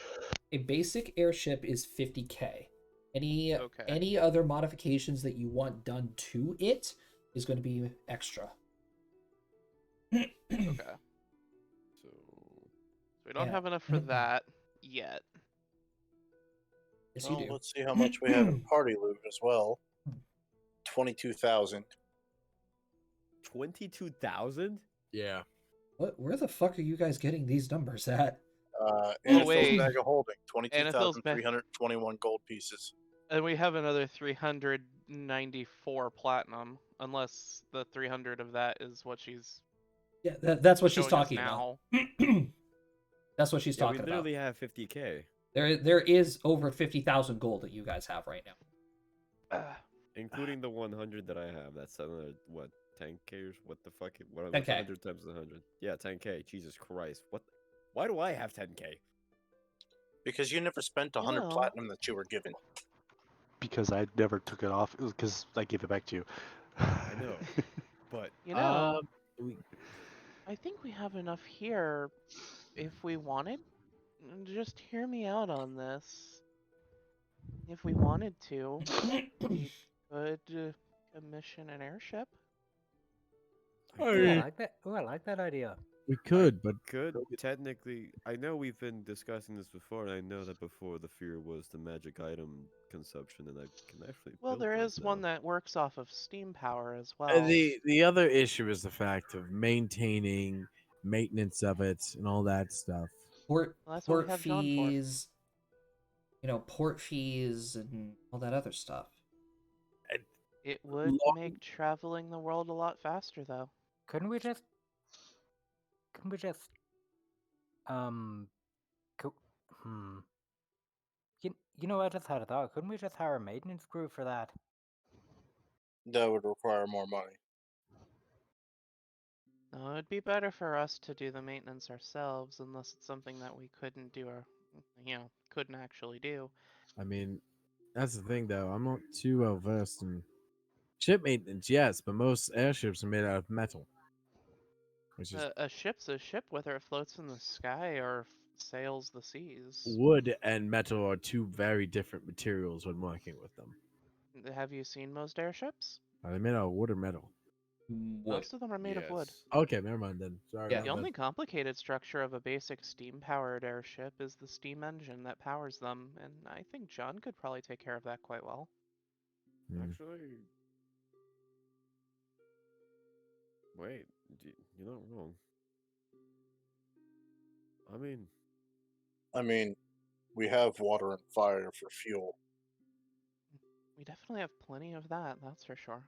A basic airship is 50k. Any Okay. any other modifications that you want done to it is going to be extra. Okay. So. So we don't Yeah. have enough for that yet. Yes, you Well, do. let's see how much we have in party loot as well. 22,000. 22,000? Yeah. Where the fuck are you guys getting these numbers at? Anathil's wait. bag of holding. Anathil's ba- 22,321 gold pieces. And we have another 394 platinum, unless the 300 of that is what she's Yeah, that's what she's showing us talking about. now. That's what she's Yeah, we talking about. literally have 50k. There is over 50,000 gold that you guys have right now. Including the 100 that I have. That's another, what, 10k or what the fuck? What's 10K. 100 times 100? Yeah, 10k. Jesus Christ. What? Why do I have 10k? Because you never spent 100 know. platinum that you were given. Because I never took it off. It was because I gave it back to you. I know. But You know, we, I think we have enough here if we wanted. Just hear me out on this. If we wanted to, we could commission an airship. Ooh, I like that. Ooh, I like that idea. we could, but Could technically, I know we've been discussing this before, and I know that before the fear was the magic item consumption, and I can actually. Well, build there those is one now. that works off of steam power as well. the other issue is the fact of maintaining maintenance of it and all that stuff. Port Well, that's what we port have John for. fees, port fees and all that other stuff. It would Long- make traveling the world a lot faster, though. Couldn't we just? Couldn't we just? Co- hmm. You know, I just had a thought. Couldn't we just hire a maintenance crew for that? That would require more money. No, it'd be better for us to do the maintenance ourselves, unless it's something that we couldn't do or, couldn't actually do. I mean, that's the thing, though. I'm not too well versed in ship maintenance, yes, but most airships are made out of metal, which is A ship's a ship, whether it floats in the sky or sails the seas. wood and metal are two very different materials when working with them. Have you seen most airships? Are they made out of wood or metal? Wood. Most of them are made of wood. Yes. Okay, never mind then. Sorry Yeah. about The only that. complicated structure of a basic steam-powered airship is the steam engine that powers them, and I think John could probably take care of that quite well. Actually, wait, you're not wrong. I mean, We have water and fire for fuel. We definitely have plenty of that, that's for sure.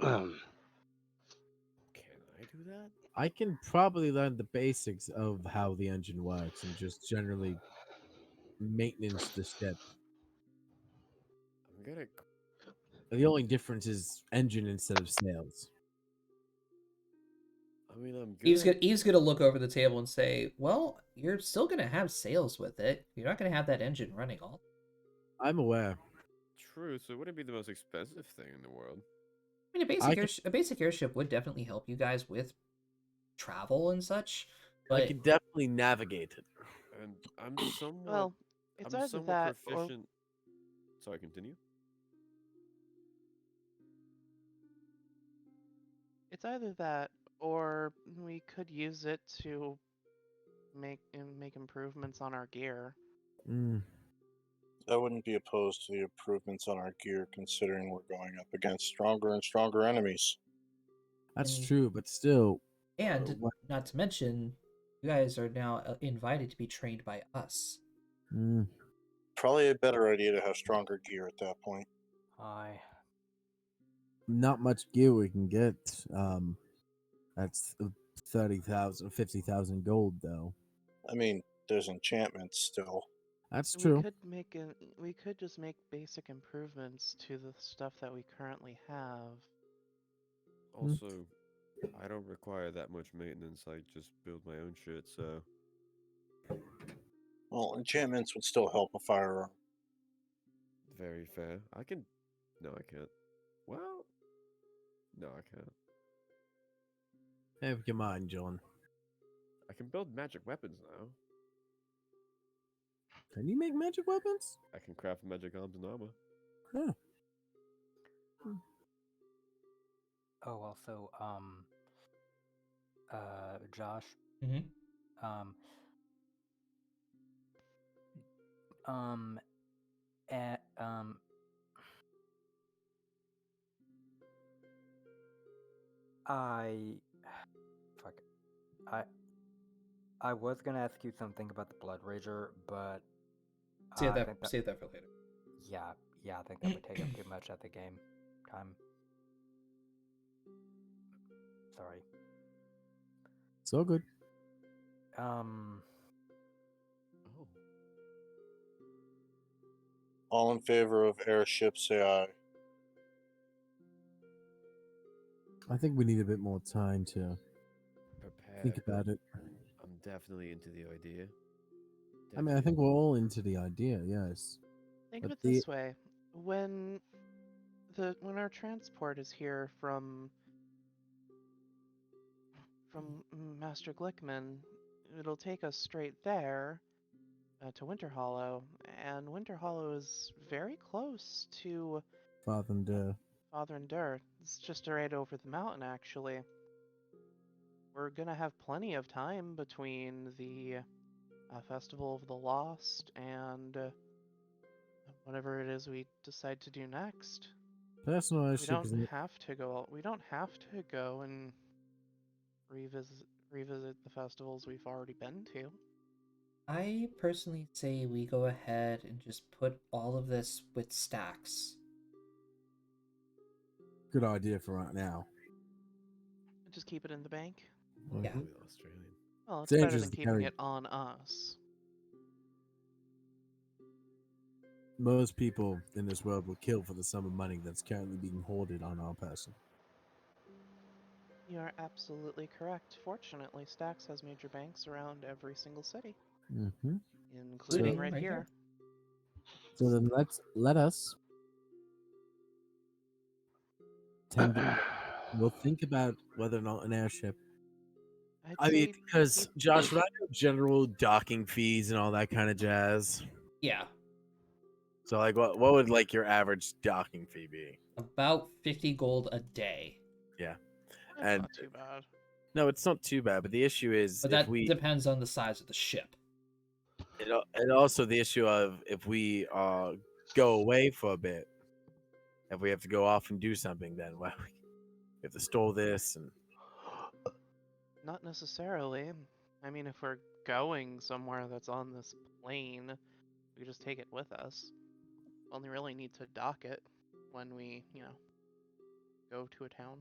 Can I do that? I can probably learn the basics of how the engine works and just generally maintenance the ship. I'm gonna. The only difference is engine instead of sails. I mean, I'm good. Eve's gonna look over the table and say, "Well, you're still gonna have sails with it. You're not gonna have that engine running all." I'm aware. True, so it wouldn't be the most expensive thing in the world. I mean, I can, a basic airship would definitely help you guys with travel and such, I but can definitely navigate it. And I'm somewhat. Well, it's I'm either somewhat that or proficient. Sorry, continue. it's either that or we could use it to make improvements on our gear. mm, I wouldn't be opposed to the improvements on our gear, considering we're going up against stronger and stronger enemies. that's And- true, but still, and what- not to mention, you guys are now invited to be trained by us. mm, Probably a better idea to have stronger gear at that point. Aye. not much gear we can get. That's 30,000, 50,000 gold, though. I mean, there's enchantments still. That's We true. we could just make basic improvements to the stuff that we currently have. Also, I don't require that much maintenance. I just build my own shit, so. Well, enchantments would still help a firearm. Very fair. I can. No, I can't. Well. No, I can't. Have your mind, John. I can build magic weapons now. Can you make magic weapons? I can craft magic arms and armor. Huh. Oh, also, Josh, Mm-hmm. um, um, eh, um, I, fuck, I was gonna ask you something about the Blood Rager, but Save I that. think that, Save that for later. yeah, I think that would take up too much of the game time. Sorry. It's all good. Um, Oh. All in favor of airships, say aye. I think we need a bit more time to Prepare. think about it. I'm definitely into the idea. I mean, I think we're all into the idea, yes. Think But of it the- this way: when our transport is here from Master Glickman, it'll take us straight there to Winter Hollow, and Winter Hollow is very close to Father and Father and Dur. It's just right over the mountain, actually. We're gonna have plenty of time between the Festival of the Lost and whatever it is we decide to do next. personal We ownership don't is have to go. We don't have to go and revisit the festivals we've already been to. I personally say we go ahead and just put all of this with stacks. good idea for right now. Just keep it in the bank. Yeah. Mhm. Really Australian. Well, it's Dangerous better than to keeping carry. it on us. Most people in this world will kill for the sum of money that's currently being hoarded on our person. You are absolutely correct. Fortunately, Stax has major banks around every single city, Mm-hmm. including So- right Right here. here. So then let us tend. We'll think about whether or not an airship. I'd I mean, say because keep- Josh, would I know general docking fees and all that kind of jazz? Yeah, So, like, what would like your average docking fee be? about 50 gold a day. that's and- not too bad. No, it's not too bad. But the issue is But if that we, depends on the size of the ship. and also the issue of if we go away for a bit, if we have to go off and do something, then well, we have to store this and Not necessarily. I mean, if we're going somewhere that's on this plane, we just take it with us. Only really need to dock it when we, go to a town.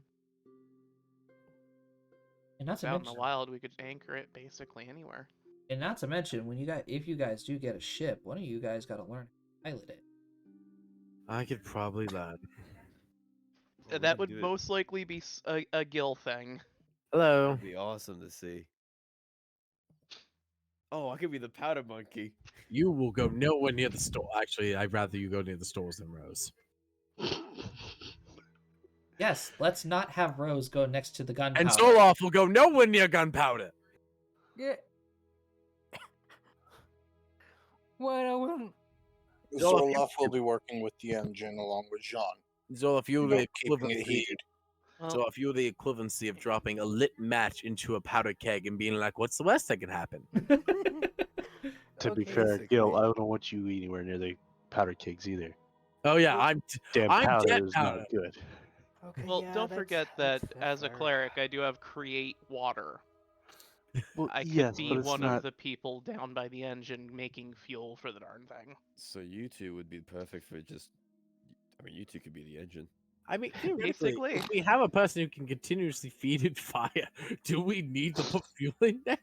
And not If to out in the mention, wild, we could anchor it basically anywhere. when if you guys do get a ship, one of you guys got to learn how to pilot it. I could probably learn. Oh, we That can would do it. most likely be a Gil thing. Hello. That'd be awesome to see. Oh, I could be the powder monkey. You will go nowhere near the store. Actually, I'd rather you go near the stores than Rose. Yes, let's not have Rose go next to the gunpowder. And Zoloff will go nowhere near gunpowder. Yeah. Well, I wouldn't. Zoloff will be working with the engine along with Jean. Zoloff, you're You know, the keeping it equivalency. heated. Well, So if you're the equivalency of dropping a lit match into a powder keg and being like, "What's the worst that can happen?" To be Okay. fair, Gil, Basically. I don't want you anywhere near the powder kegs either. Oh yeah, Well, Damn I'm powder dead is powder. not good. Okay. well, yeah, don't forget that that's as a fair. cleric, I do have create water. Well, I could yes, be but it's one not. of the people down by the engine making fuel for the darn thing. So you two would be perfect for just. I mean, you two could be the engine. I mean, theoretically, Basically. if we have a person who can continuously feed it fire, do we need to put fuel in there?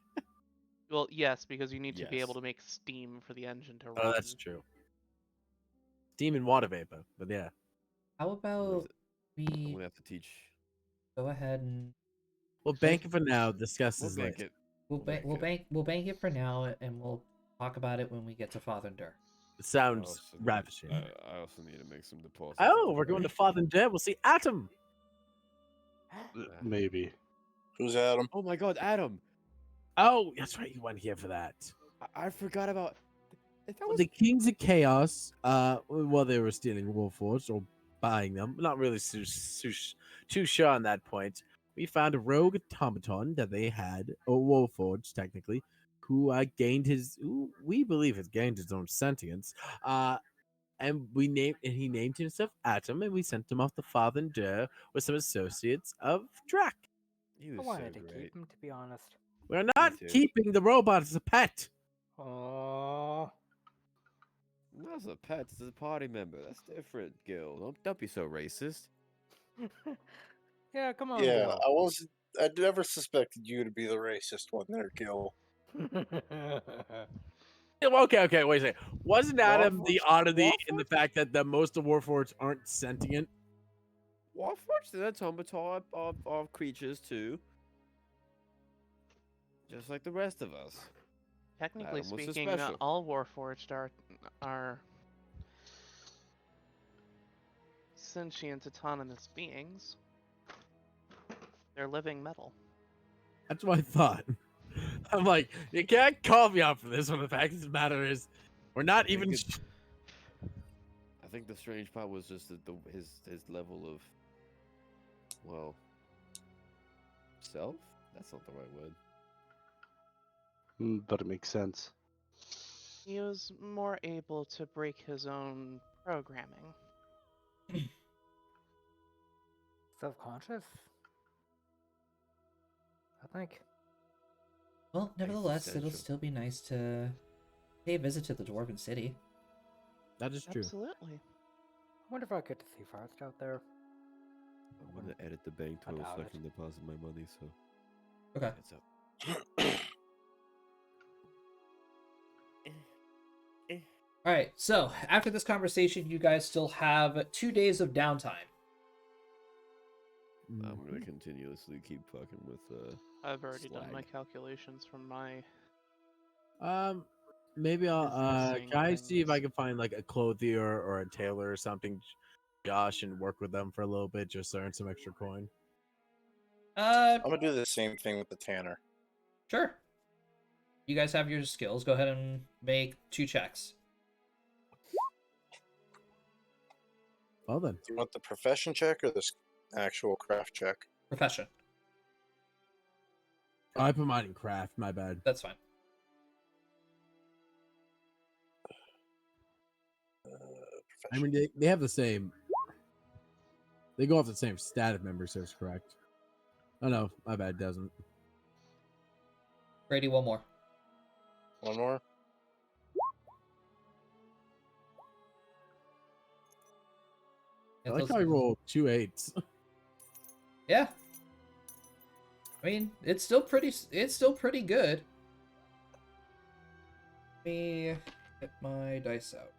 Well, yes, because you need to be able Yes. to make steam for the engine to run. Oh, that's true. Steam and water vapor, but yeah. How I'm about I'm we gonna have to teach. go ahead and Well, bank it for now. Discuss We'll this bank later. it. we'll bank it for now, and we'll talk about it when we get to Father Dur. It I sounds also need- ravishing. I also need to make some deposits. Oh, at we're the going to bank. Father and Dead. We'll see Atom. Maybe. Who's Adam? Oh my God, Adam! Oh, that's right. You went here for that. I forgot about. That Well, was the Kings of Chaos, while they were stealing Warforged or buying them, not really too sure on that point. We found a rogue automaton that they had, or Warforged technically, who we believe has gained his own sentience. And he named himself Atom, and we sent him off to Father and Dur with some associates of Drac. He I was wanted so to great. keep him, to be honest. We're not too. keeping the robot as a pet. Oh. Not as a pet, as a party member. That's different, Gil. Don't be so racist. Yeah, come on, Yeah, Gil. I never suspected you to be the racist one there, Gil. Okay, wait a second. Wasn't Adam the Warforged- oddity in the Warforged? fact that the most of Warforged aren't sentient? Warforged and automaton are creatures too. Just like the rest of us. Technically Adam was so speaking, special. all Warforged are sentient autonomous beings. They're living metal. That's what I thought. I'm like, you can't call me out for this when the fact of the matter is, we're not think even. it- I think the strange part was just that his level of, well, self. That's not the right word. But it makes sense. He was more able to break his own programming. Self-conscious? I think. Well, nevertheless, it'll Existential. still be nice to pay a visit to the Dwarven City. That is true. Absolutely. I wonder if I get to see Forest out there. I'm gonna edit the bank I total so doubt I it. can deposit my money. So Okay. it's up. All right. So after this conversation, you guys still have 2 days of downtime. I'm gonna continuously keep fucking with I've already done my Slag. calculations from my. Maybe I'll Businessing can I see if I things. can find like a clothier or a tailor or something, Josh, and work with them for a little bit just to earn some extra coin. I'm gonna do the same thing with the tanner. Sure. You guys have your skills. Go ahead and make 2 checks. Well then, Do you want the profession check or the actual craft check? Profession. I put mine in craft. My bad. That's fine. I mean, they have the same. They go off the same stat if memory serves correct. Oh no, my bad. It doesn't. Brady, one more. One more. I like how I roll 2 8s. Yeah. I mean, it's still pretty good. Let me get my dice out.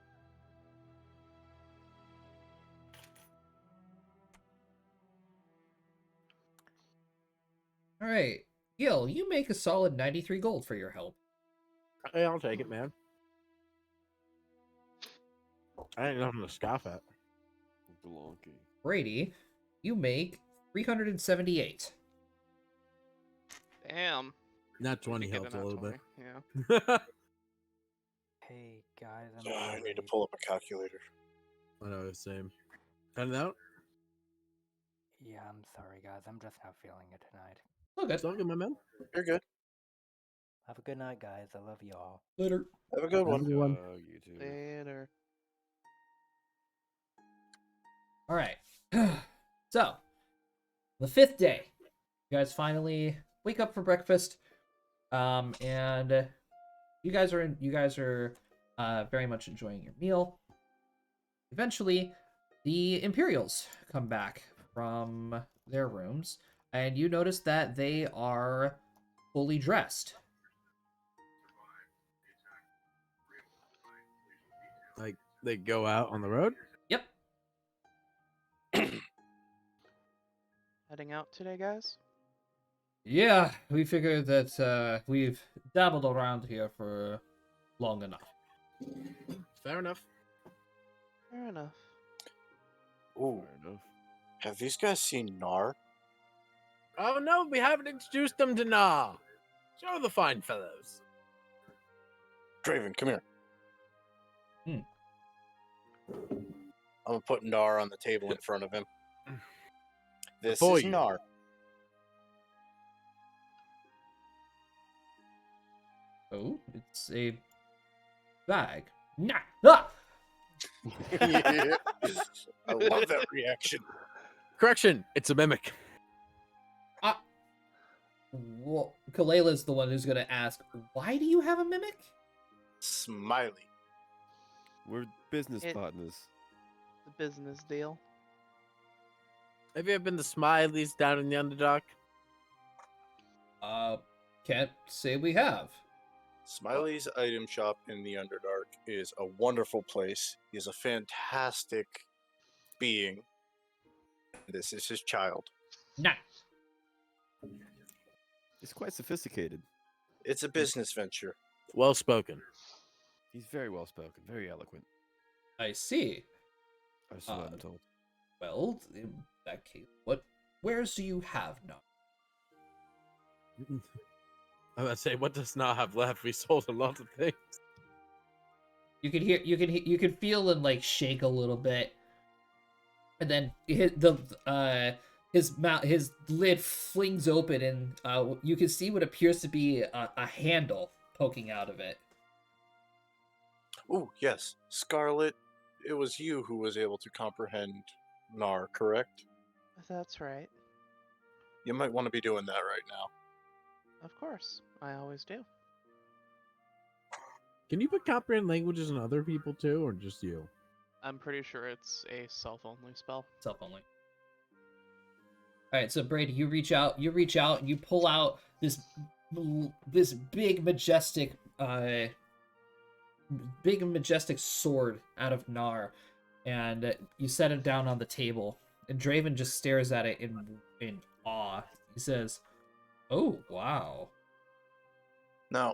All right, Gil, you make a solid 93 gold for your help. Hey, I'll take it, man. I ain't nothing to scoff at. Blanky. Brady, you make 378. Damn. Not We 20 could get helps an a little nat bit. 20, Yeah. Hey guys, I'm I need to sorry. pull up a calculator. I know, same. Cut it out? Yeah, I'm sorry guys. I'm just not feeling it tonight. Oh, good. It's all good, my man. You're good. Have a good night, guys. I love y'all. Later. Have a good Have a one. good one. You too. Later. All right. So, the 5th day, you guys finally wake up for breakfast, and you guys are very much enjoying your meal. Eventually, the Imperials come back from their rooms, and you notice that they are fully dressed. Like, they go out on the road? Yep. Heading out today, guys? Yeah, we figured that we've dabbled around here for long enough. Fair enough. Fair enough. Ooh, Fair enough. have these guys seen Nar? Oh no, we haven't introduced them to Na. Show the fine fellows. Draven, come here. Hmm. I'm gonna put Nar on the table in front of him. This Before is you. Nar. Oh, it's a bag. Nah. Ah! Yeah. I love that reaction. Correction, it's a mimic. Well, Kalela's the one who's gonna ask, why do you have a mimic? Smiley. We're business It- partners. The business deal. Have you ever been to Smiley's down in the Underdark? Can't say we have. Smiley's item shop in the Underdark is a wonderful place. He is a fantastic being. This is his child. Nah. It's quite sophisticated. It's a business venture. Well spoken. He's very well spoken, very eloquent. I see. So I'm told. Well, in that case, wares do you have now? I'm gonna say, what does Na have left? We sold a lot of things. You can feel him like shake a little bit, and then his lid flings open, and you can see what appears to be a handle poking out of it. Oh, yes. Scarlet, it was you who was able to comprehend Nar, correct? That's right. You might want to be doing that right now. Of course. I always do. Can you put comprehend languages in other people too, or just you? I'm pretty sure it's a self-only spell. Self only. All right, so Brady, you reach out, and you pull out this big majestic sword out of Nar, and you set it down on the table. And Draven just stares at it in awe. He says, "Oh wow." Now,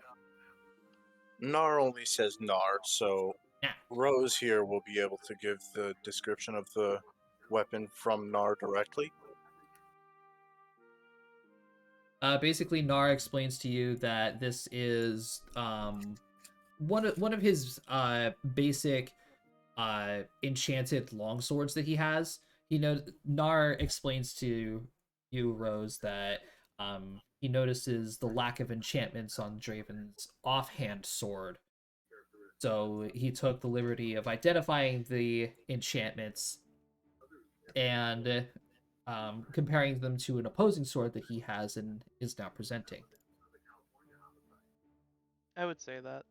Nar only says Nar, so Yeah. Rose here will be able to give the description of the weapon from Nar directly. Basically, Nar explains to you that this is one of his basic enchanted longswords that he has. Nar explains to you, Rose, that he notices the lack of enchantments on Draven's offhand sword. So he took the liberty of identifying the enchantments and comparing them to an opposing sword that he has and is now presenting. I would say that.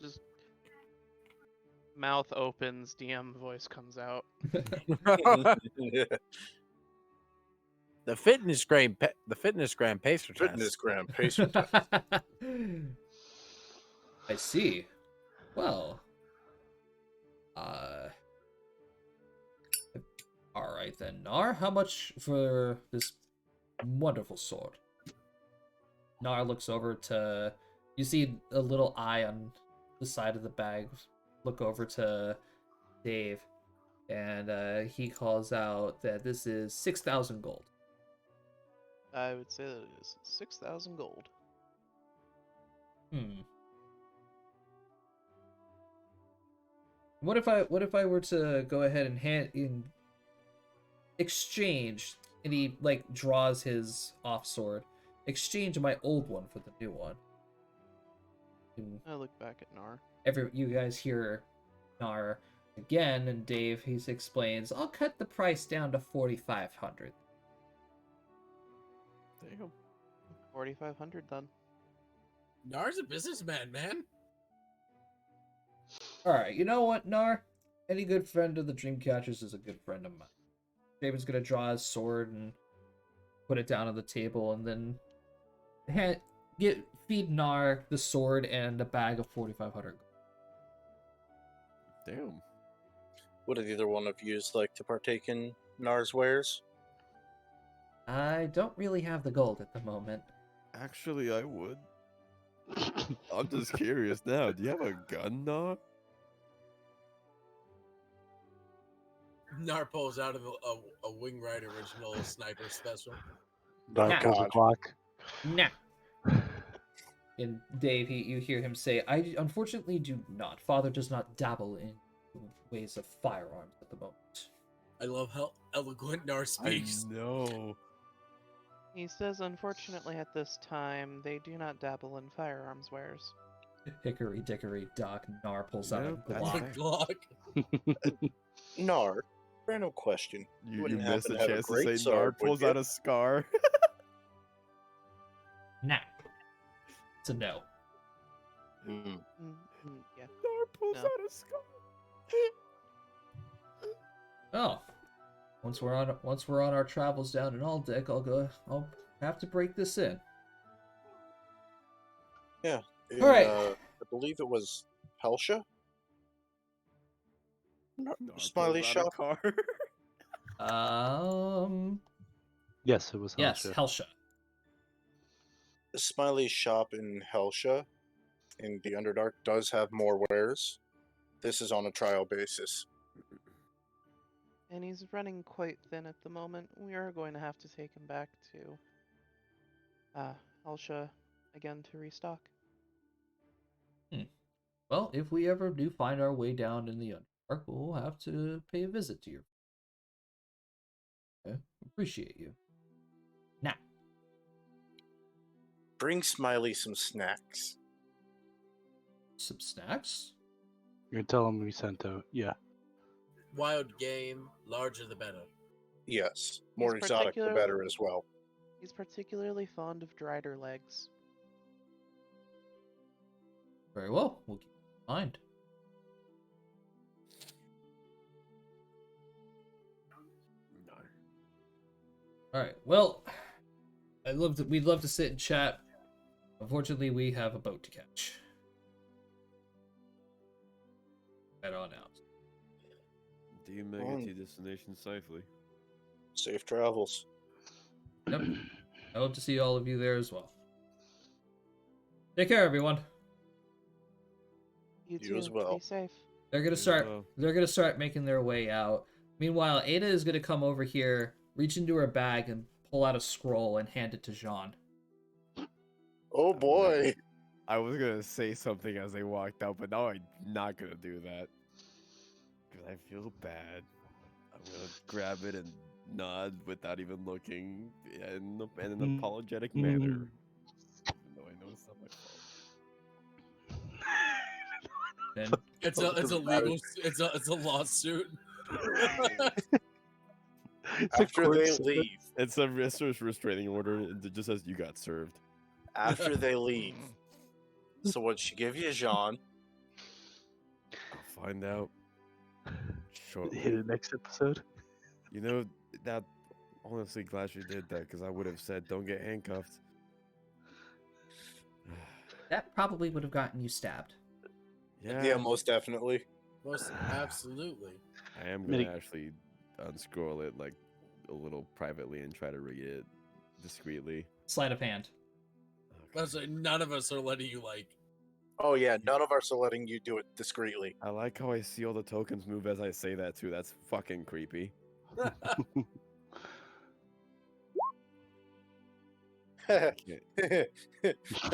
Just mouth opens, DM voice comes out. The fitness gram pacer Fitness test. gram pacer test. I see. Well, uh, all right then, Nar. How much for this wonderful sword? Nar looks over to. You see a little eye on the side of the bag. Look over to Dave, and he calls out that this is 6,000 gold. I would say that it is 6,000 gold. What if I were to go ahead and hand in exchange, and he like draws his off sword, exchange my old one for the new one. And I look back at Nar. you guys hear Nar again, and Dave he explains, I'll cut the price down to 4,500. Damn. 4,500 then. Nar's a businessman, man. All right, you know what, Nar? Any good friend of the Dreamcatchers is a good friend of mine. David's gonna draw his sword and put it down on the table, and then feed Nar the sword and a bag of 4,500. Damn. Would either one of you like to partake in Nar's wares? I don't really have the gold at the moment. Actually, I would. I'm just curious now. Do you have a gun, Nah? Nar pulls out of a Wing Rider original sniper special. Dark Nah. pulls a Glock. Nah. And Dave, you hear him say, I unfortunately do not. Father does not dabble in ways of firearms at the moment. I love how eloquent Nar speaks. I know. He says, unfortunately, at this time, they do not dabble in firearms wares. Hickory dickory dock, Nar pulls out a Yep, that's Glock. Glock. Nar, random question. You wouldn't missed happen the to have a chance to great say Nar sword, would pulls you? out a scar. Nah. It's a no. Mm. Yeah. Nar pulls No. out a scar. Oh. Once we're on our travels down in Aldic, I'll have to break this in. In, All right. I believe it was Helsha? Nar Smiley pulls out shop? a car. Yes, it was Yes, Helsha. Helsha. The Smiley shop in Helsha in the Underdark does have more wares. This is on a trial basis. And he's running quite thin at the moment. We are going to have to take him back to Elsha again to restock. Well, if we ever do find our way down in the Underdark, we'll have to pay a visit to you. Okay? Appreciate you. Now. Bring Smiley some snacks. Some snacks? You're gonna tell him we sent out. Yeah. Wild game, larger the better. Yes, more He's exotic the particular- better as well. He's particularly fond of drider legs. Very well. We'll keep in mind. All right. Well, we'd love to sit and chat. Unfortunately, we have a boat to catch. Head on out. Do you make it to your destination safely? Safe travels. Yep. I hope to see all of you there as well. Take care, everyone. You You too. as well. Be safe. They're gonna You as start. well. They're gonna start making their way out. Meanwhile, Ada is gonna come over here, reach into her bag, and pull out a scroll and hand it to Jean. Oh boy. I was gonna say something as they walked out, but now I'm not gonna do that. Because I feel bad. I'm gonna grab it and nod without even looking in an apologetic manner. Even though I know it's not my fault. Then It's a lawsuit. It's a After court they system. leave, It's a restraining order. It just says you got served. after they leave. So what she give you, Jean? I'll find out shortly. Hit it next episode. You know, that honestly glad she did that because I would have said don't get handcuffed. That probably would have gotten you stabbed. Yeah, most definitely. Most absolutely. I am Mini- gonna actually unscroll it like a little privately and try to read it discreetly. Sleight of hand. That's like, none of us are letting you like. Oh yeah, none of us are letting you do it discreetly. I like how I see all the tokens move as I say that too. That's fucking creepy.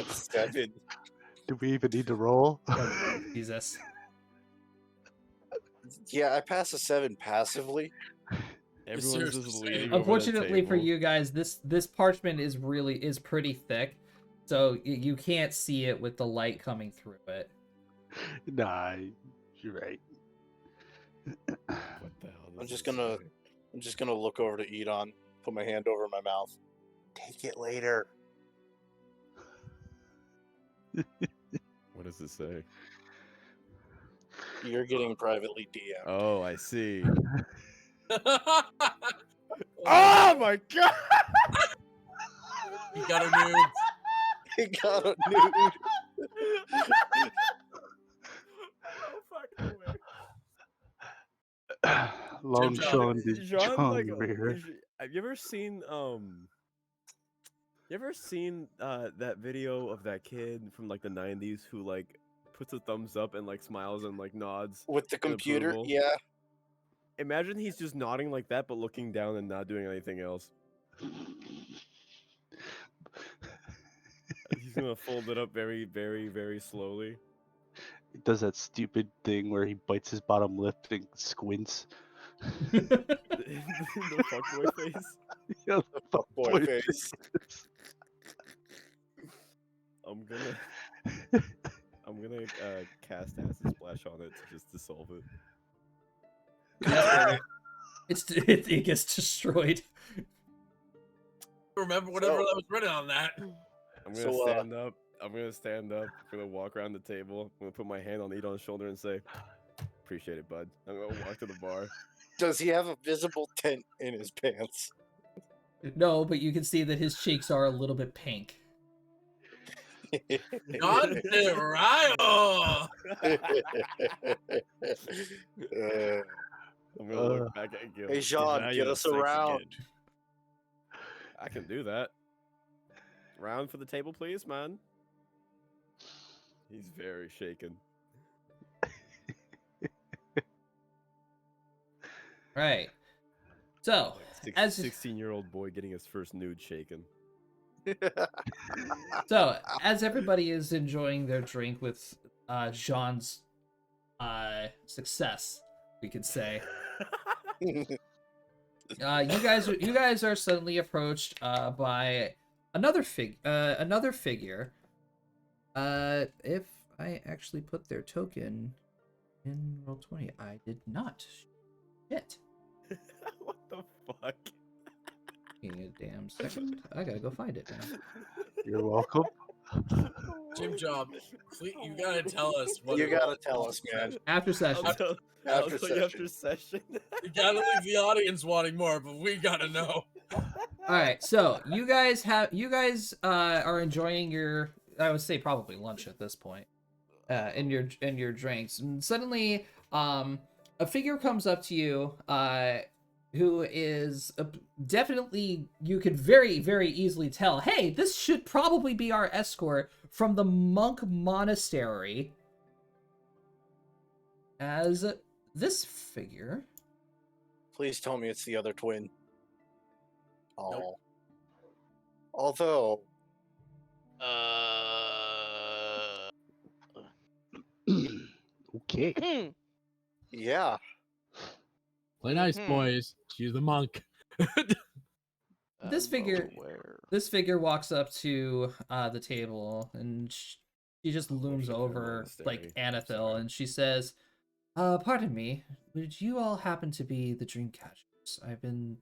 Seven. Do we even need to roll? Jesus. Yeah, I pass a 7 passively. Everyone's seriously just saying- leaning over the Unfortunately for table. you guys, this parchment is pretty thick, so you can't see it with the light coming through it. Nah, you're right. What the hell? I'm does just it gonna say? I'm just gonna look over to Edon, put my hand over my mouth. Take it later. What does it say? You're getting privately DM'd. Oh, I see. Oh, Oh my god! you got a nude. He got a nude. Long Jim Sean did Jean, John like, over here. have you ever seen that video of that kid from like the 90s who like puts a thumbs up and like smiles and like nods With the in computer, approval? yeah. Imagine he's just nodding like that but looking down and not doing anything else. He's gonna fold it up very, very, very slowly. He does that stupid thing where he bites his bottom lip and squints. The fuckboy face. Yeah, The fuckboy face. I'm gonna cast acid splash on it to just dissolve it. It gets destroyed. Remember whatever So- that was written on that. I'm gonna So, stand up. I'm gonna walk around the table. I'm gonna put my hand on Edon's shoulder and say, "Appreciate it, bud." I'm gonna walk to the bar. Does he have a visible tent in his pants? No, but you can see that his cheeks are a little bit pink. God damn right. Oh. I'm gonna look back at Gil. Hey, Jean, Now get you're us sexy around. kid. I can do that. Round for the table, please, man. He's very shaken. Right. So, Like as 16-year-old boy getting his first nude shaken. as everybody is enjoying their drink with Jean's success, we could say, you guys are suddenly approached by another figure. If I actually put their token in Roll20, I did not. Shit. What the fuck? Give me a damn second. I gotta go find it now. You're welcome. Jim Job, please, you gotta tell us. What You it gotta was. tell us, man. After session. I'll After tell you after session. You gotta leave the audience wanting more, but we gotta know. All right, so you guys are enjoying your, I would say probably lunch at this point, in your drinks, and suddenly a figure comes up to you who is definitely, you could very, very easily tell, hey, this should probably be our escort from the monk monastery, as this figure. Please tell me it's the other twin. Oh. Nope. Although, Okay. yeah. Play nice, Mhm. boys. She's the monk. This figure walks up to the table, and she just looms Monastery, over like monastery. Anathil, Sorry. and she says, pardon me, would you all happen to be the dream catchers? I've been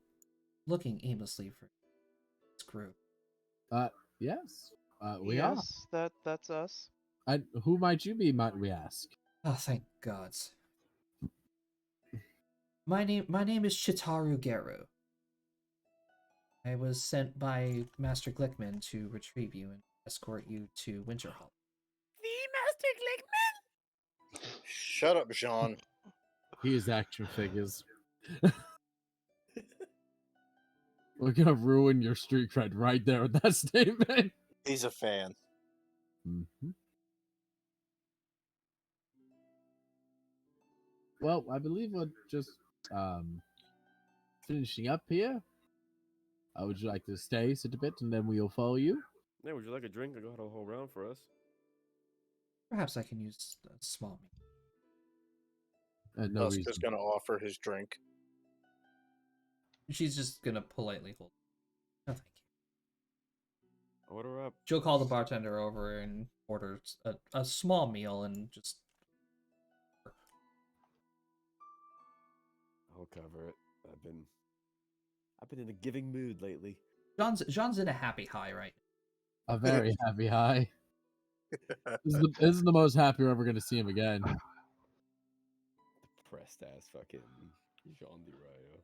looking aimlessly for this group." Yes. We are. Yes, that's us. And who might you be, might we ask? Oh, thank gods. My name is Shitaru Geru. I was sent by Master Glickman to retrieve you and escort you to Winterhall. Shut up, Jean. He is action figures. We're gonna ruin your street cred right there with that statement. He's a fan. Mhm. Well, I believe we're just finishing up here. Would you like to stay, sit a bit, and then we'll follow you? Yeah, would you like a drink? I got a whole round for us. Perhaps I can use a small meal. No reason. Duska's gonna offer his drink. She's just gonna politely hold. No, thank you. Order up. She'll call the bartender over and order a small meal and just. I'll cover it. I've been in a giving mood lately. John's in a happy high right A very happy high. This is the most happy we're ever going to see him again. Depressed ass fucking Jean Durayo.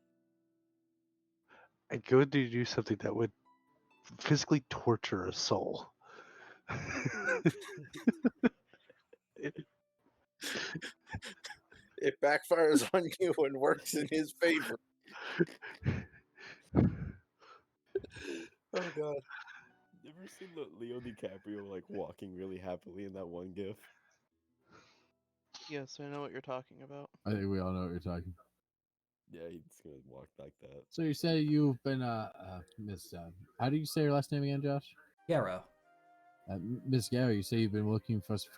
I'd go to do something that would physically torture a soul. It backfires on you and works in his favor. Oh god. You ever seen Leo DiCaprio like walking really happily in that one gif? Yes, I know what you're talking about. I think we all know what you're talking. Yeah, he's gonna walk like that. So you say you've been Miss how do you say your last name again, Josh? Yarrow. Miss Gary, you say you've been looking for us for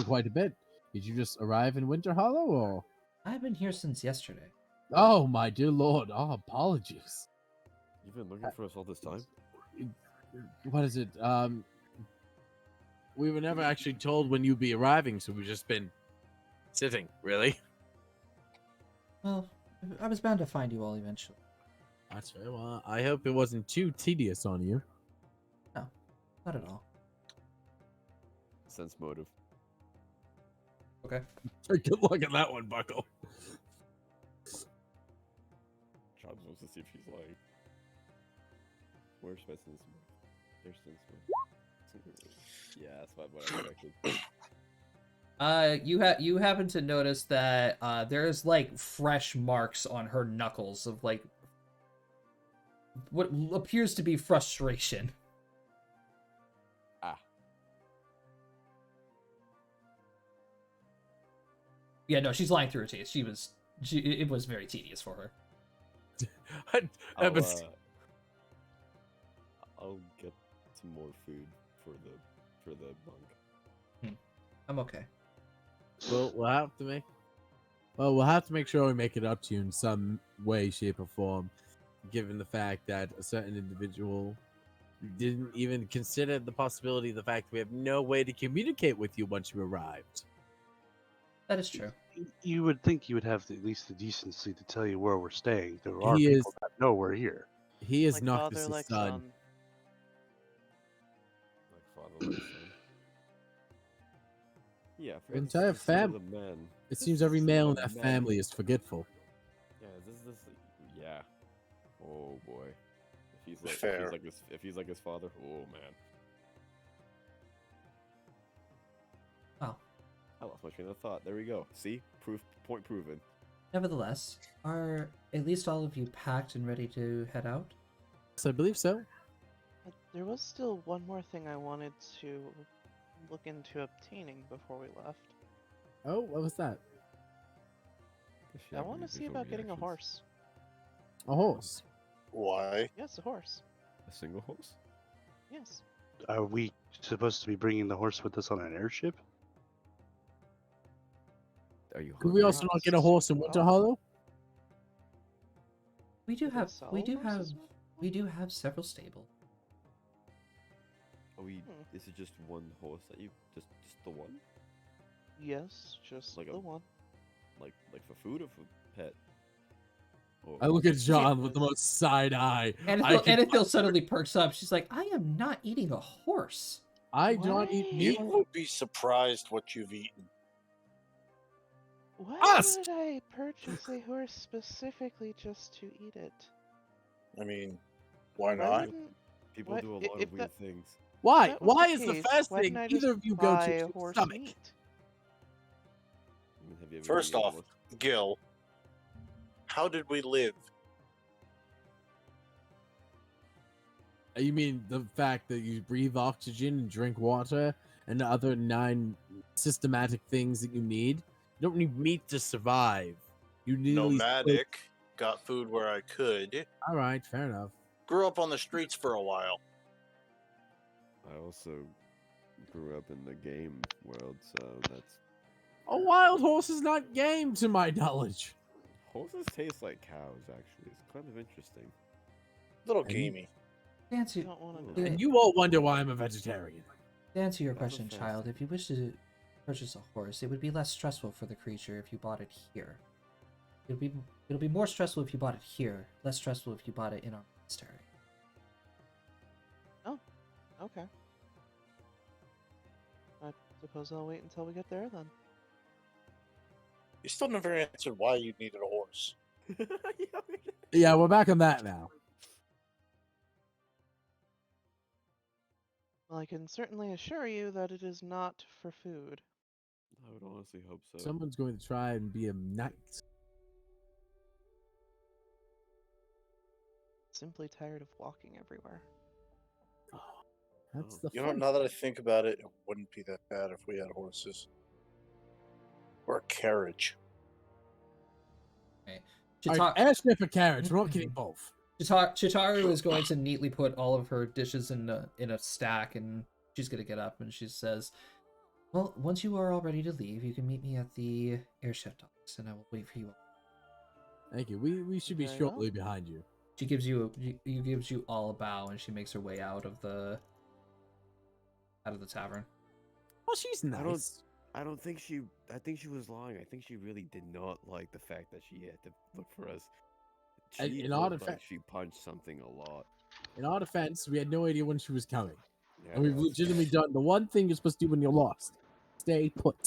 quite a bit. Did you just arrive in Winter Hollow, or? I've been here since yesterday. Oh my dear lord! Oh, apologies. You've been looking for us all this time? What is it? We were never actually told when you'd be arriving, so we've just been sitting. Really? Well, I was bound to find you all eventually. That's very well. I hope it wasn't too tedious on you. No, not at all. Sense motive. Okay. Take a look at that one, Buckle. John wants to see if she's lying. Where's my sense motive? There's sense motive. Yeah, that's what I expected. You happen to notice that there's like fresh marks on her knuckles of like what appears to be frustration. Ah. Yeah, no, she's lying through her teeth. It was very tedious for her. I'll get some more food for the monk. I'm okay. Well, we'll have to make sure we make it up to you in some way, shape, or form, given the fact that a certain individual didn't even consider the possibility of the fact we have no way to communicate with you once you arrived. That is true. You would think you would have at least the decency to tell you where we're staying. There are He people is- that know we're here. He is Like not father, his like son. son. Like father, like son. Yeah, I The forgot entire this is the son of fam- the man. It This seems is every the male son in of that the man. family is forgetful. Yeah, yeah. Oh boy. Fair. If he's like his father, oh man. Oh. I lost my train of thought. There we go. See? Point proven. Nevertheless, are at least all of you packed and ready to head out? So I believe so. But there was still one more thing I wanted to look into obtaining before we left. Oh, what was that? I want to see about getting a horse. A horse. Why? Yes, a horse. A single horse? Yes. Are we supposed to be bringing the horse with us on an airship? Are you Could we hungry? also not get a horse in Winter Hollow? We do Do they have sell we do horses have in we do have several stables. Are we? Is it just one horse that you just the one? Yes, just Like the one. Like for food or for pet? Or I look at John with the most side eye. Anethil suddenly perks up. She's like, I am not eating a horse. I don't eat Why? meat. You would be surprised what you've eaten. Why Us! would I purchase a horse specifically just to eat it? I mean, why Why not? wouldn't People What- do a i- lot if of weird that- things. Why? that was Why the is the case, first why thing didn't I just either of you go buy to a your horse stomach? meat? I mean, have you ever First eaten a off, horse? Gil, how did we live? You mean the fact that you breathe oxygen and drink water and the other 9 systematic things that you need? You don't need meat to survive. You need at least- Nomadic, got food where I could. All right, fair enough. Grew up on the streets for a while. I also grew up in the game world, so that's A wild horse is not game, to my knowledge. horses taste like cows. Actually, it's kind of interesting. Little And- gamey. To I answer, don't want Ooh. to know. And you all wonder why I'm a vegetarian. to answer your That's question, a child, first. if you wish to purchase a horse, it would be less stressful for the creature if you bought it here. It'll be more stressful if you bought it here, less stressful if you bought it in our monastery. Okay. I suppose I'll wait until we get there then. You still never answered why you needed a horse. Yeah, we're back on that now. Well, I can certainly assure you that it is not for food. I would honestly hope so. Someone's going to try and be a knight. Simply tired of walking everywhere. That's Oh, the You know, fun. now that I think about it, it wouldn't be that bad if we had horses. Or a carriage. Okay. All right, airship or carriage. We're not getting both. Chitaru is going to neatly put all of her dishes in a stack, and she's gonna get up and she says, "Well, once you are all ready to leave, you can meet me at the airship docks, and I will wait for you." Thank you. We should be Very well. shortly behind you. She gives you gives you all a bow, and she makes her way out of the tavern. Oh, she's I don't- nice. I don't think she. I think she was lying. I think she really did not like the fact that she had to look for us. And She in our looked like defe- she punched something a lot. In our defense, we had no idea when she was coming. Yeah, And we've that's- legitimately done the one thing you're supposed to do when you're lost. Stay put.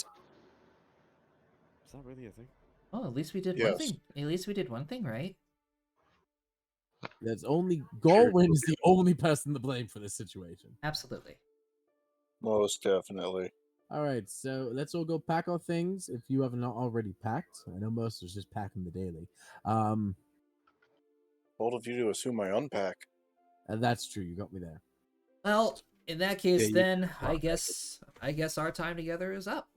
Is that really a thing? Oh, at least we did one Yes. thing. At least we did one thing right. That's only Goldwyn is the only person to blame for this situation. Absolutely. Most definitely. All right, so let's all go pack our things if you have not already packed. I know most is just packing the daily. Bold of you to assume I unpack. And that's true. You got me there. Well, in that case, Yeah, you- then I guess our time together is up.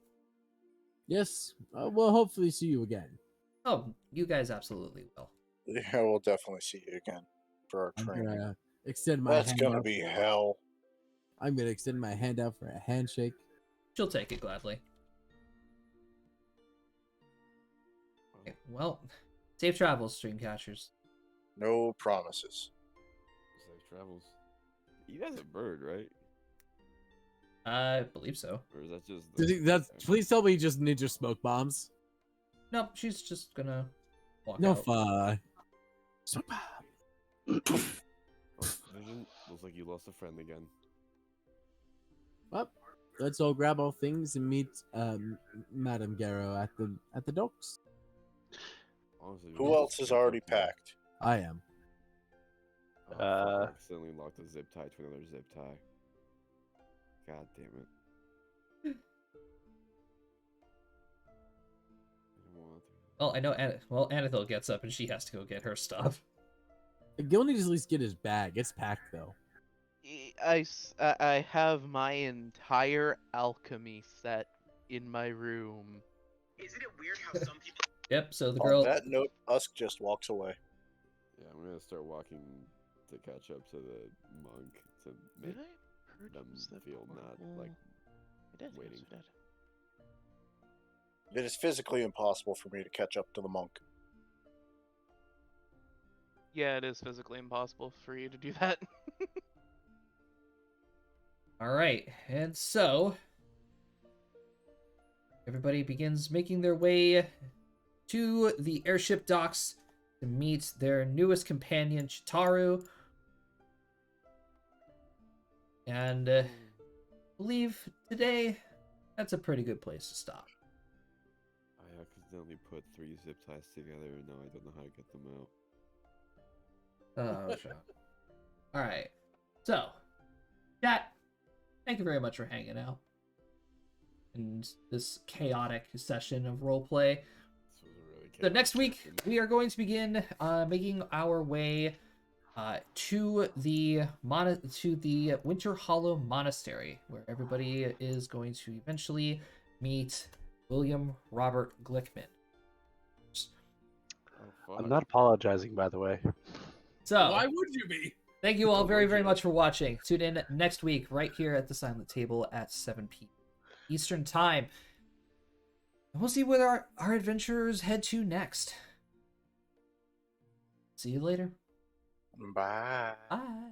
Yes, we'll hopefully see you again. Oh, you guys absolutely will. Yeah, we'll definitely see you again for our I'm training. gonna extend my That's hand gonna out. be hell. I'm gonna extend my hand out for a handshake. She'll take it gladly. Okay, well, safe travels, Streamcatchers. No promises. Safe travels. You guys a bird, right? I believe so. Or is that just? Please tell me he just ninja smoke bombs. No, she's just gonna walk No out. fun. Smoke bomb. Oh, Vision, looks like you lost a friend again. Well, let's all grab our things and meet Madame Garrow at the docks. Honestly, we Who could else just is catch up already to that. packed? I am. Oh, fuck, I accidentally locked a zip tie to another zip tie. God damn it. I don't want to. Well, I know. Anethel gets up and she has to go get her stuff. Gil needs to at least get his bag. It's packed though. I have my entire alchemy set in my room. Isn't it weird how some people Yep. So the On girl. that note, Usk just walks away. Yeah, I'm gonna start walking to catch up to the monk to make Did I them purchase that feel not before? like I did. waiting. Yes, I did. It is physically impossible for me to catch up to the monk. Yeah, it is physically impossible for you to do that. All right, and so everybody begins making their way to the airship docks. to meet their newest companion, Chitaru. And I believe today that's a pretty good place to stop. I accidentally put 3 zip ties together and now I don't know how to get them out. Oh, sure. All right. So, chat, thank you very much for hanging out in this chaotic session of roleplay. This was a really So next chaotic week, session. we are going to begin making our way to the Winter Hollow Monastery, where everybody is going to eventually meet William Robert Glickman. Oh, I'm fuck. not apologizing, by the way. So, Why would you be? thank you all Oh, very, would very you? much for watching. Tune in next week right here at the Silent Table at 7 p.m. Eastern Time. And we'll see where our adventurers head to next. See you later. Bye. Bye.